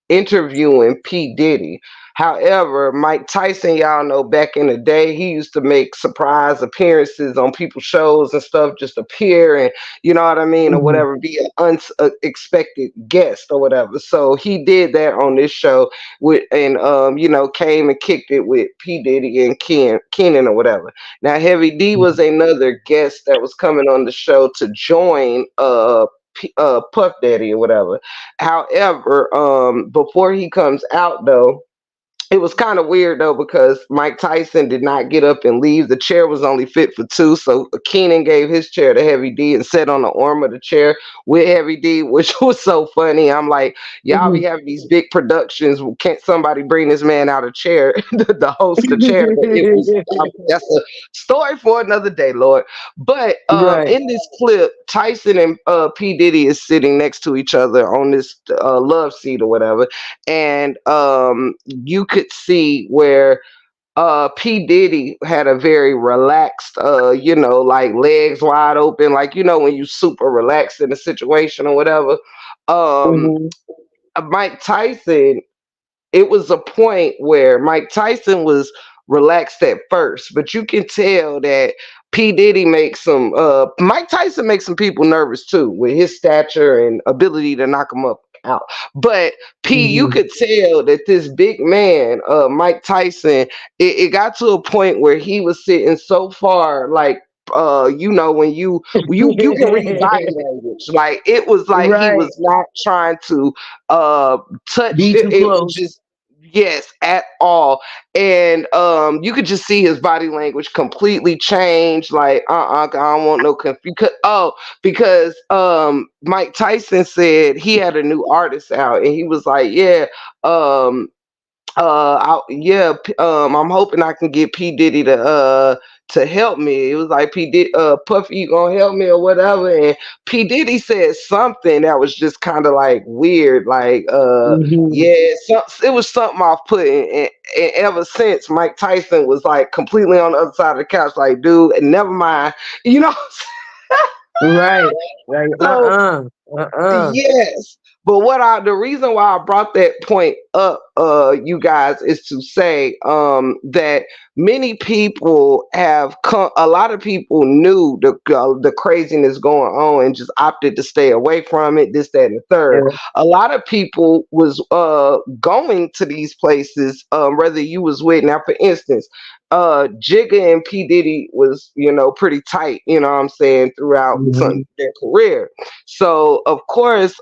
Speaker 1: interviewing P. Diddy. However, Mike Tyson, y'all know back in the day, he used to make surprise appearances on people's shows and stuff, just appear and, you know what I mean, or
Speaker 2: Hmm.
Speaker 1: whatever, be an unexpected guest or whatever. So he did that on this show and came and kicked it with P. Diddy and Kenan or whatever. Now, Heavy D was another guest that was coming on the show to join Puff Daddy or whatever. However, before he comes out though, it was kind of weird though because Mike Tyson did not get up and leave. The chair was only fit for two, so Keenan gave his chair to Heavy D and sat on the arm of the chair with Heavy D, which was so funny. I'm like, y'all be
Speaker 2: Mhm.
Speaker 1: having these big productions. Can't somebody bring this man out of chair, the host the chair? But it was that's a story for another day, Lord. But
Speaker 2: Right.
Speaker 1: in this clip, Tyson and P Diddy is sitting next to each other on this love seat or whatever, and you could see where P Diddy had a very relaxed like legs wide open, like when you super relaxed in a situation or whatever. um
Speaker 2: Mhm.
Speaker 1: Mike Tyson, it was a point where Mike Tyson was relaxed at first, but you can tell that P Diddy makes some Mike Tyson makes some people nervous too with his stature and ability to knock them up out. But P, you
Speaker 2: Mhm.
Speaker 1: could tell that this big man, Mike Tyson, it got to a point where he was sitting so far, like when you can read body language, like it was like he
Speaker 2: Right.
Speaker 1: was not trying to touch
Speaker 2: Be
Speaker 1: it,
Speaker 2: too
Speaker 1: it was
Speaker 2: close.
Speaker 1: just, yes, at all. And you could just see his body language completely change, like I don't want no because Mike Tyson said he had a new artist out and he was like, yeah, um I'm hoping I can get P Diddy to help me. It was like P Diddy, Puffy, you gonna help me or whatever. And P Diddy said something that was just kind of like weird, like
Speaker 2: Mhm.
Speaker 1: yeah, it was something off putting. And ever since, Mike Tyson was like completely on the other side of the couch, like, dude, and never mind, you know.
Speaker 2: Right. Like,
Speaker 1: So
Speaker 2: uh-uh.
Speaker 1: yes. But the reason why I brought that point up, you guys, is to say that many people have come. A lot of people knew the craziness going on and just opted to stay away from it. This, that, and the third.
Speaker 2: Yeah.
Speaker 1: A lot of people was going to these places, whether you was with. Now, for instance, Jigga and P Diddy was pretty tight. You know what I'm saying, throughout
Speaker 2: Mhm.
Speaker 1: their career. So of course,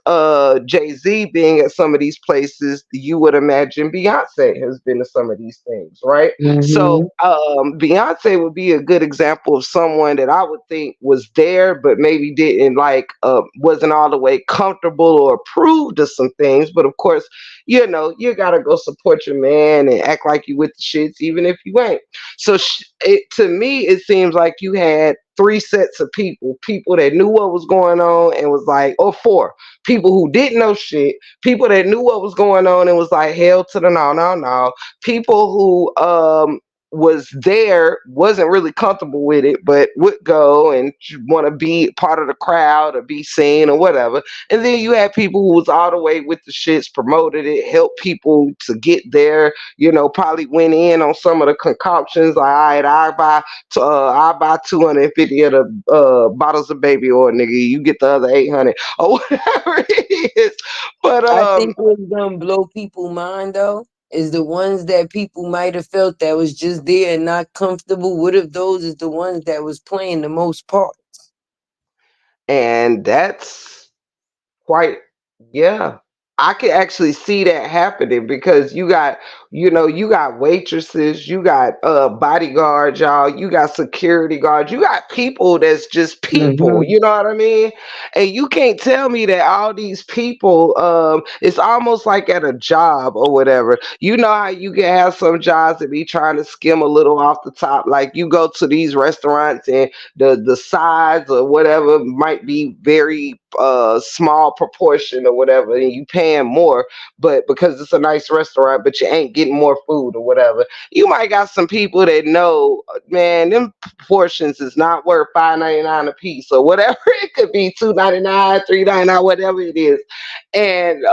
Speaker 1: Jay-Z being at some of these places, you would imagine Beyonce has been to some of these things, right? So
Speaker 2: Mhm.
Speaker 1: Beyonce would be a good example of someone that I would think was there, but maybe didn't wasn't all the way comfortable or approved of some things. But of course, you gotta go support your man and act like you with the shits, even if you ain't. So to me, it seems like you had three sets of people that knew what was going on and was like, or four people who didn't know shit, people that knew what was going on and was like, hell to the no, no, no, people who was there, wasn't really comfortable with it, but would go and want to be part of the crowd or be seen or whatever. And then you had people who was all the way with the shits, promoted it, helped people to get there, probably went in on some of the concoctions, like, all right, I'll buy 250 of the bottles of baby oil, nigga. You get the other 800 or whatever it is. But
Speaker 2: I think what's gonna blow people mind though is the ones that people might have felt that was just there and not comfortable. What if those is the ones that was playing the most part?
Speaker 1: and that's quite, yeah. I can actually see that happening because you got waitresses, you got bodyguards, y'all, you got security guards, you got people that's just people,
Speaker 2: Mhm.
Speaker 1: you know what I mean? And you can't tell me that all these people, it's almost like at a job or whatever. You know how you can have some jobs that be trying to skim a little off the top, like you go to these restaurants and the sides or whatever might be very small proportion or whatever, and you paying more, but because it's a nice restaurant, but you ain't getting more food or whatever. You might got some people that know, man, them portions is not worth $5.99 a piece or whatever. It could be $2.99, $3.99, whatever it is. And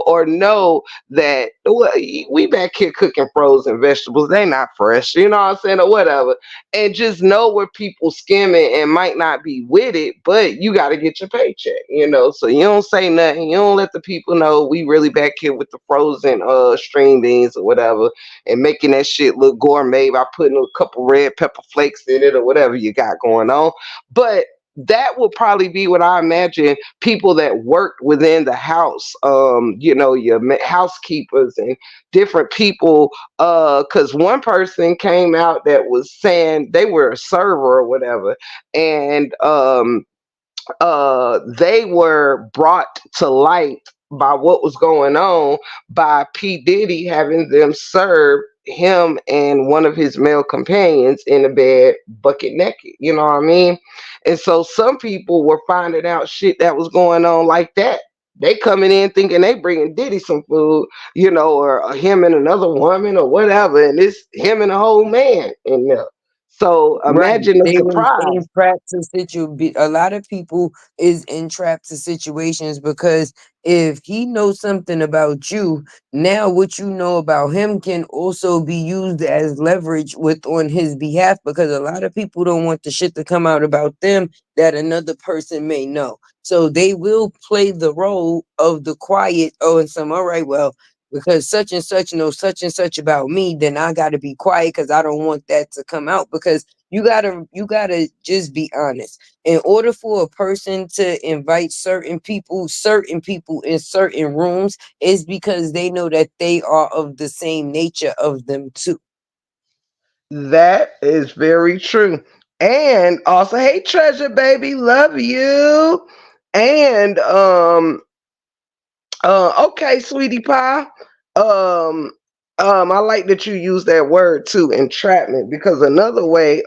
Speaker 1: or know that, well, we back here cooking frozen vegetables, they not fresh, you know what I'm saying, or whatever. And just know where people skimming and might not be with it, but you got to get your paycheck, so you don't say nothing, you don't let the people know we really back here with the frozen string beans or whatever, and making that shit look gourmet by putting a couple red pepper flakes in it or whatever you got going on. But that would probably be what I imagine people that worked within the house, your housekeepers and different people. Because one person came out that was saying they were a server or whatever, and they were brought to light by what was going on by P. Diddy having them serve him and one of his male companions in the bed bucket naked. You know what I mean? And so some people were finding out shit that was going on like that. They coming in thinking they bringing Diddy some food, or him and another woman or whatever, and it's him and a whole man in there. So
Speaker 2: Right.
Speaker 1: imagine the
Speaker 2: They was
Speaker 1: surprise.
Speaker 2: entrapped to a lot of people is entrapped to situations because if he knows something about you, now what you know about him can also be used as leverage with on his behalf because a lot of people don't want the shit to come out about them that another person may know. So they will play the role of the quiet, oh, and some, all right, well, because such and such knows such and such about me, then I gotta be quiet because I don't want that to come out because you gotta just be honest. In order for a person to invite certain people in certain rooms, is because they know that they are of the same nature of them too.
Speaker 1: That is very true. And also, hey Treasure baby, love you. And okay, sweetie pie. Um, I like that you use that word too, entrapment, because another way,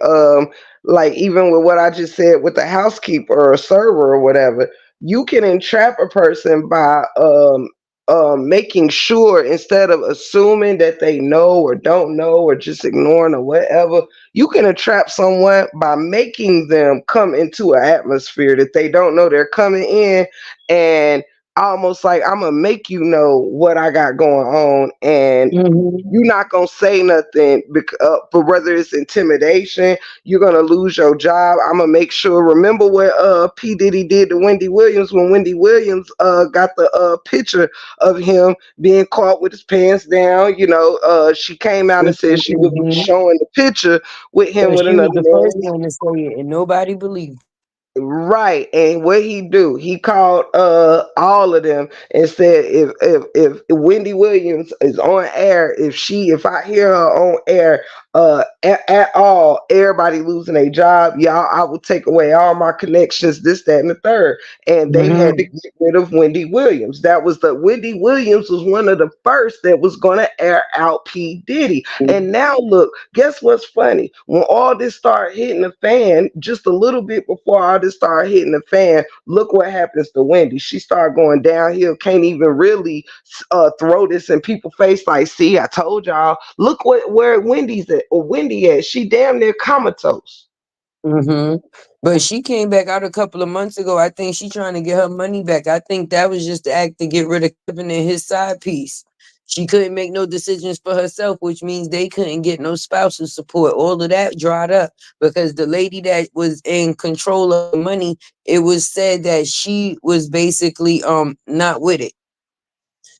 Speaker 1: like even with what I just said with the housekeeper or server or whatever, you can entrap a person by making sure instead of assuming that they know or don't know or just ignoring or whatever, you can entrap someone by making them come into an atmosphere that they don't know they're coming in, and almost like I'm gonna make you know what I got going on, and
Speaker 2: Hmm.
Speaker 1: you're not gonna say nothing. But whether it's intimidation, you're gonna lose your job. I'm gonna make sure. Remember what P Diddy did to Wendy Williams when Wendy Williams got the picture of him being caught with his pants down. She came out and said she would be showing the picture with him
Speaker 2: Because
Speaker 1: with
Speaker 2: she was
Speaker 1: another
Speaker 2: the first
Speaker 1: man.
Speaker 2: one to say it, and nobody believed.
Speaker 1: Right, and what he do? He called all of them and said, if Wendy Williams is on air, if I hear her on air at all, everybody losing their job, y'all, I will take away all my connections, this, that, and the third. And they had to
Speaker 2: Hmm.
Speaker 1: get rid of Wendy Williams. Wendy Williams was one of the first that was gonna air out P Diddy. And now look, guess what's funny? When all this started hitting the fan, just a little bit before all this started hitting the fan, look what happens to Wendy. She started going downhill, can't even really throw this in people's face like, see, I told y'all. Look where Wendy's at, or Wendy at. She damn near comatose.
Speaker 2: Hmm. But she came back out a couple of months ago. I think she trying to get her money back. I think that was just the act to get rid of Kevin and his side piece. She couldn't make no decisions for herself, which means they couldn't get no spousal support. All of that dried up because the lady that was in control of the money, it was said that she was basically not with it.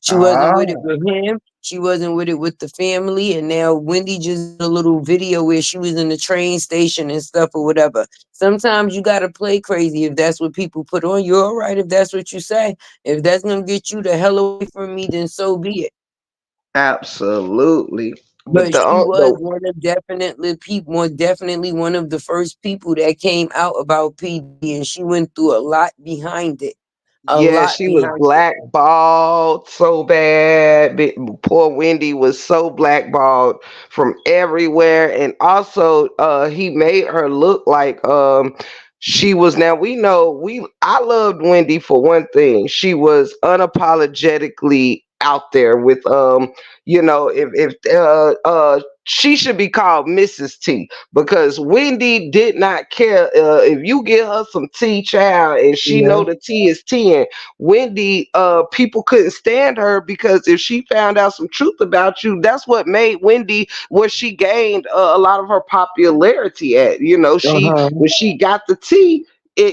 Speaker 2: She wasn't
Speaker 1: Ah,
Speaker 2: with it with him. She wasn't with it with the family. And now Wendy just did a little video where she was in the train station and stuff or whatever. Sometimes you gotta play crazy if that's what people put on. You're all right if that's what you say. If that's gonna get you the hell away from me, then so be it.
Speaker 1: absolutely. But
Speaker 2: But
Speaker 1: the
Speaker 2: she was
Speaker 1: the
Speaker 2: more definitely one of the first people that came out about PD, and she went through a lot behind it. A
Speaker 1: Yeah,
Speaker 2: lot
Speaker 1: she was
Speaker 2: behind it.
Speaker 1: blackballed so bad. Poor Wendy was so blackballed from everywhere. And also he made her look like she was, now we know, I loved Wendy for one thing. She was unapologetically out there with if she should be called Mrs. T, because Wendy did not care if you get her some tea, child, and she
Speaker 2: Yeah.
Speaker 1: know the tea is tea. And Wendy, people couldn't stand her because if she found out some truth about you, that's what made Wendy where she gained a lot of her popularity at.
Speaker 2: Uh-huh.
Speaker 1: When she got the tea.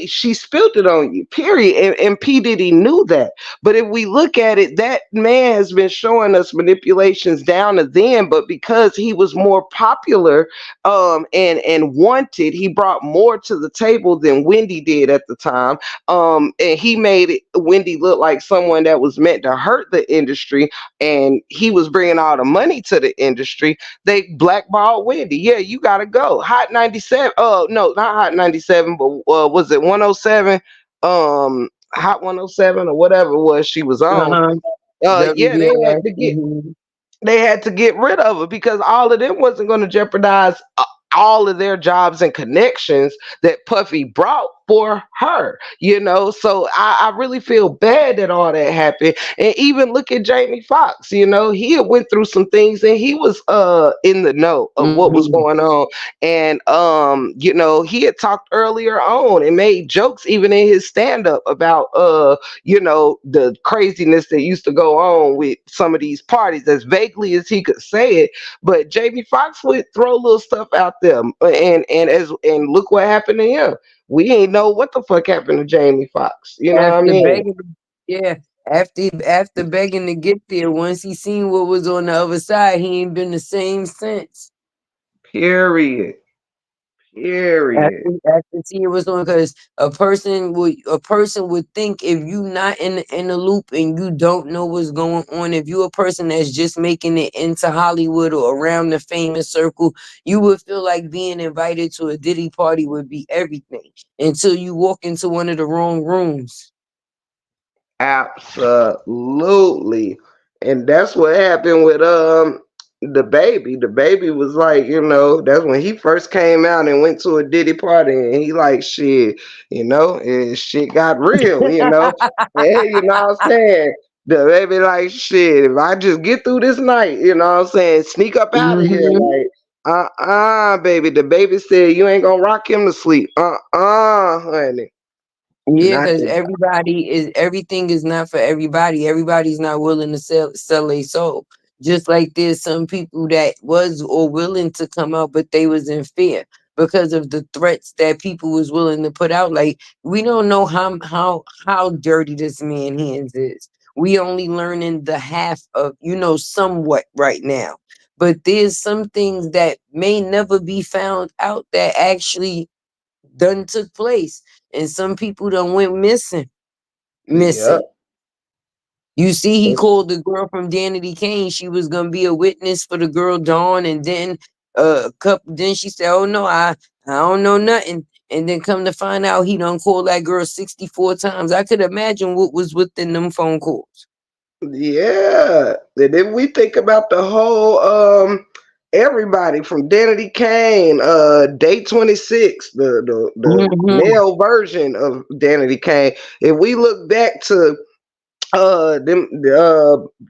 Speaker 1: she spilled it on you, period. And P. Diddy knew that. But if we look at it, that man has been showing us manipulations down to then, but because he was more popular and wanted, he brought more to the table than Wendy did at the time. And he made Wendy look like someone that was meant to hurt the industry, and he was bringing all the money to the industry. They blackballed Wendy. Yeah, you gotta go. Hot 97. No, not Hot 97, but was it 107? Hot 107 or whatever it was she was on.
Speaker 2: Uh-huh.
Speaker 1: Yeah,
Speaker 2: WBLS. Mhm.
Speaker 1: they had to get rid of her because all of them wasn't going to jeopardize all of their jobs and connections that Puffy brought for her, So I really feel bad that all that happened. And even look at Jamie Foxx, he had went through some things and he was in the know of what was
Speaker 2: Mhm.
Speaker 1: going on. And he had talked earlier on and made jokes even in his stand-up about the craziness that used to go on with some of these parties as vaguely as he could say it. But Jamie Foxx would throw little stuff out there, and look what happened to him. We ain't know what the fuck happened to Jamie Foxx. You know what I
Speaker 2: After
Speaker 1: mean?
Speaker 2: begging, yeah, after begging to get there, once he seen what was on the other side, he ain't been the same since.
Speaker 1: Period. Period.
Speaker 2: After seeing what's on, because a person would think if you not in the loop and you don't know what's going on, if you a person that's just making it into Hollywood or around the famous circle, you would feel like being invited to a Diddy party would be everything until you walk into one of the wrong rooms.
Speaker 1: Absolutely. And that's what happened with the baby. The baby was like, that's when he first came out and went to a Diddy party and he like shit, and shit got real. And you know what I'm saying? The baby like shit, if I just get through this night, what I'm saying, sneak up out of here.
Speaker 2: Hmm.
Speaker 1: Like, baby. The baby said you ain't gonna rock him to sleep. Honey.
Speaker 2: Yeah,
Speaker 1: Not
Speaker 2: because
Speaker 1: that.
Speaker 2: everything is not for everybody. Everybody's not willing to sell a soul. Just like there's some people that was or willing to come out, but they was in fear because of the threats that people was willing to put out. Like we don't know how dirty this man hands is. We only learning the half of somewhat right now. But there's some things that may never be found out that actually done took place, and some people done went
Speaker 1: Yeah.
Speaker 2: missing. You see, he called the girl from Danity Kane. She was gonna be a witness for the girl Dawn, and then then she said, "Oh no, I don't know nothing." And then come to find out, he done called that girl 64 times. I could imagine what was within them phone calls.
Speaker 1: Yeah. And then we think about the whole everybody from Danity Kane, Day 26, the
Speaker 2: Hmm.
Speaker 1: male version of Danity Kane. If we look back to them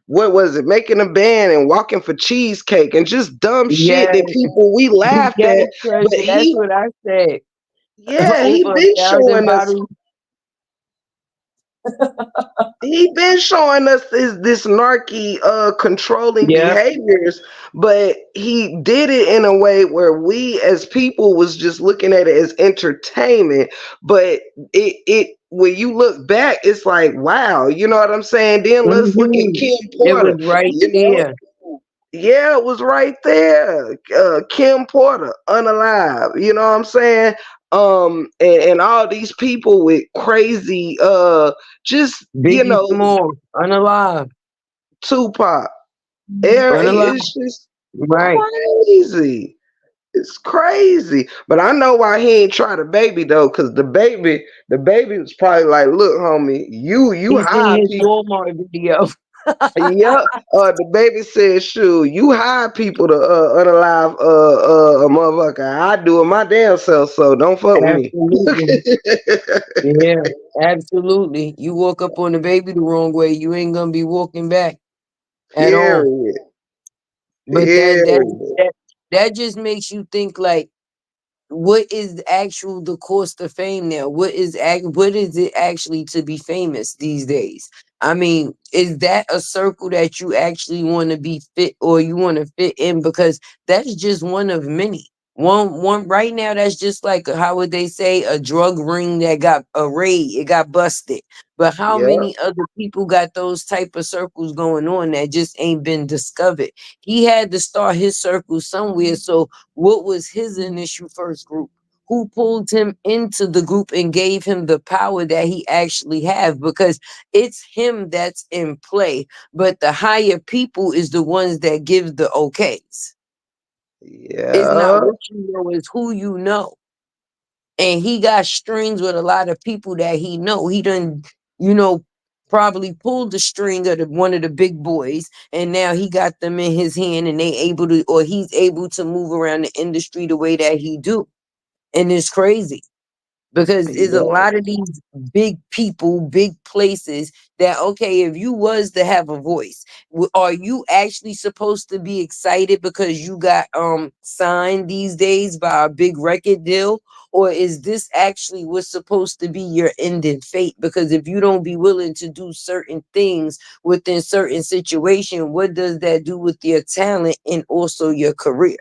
Speaker 1: what was it, making a band and walking for cheesecake and just dumb shit
Speaker 2: Yes,
Speaker 1: that people we laughed
Speaker 2: yes,
Speaker 1: at. But
Speaker 2: treasure. That's what I said.
Speaker 1: yeah, he
Speaker 2: Over a
Speaker 1: been
Speaker 2: thousand
Speaker 1: showing us
Speaker 2: bottles.
Speaker 1: he been showing us this narky controlling
Speaker 2: Yep.
Speaker 1: behaviors, but he did it in a way where we as people was just looking at it as entertainment. But it when you look back, it's like, wow, you know what I'm saying? Then let's look at
Speaker 2: Hmm.
Speaker 1: Kim
Speaker 2: It was
Speaker 1: Porter,
Speaker 2: right
Speaker 1: you know.
Speaker 2: there.
Speaker 1: Yeah, it was right there. Kim Porter, unalive. You know what I'm saying? And all these people with crazy, just
Speaker 2: Biggie Small, unalive,
Speaker 1: Tupac.
Speaker 2: unalive.
Speaker 1: It's just
Speaker 2: Right.
Speaker 1: crazy. It's crazy. But I know why he ain't try the baby though, because the baby was probably like, look, homie, you
Speaker 2: He
Speaker 1: high
Speaker 2: seen his
Speaker 1: people.
Speaker 2: Walmart video.
Speaker 1: Yep. The baby said, "Shoot, you hire people to unalive a motherfucker. I do it my damn self, so don't fuck with me."
Speaker 2: Absolutely. Yeah, absolutely. You walk up on the baby the wrong way, you ain't gonna be walking back at all.
Speaker 1: Period.
Speaker 2: But that that
Speaker 1: Period.
Speaker 2: that that just makes you think like, what is the cost of fame now? What is it actually to be famous these days? I mean, is that a circle that you actually want to be fit or you want to fit in? Because that's just one of many. One right now, that's just like how would they say, a drug ring that got a raid, it got busted. But how
Speaker 1: Yeah.
Speaker 2: many other people got those type of circles going on that just ain't been discovered? He had to start his circle somewhere. So what was his initial first group? Who pulled him into the group and gave him the power that he actually have? Because it's him that's in play, but the higher people is the ones that give the okays. It's not
Speaker 1: Yeah.
Speaker 2: what you know, it's who you know. And he got strings with a lot of people that he know. He done, you know, probably pulled the string of one of the big boys, and now he got them in his hand, and they able to, or he's able to move around the industry the way that he do. And it's crazy because there's a
Speaker 1: Yeah.
Speaker 2: lot of these big people, big places that, okay, if you was to have a voice, are you actually supposed to be excited because you got signed these days by a big record deal? Or is this actually what's supposed to be your ending fate? Because if you don't be willing to do certain things within certain situation, what does that do with your talent and also your career?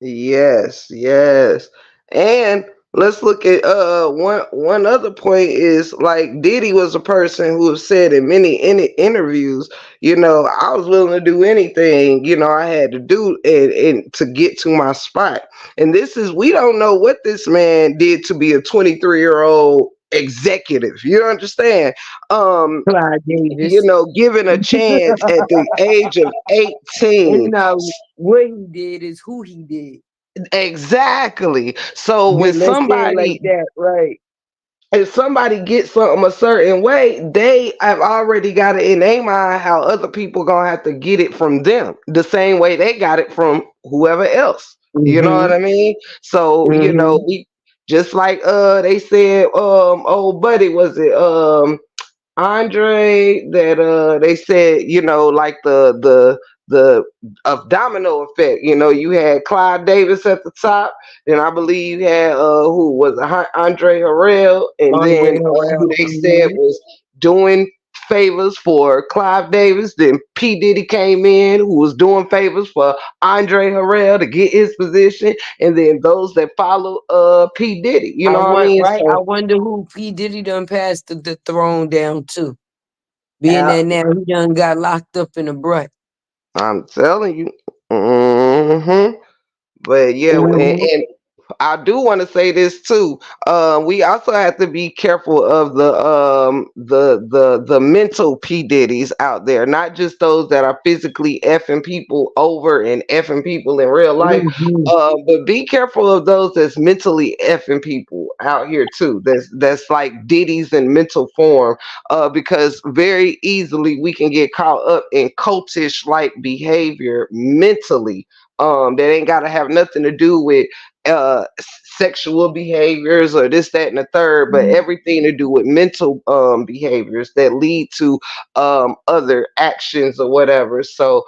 Speaker 1: Yes, yes. And let's look at one other point is like Diddy was a person who have said in many interviews, I was willing to do anything, I had to do and to get to my spot. And this is we don't know what this man did to be a 23-year-old executive. You understand? Um,
Speaker 2: Clyde Davis.
Speaker 1: given a chance at the age of
Speaker 2: It's
Speaker 1: 18.
Speaker 2: not what he did, is who he did.
Speaker 1: Exactly. So
Speaker 2: Yeah, let's say it like that, right?
Speaker 1: if somebody gets something a certain way, they have already got it in their mind how other people gonna have to get it from them the same way they got it from whoever else. You know what
Speaker 2: Mm-hmm.
Speaker 1: I mean? So,
Speaker 2: Mm-hmm.
Speaker 1: we just like they said, old buddy, was it Andre, that they said, like the of domino effect. You had Clive Davis at the top, then I believe you had who was it, Andre Harrell, and then
Speaker 2: Andre
Speaker 1: who
Speaker 2: Harrell.
Speaker 1: they said
Speaker 2: Mm-hmm.
Speaker 1: was doing favors for Clive Davis. Then P Diddy came in, who was doing favors for Andre Harrell to get his position, and then those that follow P Diddy. You
Speaker 2: I
Speaker 1: know what I
Speaker 2: want
Speaker 1: mean?
Speaker 2: right. I
Speaker 1: So
Speaker 2: wonder who P Diddy done passed the throne down to. Being
Speaker 1: yeah,
Speaker 2: that now he done got locked up in a brut.
Speaker 1: I'm telling you. But yeah,
Speaker 2: Mm-hmm.
Speaker 1: and I do want to say this too. We also have to be careful of the mental P Diddies out there, not just those that are physically effing people over and effing people in real life.
Speaker 2: Mm-hmm.
Speaker 1: But be careful of those that's mentally effing people out here too. That's like Diddies in mental form. Because very easily we can get caught up in cultish like behavior mentally, that ain't got to have nothing to do with sexual behaviors or this, that, and the third, but everything to do with mental behaviors that lead to other actions or whatever. So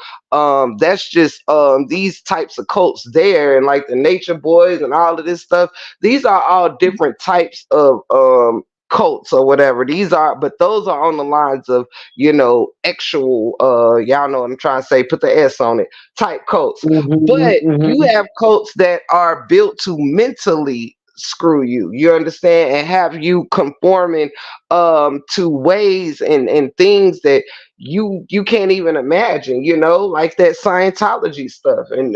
Speaker 1: that's just these types of cults there, and like the Nature Boys and all of this stuff. These are all different types of cults or whatever. These are, but those are on the lines of actual, y'all know what I'm trying to say, put the S on it, type cults.
Speaker 2: Mm-hmm.
Speaker 1: But you
Speaker 2: Mm-hmm.
Speaker 1: have cults that are built to mentally screw you. You understand, and have you conforming to ways and things that you can't even imagine. Like that Scientology stuff, and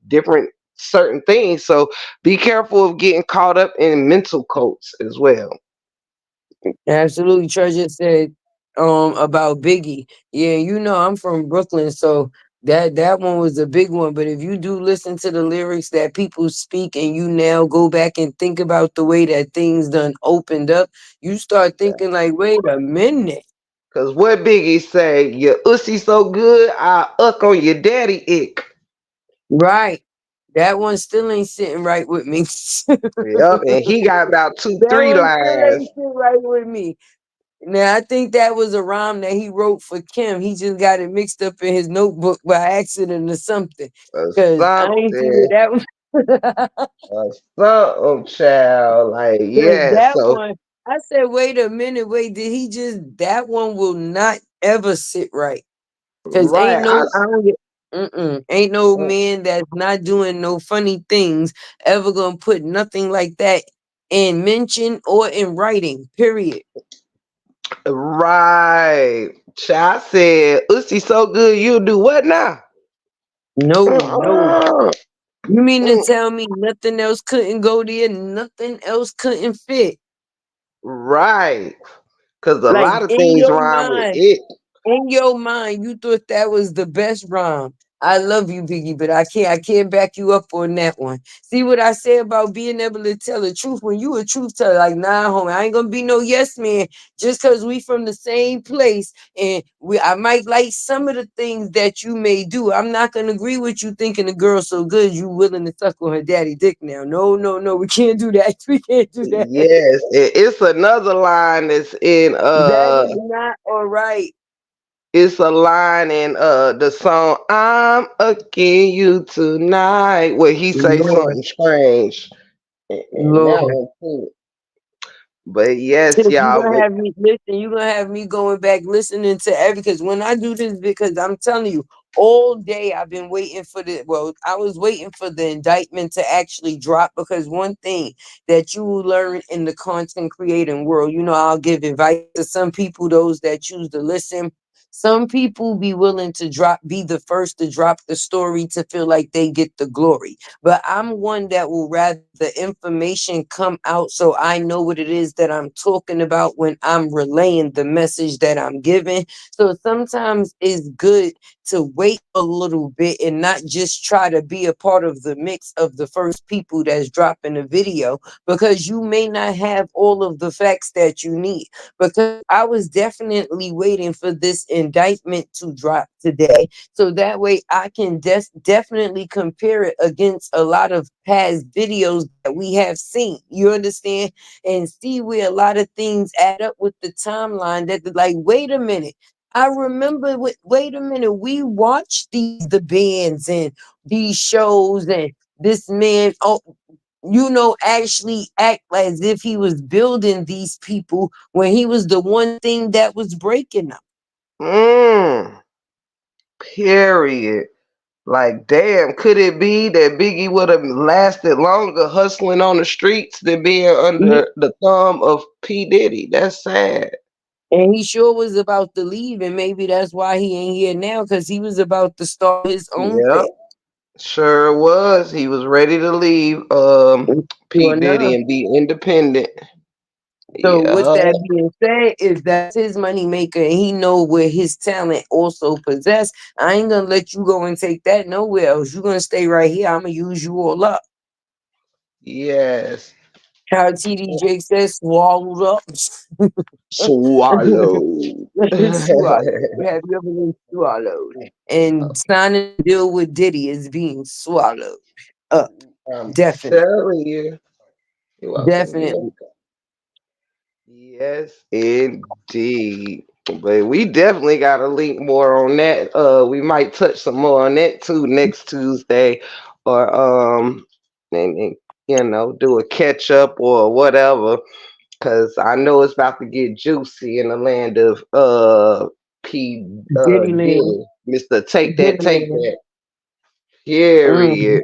Speaker 1: different certain things. So be careful of getting caught up in mental cults as well.
Speaker 2: Absolutely. Treasure said about Biggie. Yeah, I'm from Brooklyn, so that one was a big one. But if you do listen to the lyrics that people speak and you now go back and think about the way that things done opened up, you start thinking like, wait a minute.
Speaker 1: Cause what Biggie say, your ussy so good, I uck on your daddy ick.
Speaker 2: Right. That one still ain't sitting right with me.
Speaker 1: Yep, and he got about two,
Speaker 2: That
Speaker 1: three
Speaker 2: one still
Speaker 1: lines.
Speaker 2: ain't sitting right with me. Now I think that was a rhyme that he wrote for Kim. He just got it mixed up in his notebook by accident or something.
Speaker 1: Or
Speaker 2: Cause I ain't see
Speaker 1: something,
Speaker 2: what that was.
Speaker 1: or something, child. Like,
Speaker 2: Cause
Speaker 1: yeah,
Speaker 2: that
Speaker 1: so,
Speaker 2: one, I said, wait a minute, wait, did he just, that one will not ever sit right. Cause
Speaker 1: right.
Speaker 2: ain't no, I don't get. Ain't no
Speaker 1: Mm.
Speaker 2: man that's not doing no funny things ever gonna put nothing like that in mention or in writing. Period.
Speaker 1: Right. Child said, Uzi so good, you'll do what now?
Speaker 2: No, no.
Speaker 1: Uh-uh.
Speaker 2: You mean to
Speaker 1: Mm.
Speaker 2: tell me nothing else couldn't go there? Nothing else couldn't fit?
Speaker 1: Right. Because a
Speaker 2: Like
Speaker 1: lot of things rhyme with it.
Speaker 2: in your mind, you thought that was the best rhyme. I love you, Biggie, but I can't back you up on that one. See what I say about being able to tell the truth when you a truth teller, like nah, homie, I ain't gonna be no yes man just cause we from the same place and I might like some of the things that you may do. I'm not gonna agree with you thinking the girl's so good you willing to suck on her daddy dick now. No, no, no, we can't do that. We can't do that.
Speaker 1: Yes. It's another line that's in
Speaker 2: That is not all right.
Speaker 1: it's a line in the song I'm again you tonight where he say
Speaker 2: Lord,
Speaker 1: something strange. And that
Speaker 2: Lord.
Speaker 1: one too. But yes,
Speaker 2: Tiff, you
Speaker 1: y'all.
Speaker 2: gonna
Speaker 1: But
Speaker 2: have me listen. You gonna have me going back listening to every because when I do this, because I'm telling you, all day I've been waiting for the. Well, I was waiting for the indictment to actually drop because one thing that you will learn in the content creating world, I'll give advice to some people, those that choose to listen. Some people be willing to be the first to drop the story to feel like they get the glory. But I'm one that will rather the information come out so I know what it is that I'm talking about when I'm relaying the message that I'm giving. So sometimes it's good to wait a little bit and not just try to be a part of the mix of the first people that's dropping a video because you may not have all of the facts that you need. Because I was definitely waiting for this indictment to drop today so that way I can definitely compare it against a lot of past videos that we have seen. You understand? And see where a lot of things add up with the timeline that like, wait a minute. I remember wait a minute, we watched the bands and these shows and this man actually act as if he was building these people when he was the one thing that was breaking them.
Speaker 1: mm, period. Like, damn, could it be that Biggie would have lasted longer hustling on the streets than being under the thumb of P. Diddy? That's sad.
Speaker 2: And he sure was about to leave, and maybe that's why he ain't here now, because he was about to start his own
Speaker 1: Yep,
Speaker 2: thing.
Speaker 1: sure was. He was ready to leave P.
Speaker 2: Sure
Speaker 1: Diddy
Speaker 2: enough.
Speaker 1: and be independent.
Speaker 2: So with
Speaker 1: Yeah.
Speaker 2: that being said, is that's his money maker, and he know where his talent also possess. I ain't gonna let you go and take that nowhere else. You gonna stay right here. I'm gonna use you all up.
Speaker 1: Yes.
Speaker 2: How TDJ says, swallowed up.
Speaker 1: Swallowed.
Speaker 2: Swallowed. Have you ever been swallowed? And signing a deal with Diddy is being swallowed up.
Speaker 1: I'm
Speaker 2: Definitely.
Speaker 1: telling you. You're welcome. You're
Speaker 2: Definitely.
Speaker 1: welcome. Yes, indeed. But we definitely got to link more on that. We might touch some more on that too next Tuesday, or and do a catch up or whatever. Cause I know it's about to get juicy in the land of P
Speaker 2: Diddy land.
Speaker 1: Diddy, Mister
Speaker 2: Diddy
Speaker 1: Take
Speaker 2: land.
Speaker 1: that. Period.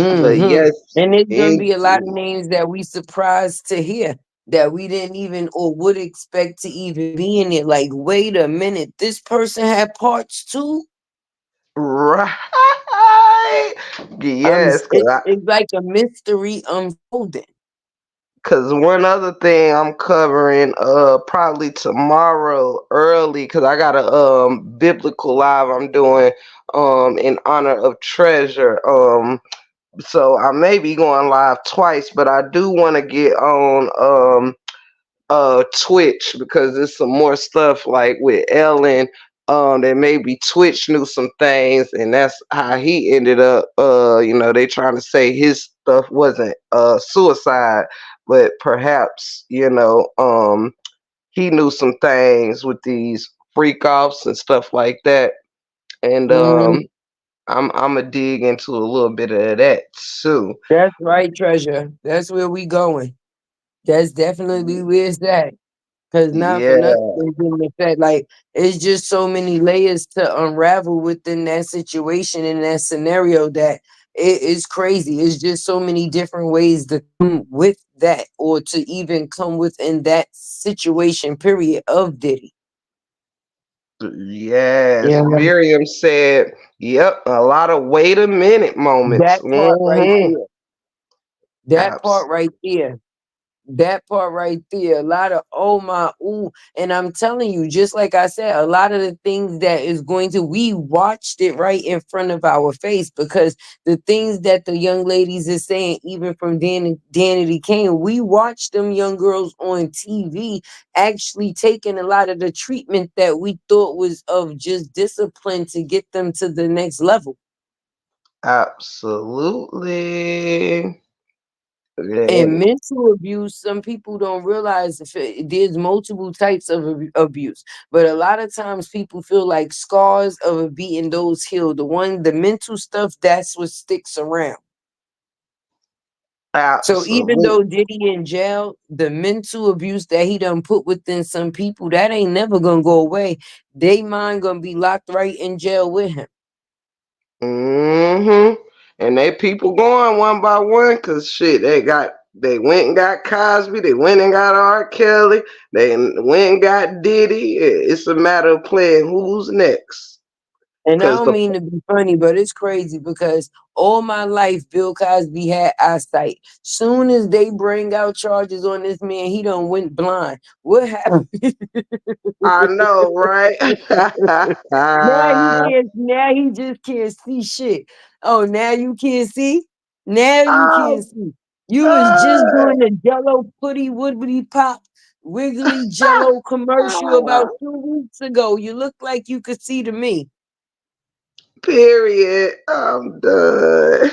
Speaker 1: But
Speaker 2: Mm-hmm.
Speaker 1: yes,
Speaker 2: And there's gonna be a lot of
Speaker 1: indeed.
Speaker 2: names that we surprised to hear that we didn't even or would expect to even be in it. Like, wait a minute, this person had parts too.
Speaker 1: Right. Yes,
Speaker 2: It's like a mystery unfolding.
Speaker 1: cause one other thing I'm covering probably tomorrow early, cause I got a biblical live I'm doing in honor of Treasure. So I may be going live twice, but I do want to get on Twitch because there's some more stuff like with Ellen. That maybe Twitch knew some things, and that's how he ended up. They trying to say his stuff wasn't suicide, but perhaps he knew some things with these freak offs and stuff like that. And
Speaker 2: Mm,
Speaker 1: I'm gonna dig into a little bit of that too.
Speaker 2: that's right, treasure. That's where we going. That's definitely where it's at. Cause not for nothing,
Speaker 1: Yeah,
Speaker 2: it's in the fact like it's just so many layers to unravel within that situation in that scenario that it is crazy. It's just so many different ways to come with that or to even come within that situation. Period of Diddy.
Speaker 1: yes.
Speaker 2: Yeah,
Speaker 1: Miriam said, "Yep, a lot of wait a minute moments."
Speaker 2: that part right there. That part
Speaker 1: Abs-
Speaker 2: right there. That part right there, a lot of oh my ooh, and I'm telling you, just like I said, a lot of the things that is going to we watched it right in front of our face because the things that the young ladies is saying, even from Danity Kane, we watched them young girls on TV actually taking a lot of the treatment that we thought was of just discipline to get them to the next level.
Speaker 1: Absolutely.
Speaker 2: And
Speaker 1: And
Speaker 2: mental abuse, some people don't realize there's multiple types of abuse, but a lot of times people feel like scars of a beating those heal. The mental stuff, that's what sticks around. So even
Speaker 1: absolutely.
Speaker 2: though Diddy in jail, the mental abuse that he done put within some people, that ain't never gonna go away. They mind gonna be locked right in jail with him.
Speaker 1: Mm-hmm. And they people going one by one because shit, they went and got Cosby, they went and got R. Kelly, they went and got Diddy. It's a matter of playing who's next.
Speaker 2: And I
Speaker 1: Cause
Speaker 2: don't
Speaker 1: the
Speaker 2: mean to be funny, but it's crazy because all my life Bill Cosby had eyesight. Soon as they bring out charges on this man, he done went blind. What happened?
Speaker 1: I know, right?
Speaker 2: Now he can't. Now he just can't see shit. Oh, now you can't see. Now you can't
Speaker 1: Oh,
Speaker 2: see. You was just
Speaker 1: uh,
Speaker 2: doing the Jello putty woodity pop wiggly Jello commercial about 2 weeks ago. You look like you could see to me.
Speaker 1: period. I'm done.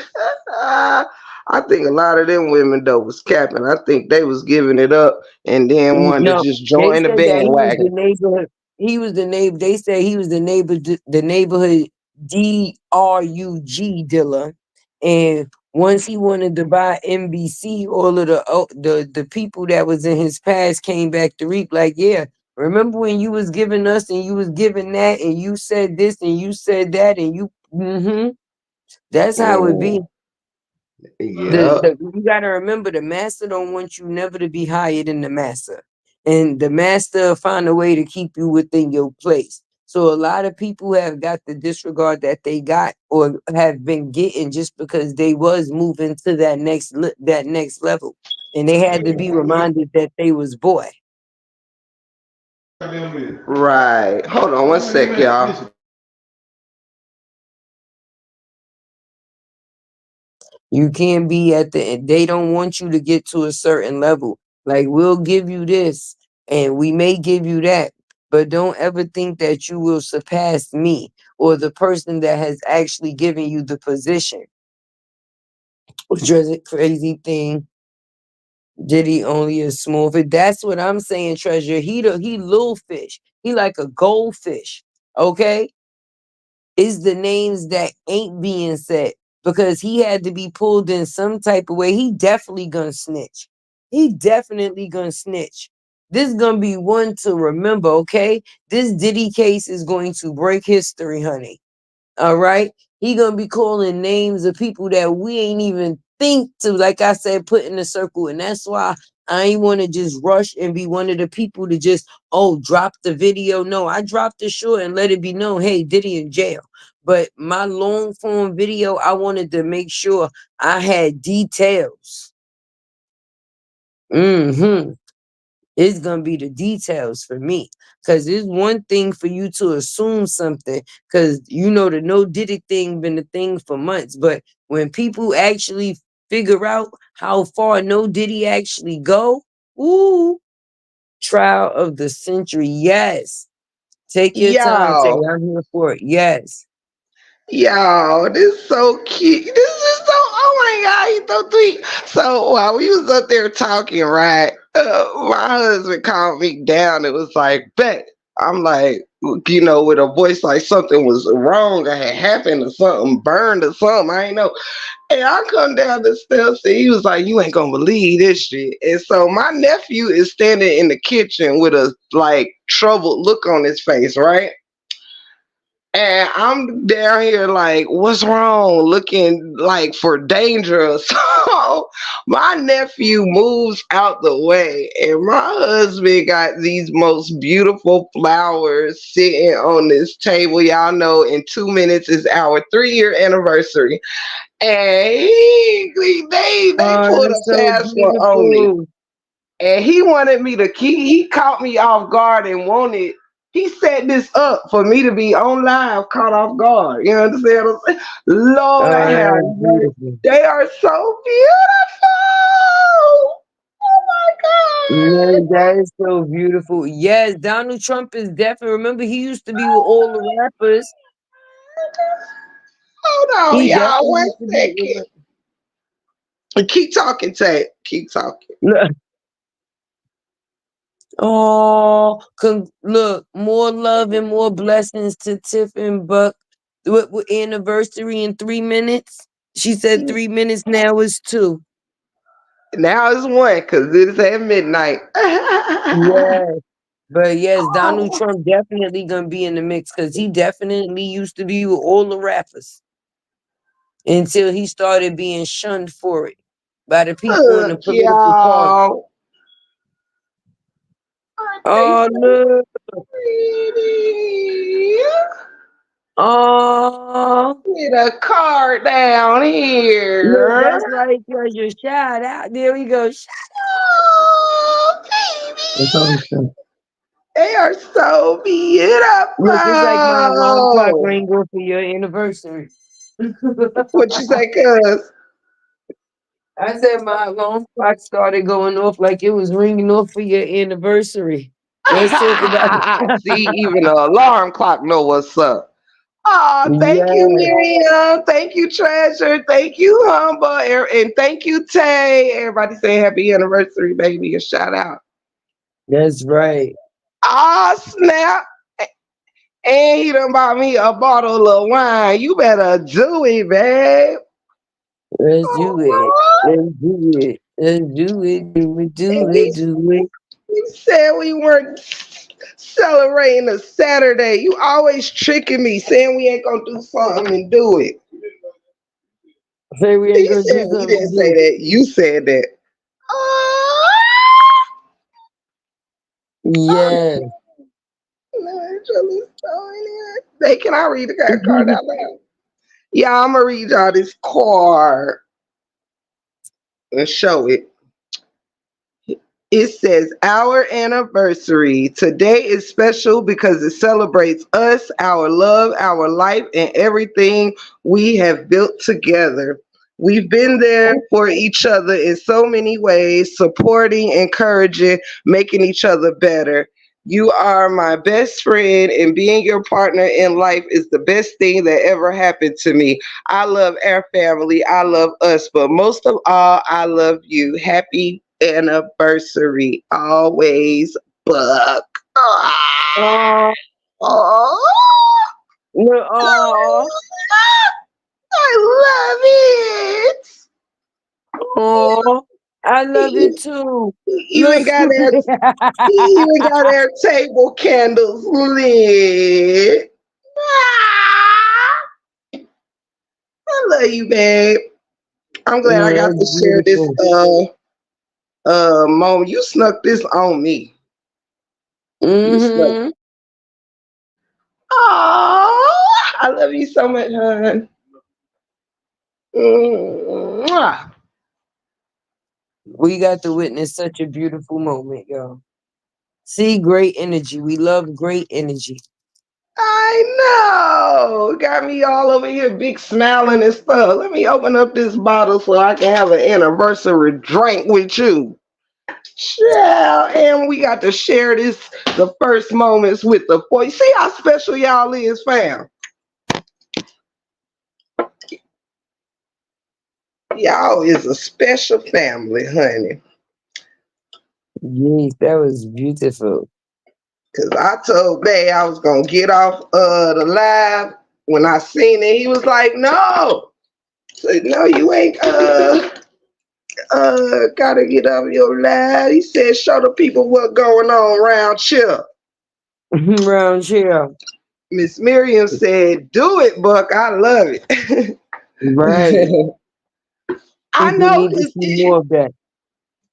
Speaker 1: I think a lot of them women though was capping. I think they was giving it up and then wanted to
Speaker 2: No,
Speaker 1: just
Speaker 2: they
Speaker 1: join the
Speaker 2: said that he was the
Speaker 1: bandwagon.
Speaker 2: neighborhood. He was the neighbor. They said he was the neighborhood drug dealer. And once he wanted to buy NBC, all of the people that was in his past came back to reap. Like, yeah, remember when you was giving us and you was giving that, and you said this and you said that, and you, that's how it
Speaker 1: Mm,
Speaker 2: be.
Speaker 1: yep.
Speaker 2: You gotta remember the master don't want you never to be higher than the master. And the master find a way to keep you within your place. So a lot of people have got the disregard that they got or have been getting just because they was moving to that next level. And they had to be reminded that they was boy.
Speaker 1: Right. Hold on one sec, y'all.
Speaker 2: You can't be at they don't want you to get to a certain level. Like we'll give you this and we may give you that, but don't ever think that you will surpass me or the person that has actually given you the position. Which is a crazy thing. Did he only a small fish? That's what I'm saying, treasure. He little fish. He like a goldfish. Okay? Is the names that ain't being said because he had to be pulled in some type of way. He definitely gonna snitch. He definitely gonna snitch. This gonna be one to remember, okay? This Diddy case is going to break history, honey. All right. He gonna be calling names of people that we ain't even think to, like I said, put in a circle. And that's why I ain't want to just rush and be one of the people to just, oh, drop the video. No, I dropped the short and let it be known, hey, Diddy in jail. But my long form video, I wanted to make sure I had details. Hmm. It's gonna be the details for me. Cause it's one thing for you to assume something, cause you know the no Diddy thing been a thing for months. But when people actually figure out how far no Diddy actually go, ooh, trial of the century. Yes. Take your time, Tay.
Speaker 1: Y'all,
Speaker 2: I'm here for it. Yes.
Speaker 1: y'all, this is so cute. This is so, oh my God, he's so sweet. So while we was up there talking, right, my husband calmed me down. It was like, bet. I'm like, with a voice like something was wrong or had happened or something, burned or something. I ain't know. And I come down the steps and he was like, "You ain't gonna believe this shit." And so my nephew is standing in the kitchen with a like troubled look on his face, right? And I'm down here like, what's wrong? Looking like for danger. So my nephew moves out the way, and my husband got these most beautiful flowers sitting on this table. Y'all know in 2 minutes is our 3 year anniversary. And they
Speaker 2: Oh,
Speaker 1: pulled
Speaker 2: that's
Speaker 1: a
Speaker 2: so
Speaker 1: fast one on me.
Speaker 2: beautiful.
Speaker 1: And he wanted me to keep, he caught me off guard and wanted, he set this up for me to be on live caught off guard. You understand what I'm saying? Lord
Speaker 2: Oh,
Speaker 1: have
Speaker 2: that's
Speaker 1: mercy.
Speaker 2: beautiful.
Speaker 1: They are so beautiful. Oh
Speaker 2: Yes,
Speaker 1: my God.
Speaker 2: that is so beautiful. Yes, Donald Trump is definitely. Remember, he used to be with all the rappers.
Speaker 1: Hold on,
Speaker 2: He
Speaker 1: y'all.
Speaker 2: definitely
Speaker 1: One
Speaker 2: used to be with.
Speaker 1: second. Keep talking, Tate. Keep talking.
Speaker 2: Look, oh, look, more love and more blessings to Tiff and Buck. With anniversary in 3 minutes. She said 3 minutes. Now is two.
Speaker 1: Now it's one because it is at midnight.
Speaker 2: Yes, but yes, Donald
Speaker 1: Oh,
Speaker 2: Trump definitely gonna be in the mix because he definitely used to be with all the rappers until he started being shunned for it by the people in the
Speaker 1: look,
Speaker 2: political party.
Speaker 1: y'all. Aren't they
Speaker 2: Oh
Speaker 1: so
Speaker 2: look,
Speaker 1: pretty?
Speaker 2: oh
Speaker 1: Get a card down
Speaker 2: look,
Speaker 1: here.
Speaker 2: that's right, treasure. Shout out. There we go.
Speaker 1: Oh,
Speaker 2: That's
Speaker 1: baby.
Speaker 2: awesome.
Speaker 1: They are so
Speaker 2: Look, it's like my alarm clock
Speaker 1: beautiful.
Speaker 2: rang off for your anniversary.
Speaker 1: What you say, cuz?
Speaker 2: I said my alarm clock started going off like it was ringing off for your anniversary. Let's talk about it.
Speaker 1: See, even the alarm clock know what's up. Oh, thank you,
Speaker 2: Yes,
Speaker 1: Miriam. Thank you, Treasure. Thank you, Humble. And thank you, Tay. Everybody say happy anniversary, baby. A shout out.
Speaker 2: that's right.
Speaker 1: Ah, snap. And he done bought me a bottle of wine. You better do it, babe.
Speaker 2: Let's do it. Let's do it. Let's do it. Do it.
Speaker 1: And
Speaker 2: Do it. Do it.
Speaker 1: we said we weren't celebrating a Saturday. You always tricking me, saying we ain't gonna do something and do it.
Speaker 2: Say we ain't
Speaker 1: You
Speaker 2: gonna
Speaker 1: said
Speaker 2: do
Speaker 1: we
Speaker 2: something to
Speaker 1: didn't say
Speaker 2: do.
Speaker 1: that. You said that. Oh,
Speaker 2: Yes.
Speaker 1: naturally so. Hey, can I read the card out loud? Yeah, I'm gonna read y'all this card and show it. It says our anniversary. Today is special because it celebrates us, our love, our life, and everything we have built together. We've been there for each other in so many ways, supporting, encouraging, making each other better. You are my best friend, and being your partner in life is the best thing that ever happened to me. I love our family. I love us, but most of all, I love you. Happy anniversary. Always, Buck.
Speaker 2: Oh,
Speaker 1: Oh,
Speaker 2: look, oh,
Speaker 1: I love it.
Speaker 2: oh. I love it too.
Speaker 1: He
Speaker 2: Look.
Speaker 1: even got their he even got their table candles lit. Ah, I love you, babe. I'm glad I got
Speaker 2: That's
Speaker 1: to share this
Speaker 2: beautiful.
Speaker 1: moment. You snuck this on me. You snuck.
Speaker 2: Mm-hmm.
Speaker 1: Oh, I love you so much, hon. Mwah.
Speaker 2: We got to witness such a beautiful moment, y'all. See, great energy. We love great energy.
Speaker 1: I know. Got me all over here, big smiling and stuff. Let me open up this bottle so I can have an anniversary drink with you. Yeah, and we got to share this the first moments with the boy. See how special y'all is, fam. Y'all is a special family, honey.
Speaker 2: Yes, that was beautiful.
Speaker 1: Cause I told Bay I was gonna get off the live. When I seen it, he was like, "No, I said, no, you ain't gotta get off your live." He said, "Show the people what going on around here."
Speaker 2: Round here.
Speaker 1: Miss Miriam said, "Do it, Buck. I love it."
Speaker 2: Right.
Speaker 1: I
Speaker 2: People
Speaker 1: know,
Speaker 2: need to
Speaker 1: cause
Speaker 2: see more of that.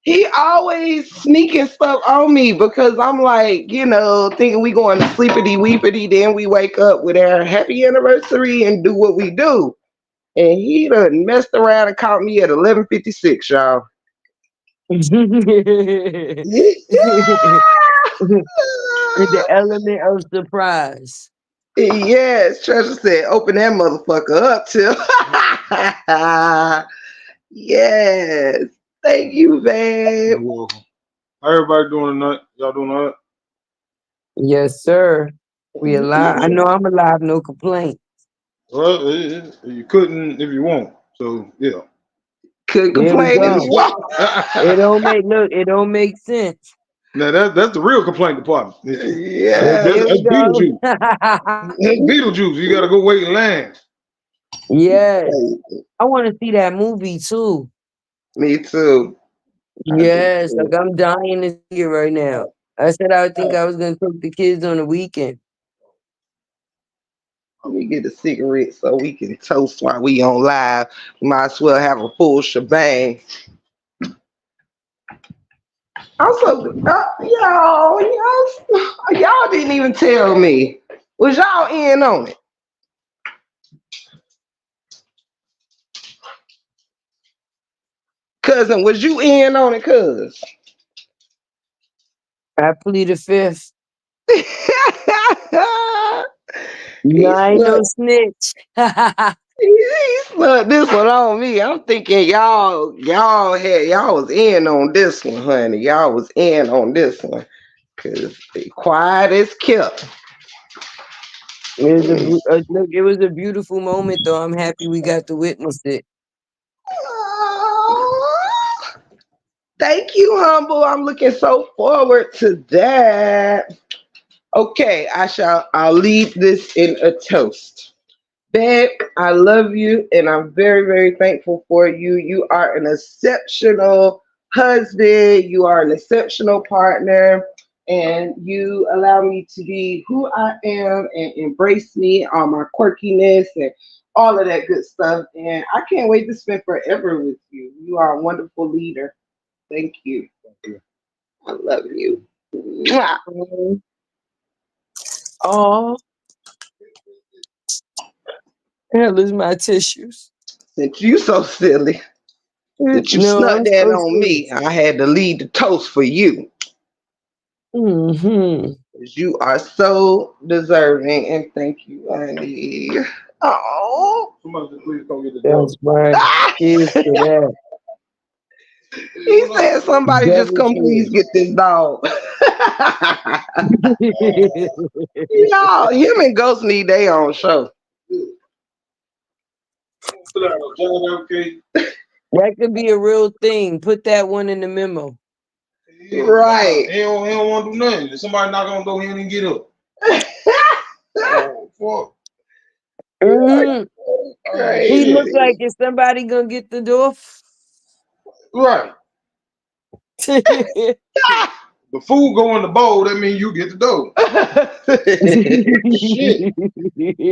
Speaker 1: he always sneaking stuff on me because I'm like, thinking we going to sleepity weepity, then we wake up with our happy anniversary and do what we do. And he done messed around and caught me at 11:56, y'all.
Speaker 2: The element of surprise.
Speaker 1: Yes, Treasure said, "Open that motherfucker up, till." Yes. Thank you, babe.
Speaker 3: You're welcome. How everybody doing tonight? Y'all doing all right?
Speaker 2: Yes, sir. We alive. I know I'm alive, no complaint.
Speaker 3: Well, you couldn't if you want. So yeah.
Speaker 1: Could
Speaker 2: There we
Speaker 1: complain if you
Speaker 2: go.
Speaker 1: want.
Speaker 2: It don't make sense.
Speaker 3: Now that's the real complaint department.
Speaker 1: Yes.
Speaker 2: There we
Speaker 3: That's
Speaker 2: go.
Speaker 3: Beetlejuice. That's Beetlejuice. You gotta go wait in line.
Speaker 2: Yes. I want to see that movie too.
Speaker 1: Me too. I do
Speaker 2: Yes,
Speaker 1: too.
Speaker 2: like I'm dying to see it right now. I said I would think I was gonna take the kids on the weekend.
Speaker 1: Let me get a cigarette so we can toast while we on live. Might as well have a full shebang. Also, y'all didn't even tell me. Was y'all in on it? Cousin, was you in on it, cuz?
Speaker 2: I plead the fifth. No,
Speaker 1: he
Speaker 2: I ain't
Speaker 1: snuck,
Speaker 2: no snitch.
Speaker 1: he snuck this one on me. I'm thinking y'all was in on this one, honey. Y'all was in on this one. Cause quiet as kept.
Speaker 2: Look, it was a beautiful moment, though. I'm happy we got to witness it.
Speaker 1: Aw, thank you, humble. I'm looking so forward to that. Okay, I'll lead this in a toast. Babe, I love you and I'm very, very thankful for you. You are an exceptional husband. You are an exceptional partner. And you allow me to be who I am and embrace me, all my quirkiness and all of that good stuff. And I can't wait to spend forever with you. You are a wonderful leader. Thank you. I love you. Mwah.
Speaker 2: Oh, hell is my tissues.
Speaker 1: Since you so silly that you
Speaker 2: No,
Speaker 1: snuck
Speaker 2: I'm
Speaker 1: that
Speaker 2: so
Speaker 1: on me,
Speaker 2: serious.
Speaker 1: I had to lead the toast for you.
Speaker 2: Mm-hmm.
Speaker 1: 'Cause you are so deserving, and thank you, honey. Oh,
Speaker 3: Somebody just please come get the
Speaker 2: That's
Speaker 3: dog.
Speaker 2: right. Cheers to that.
Speaker 1: he said, "Somebody just
Speaker 2: Double
Speaker 1: come, please
Speaker 2: cheers.
Speaker 1: get this dog." Y'all, him and Ghost need their own show.
Speaker 3: Put out a giant cake.
Speaker 2: That could be a real thing. Put that one in the memo.
Speaker 3: Yeah,
Speaker 1: Right.
Speaker 3: he don't want to do nothing. If somebody knock on the door, he ain't get up. Oh, fuck.
Speaker 2: Hmm. He looked like,
Speaker 1: Crazy.
Speaker 2: is somebody gonna get the door?
Speaker 3: Right. The food go in the bowl, that means you get the dough. Shit.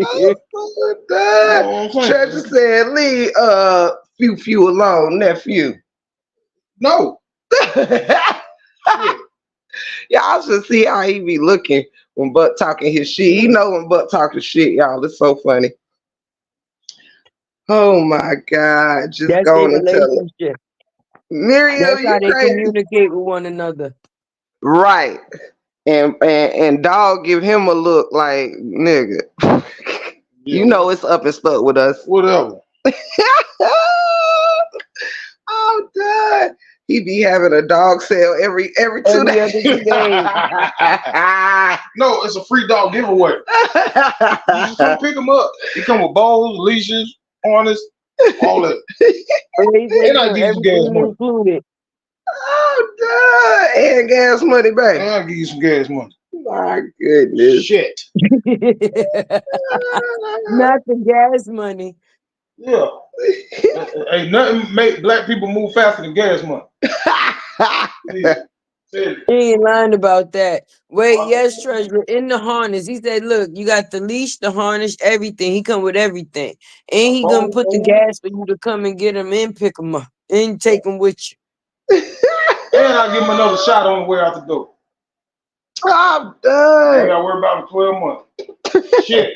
Speaker 1: Oh,
Speaker 3: You know
Speaker 1: God.
Speaker 3: what I'm saying?
Speaker 1: Treasure said, "Leave few alone, nephew."
Speaker 3: No.
Speaker 1: Y'all should see how he be looking when Buck talking his shit. He know when Buck talking shit, y'all. It's so funny. Oh my God. Just
Speaker 2: That's
Speaker 1: go
Speaker 2: their
Speaker 1: on and tell it.
Speaker 2: relationship.
Speaker 1: Miriam,
Speaker 2: That's
Speaker 1: you
Speaker 2: how they
Speaker 1: crazy.
Speaker 2: communicate with one another.
Speaker 1: Right. And dog give him a look like, nigga.
Speaker 3: Yeah,
Speaker 1: You know it's up and stuck with us.
Speaker 3: whatever.
Speaker 1: I'm done. He be having a dog sale every 2 days.
Speaker 2: Every other 2 days.
Speaker 3: No, it's a free dog giveaway. You just come pick him up. He come with balls, leashes, harness, all that.
Speaker 2: They say
Speaker 3: And I
Speaker 2: so,
Speaker 3: give you some gas
Speaker 2: everything
Speaker 3: money.
Speaker 2: included.
Speaker 1: I'm done. And gas money, baby.
Speaker 3: And I give you some gas money.
Speaker 1: my goodness.
Speaker 3: Shit.
Speaker 2: Not the gas money.
Speaker 3: Yeah. Ain't nothing make black people move faster than gas money.
Speaker 2: He ain't lying about that. Wait, yes, treasure in the harness. He said, "Look, you got the leash, the harness, everything. He come with everything, and he gonna put the gas for you to come and get him and pick him up and take him with you."
Speaker 3: And I'll give him another shot on the way out the door.
Speaker 1: I'm
Speaker 3: I
Speaker 1: done.
Speaker 3: gotta worry about it 12 months. Shit.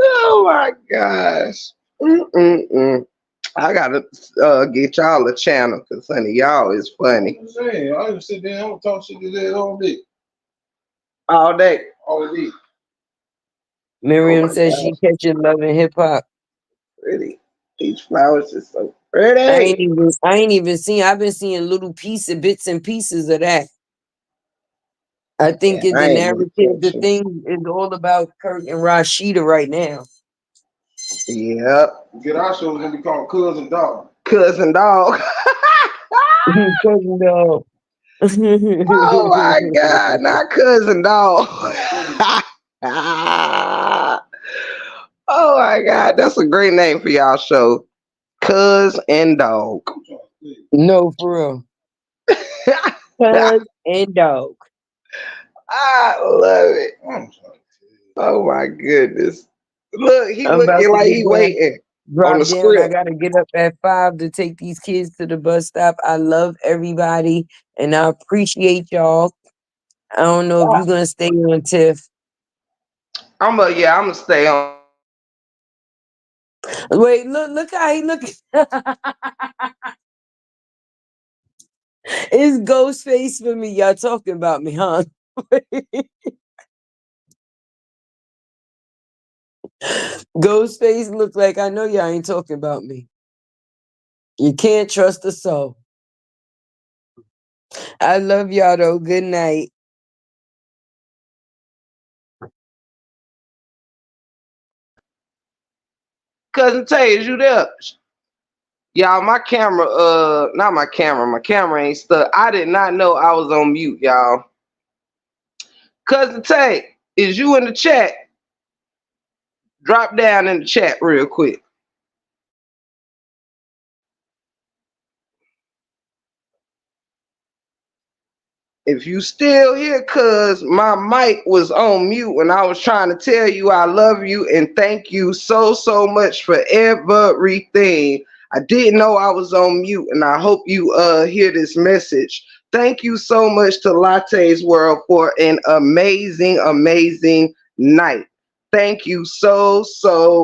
Speaker 1: Oh my gosh. I gotta get y'all a channel because honey, y'all is funny
Speaker 3: I'm saying, I just sit there and I'm talk shit to that all day.
Speaker 1: all day.
Speaker 3: All day.
Speaker 1: Oh
Speaker 2: Miriam
Speaker 1: my
Speaker 2: says she
Speaker 1: gosh,
Speaker 2: catching love in hip hop.
Speaker 1: pretty. These flowers is so
Speaker 2: I
Speaker 1: pretty.
Speaker 2: ain't even seen. I've been seeing little pieces, bits and pieces of that. I
Speaker 1: Yeah,
Speaker 2: think in
Speaker 1: I
Speaker 2: the
Speaker 1: ain't even
Speaker 2: narrative, the
Speaker 1: catching.
Speaker 2: thing is all about Kurt and Rashida right now.
Speaker 1: Yep.
Speaker 3: Get our show gonna be called Cousin Dog.
Speaker 1: Cousin dog.
Speaker 2: Cousin dog.
Speaker 1: Oh my god, not cousin dog. Oh my god, that's a great name for y'all show. Cuz and dog.
Speaker 2: No, for real. Cuz and dog.
Speaker 1: I love it.
Speaker 3: I'm sorry.
Speaker 1: Oh my goodness. Look, he
Speaker 2: I'm about
Speaker 1: looking
Speaker 2: to
Speaker 1: like
Speaker 2: get
Speaker 1: he
Speaker 2: down,
Speaker 1: waiting on the
Speaker 2: drop down. I
Speaker 1: script.
Speaker 2: gotta get up at 5 to take these kids to the bus stop. I love everybody and I appreciate y'all. I don't know if you're gonna stay on Tiff.
Speaker 1: I'm gonna stay on.
Speaker 2: Wait, look how he looking. It's ghost face for me. Y'all talking about me, huh? Ghost face look like I know y'all ain't talking about me. You can't trust a soul. I love y'all though. Good night.
Speaker 1: Cousin Tay, is you there? Y'all, my camera, not my camera ain't stuck. I did not know I was on mute, y'all. Cousin Tay, is you in the chat? Drop down in the chat real quick. If you still here, cuz my mic was on mute when I was trying to tell you I love you and thank you so much for everything. I didn't know I was on mute and I hope you hear this message. Thank you so much to Latte's World for an amazing night. Thank you so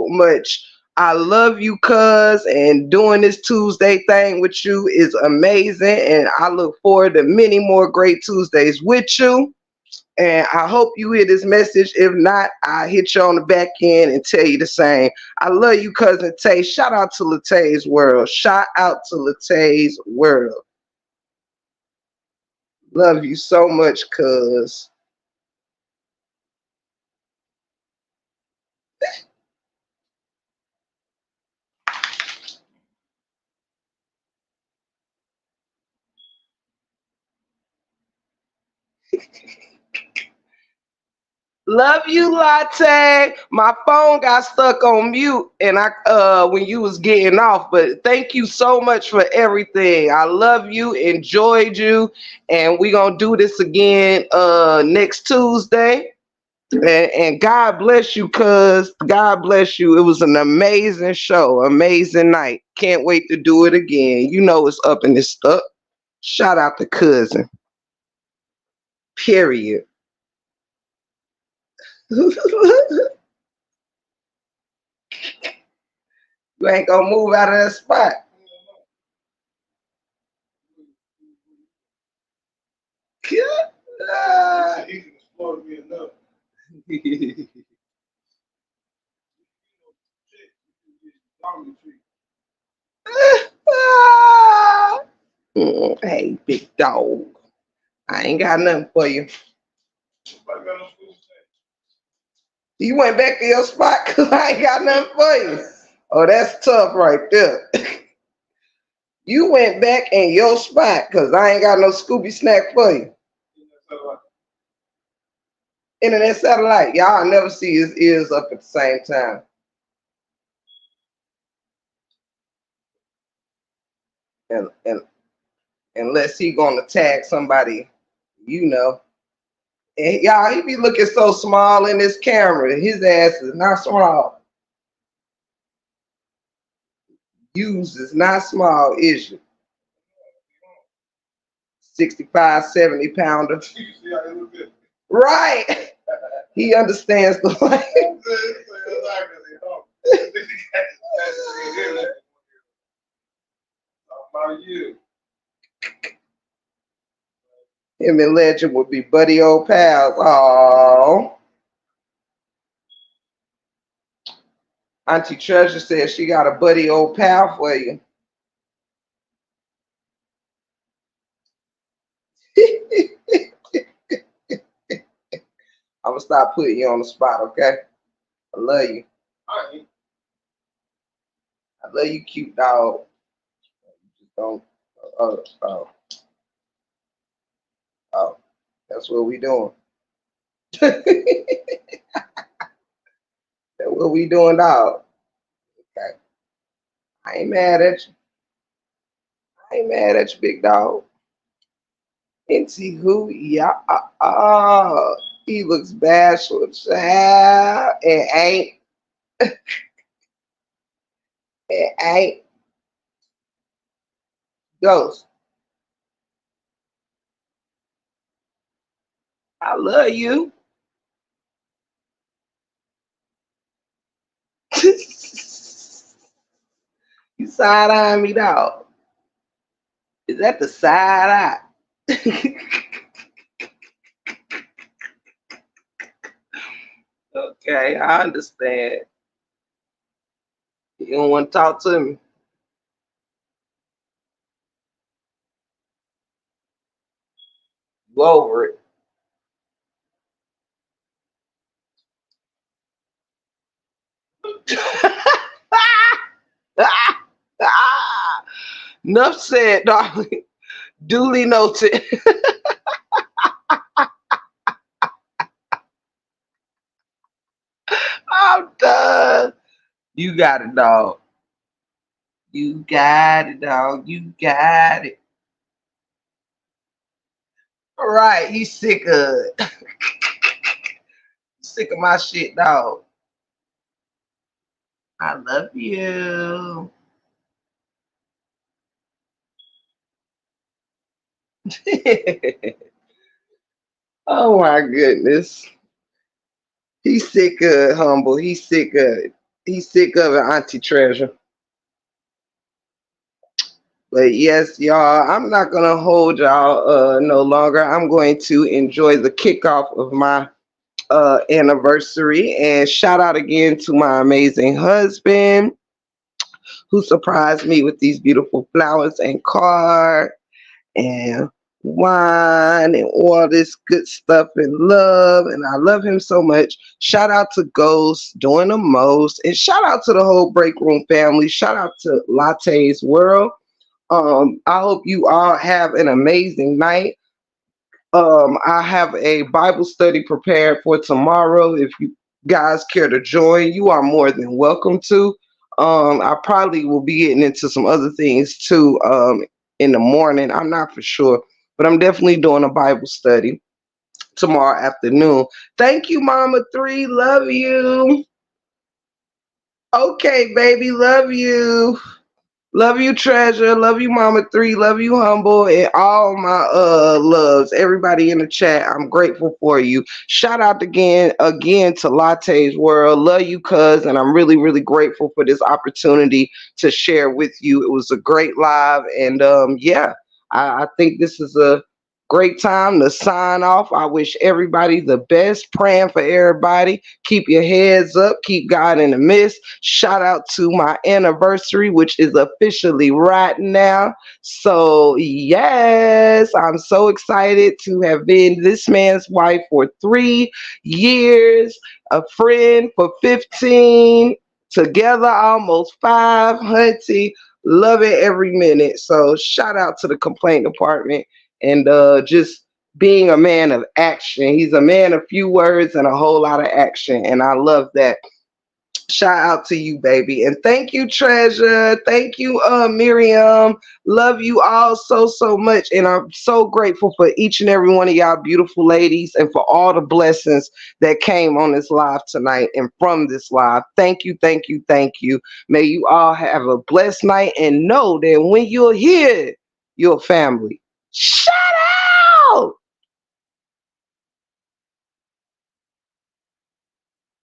Speaker 1: much. I love you, cuz, and doing this Tuesday thing with you is amazing. And I look forward to many more great Tuesdays with you. And I hope you hear this message. If not, I'll hit you on the back end and tell you the same. I love you, cousin Tay. Shout out to Latte's World. Shout out to Latte's World. Love you so much, cuz. Love you, Latte. My phone got stuck on mute and I when you was getting off, but thank you so much for everything. I love you, enjoyed you, and we gonna do this again next Tuesday. And God bless you, cuz. God bless you. It was an amazing show, amazing night. Can't wait to do it again. You know it's up and it's stuck. Shout out to cousin. Period. You ain't gonna move out of that spot.
Speaker 3: He can explode me enough.
Speaker 1: Hey, big dog. I ain't got nothing for you. You went back to your spot because I ain't got nothing for you. Oh, that's tough right there. You went back in your spot because I ain't got no Scooby snack for you. Internet satellite. Y'all never see his ears up at the same time. And unless he gonna tag somebody, you know. And y'all, he be looking so small in this camera. His ass is not small. Use is not small, is you? 65, 70 pounder. Right. He understands the life. Him and Legend would be buddy old pals. Oh. Auntie Treasure says she got a buddy old pal for you. I'm gonna stop putting you on the spot, okay? I love you. I love you, cute dog. Just don't. Oh, oh, oh. That's what we doing. That's what we doing, dog. Okay. I ain't mad at you. I ain't mad at you, big dog. And see who? Yeah. He looks bashful, child. It ain't Ghost. I love you. You side eyeing me, dog. Is that the side eye? Okay, I understand. You don't want to talk to me. You over it. Enough said, darling. Duly noted. I'm done. You got it, dog. You got it, dog. You got it. All right, he's sick of it. Sick of my shit, dog. I love you. Oh my goodness. He's sick of it, humble. He's sick of it. He's sick of it, Auntie Treasure. But yes, y'all, I'm not gonna hold y'all no longer. I'm going to enjoy the kickoff of my anniversary and shout out again to my amazing husband who surprised me with these beautiful flowers and card and wine and all this good stuff and love. And I love him so much. Shout out to Ghost doing the most. And shout out to the whole Break Room family. Shout out to Latte's World. I hope you all have an amazing night. I have a Bible study prepared for tomorrow. If you guys care to join, you are more than welcome to. I probably will be getting into some other things too in the morning. I'm not for sure, but I'm definitely doing a Bible study tomorrow afternoon. Thank you, Mama Three. Love you. Okay, baby. Love you. Love you, Treasure. Love you, Mama Three. Love you, Humble, and all my loves. Everybody in the chat, I'm grateful for you. Shout out again to Latte's World. Love you, cuz, and I'm really, really grateful for this opportunity to share with you. It was a great live, and yeah, I think this is a great time to sign off. I wish everybody the best. Praying for everybody. Keep your heads up. Keep God in the midst. Shout out to my anniversary, which is officially right now. So, yes, I'm so excited to have been this man's wife for 3 years, a friend for 15, together almost 5, hunty. Love it every minute. So, shout out to the complaint department and just being a man of action. He's a man of few words and a whole lot of action. And I love that. Shout out to you, baby. And thank you, Treasure. Thank you, Miriam. Love you all so, so much. And I'm so grateful for each and every one of y'all beautiful ladies and for all the blessings that came on this live tonight and from this live. Thank you, thank you, thank you. May you all have a blessed night and know that when you're here, you're family. Shout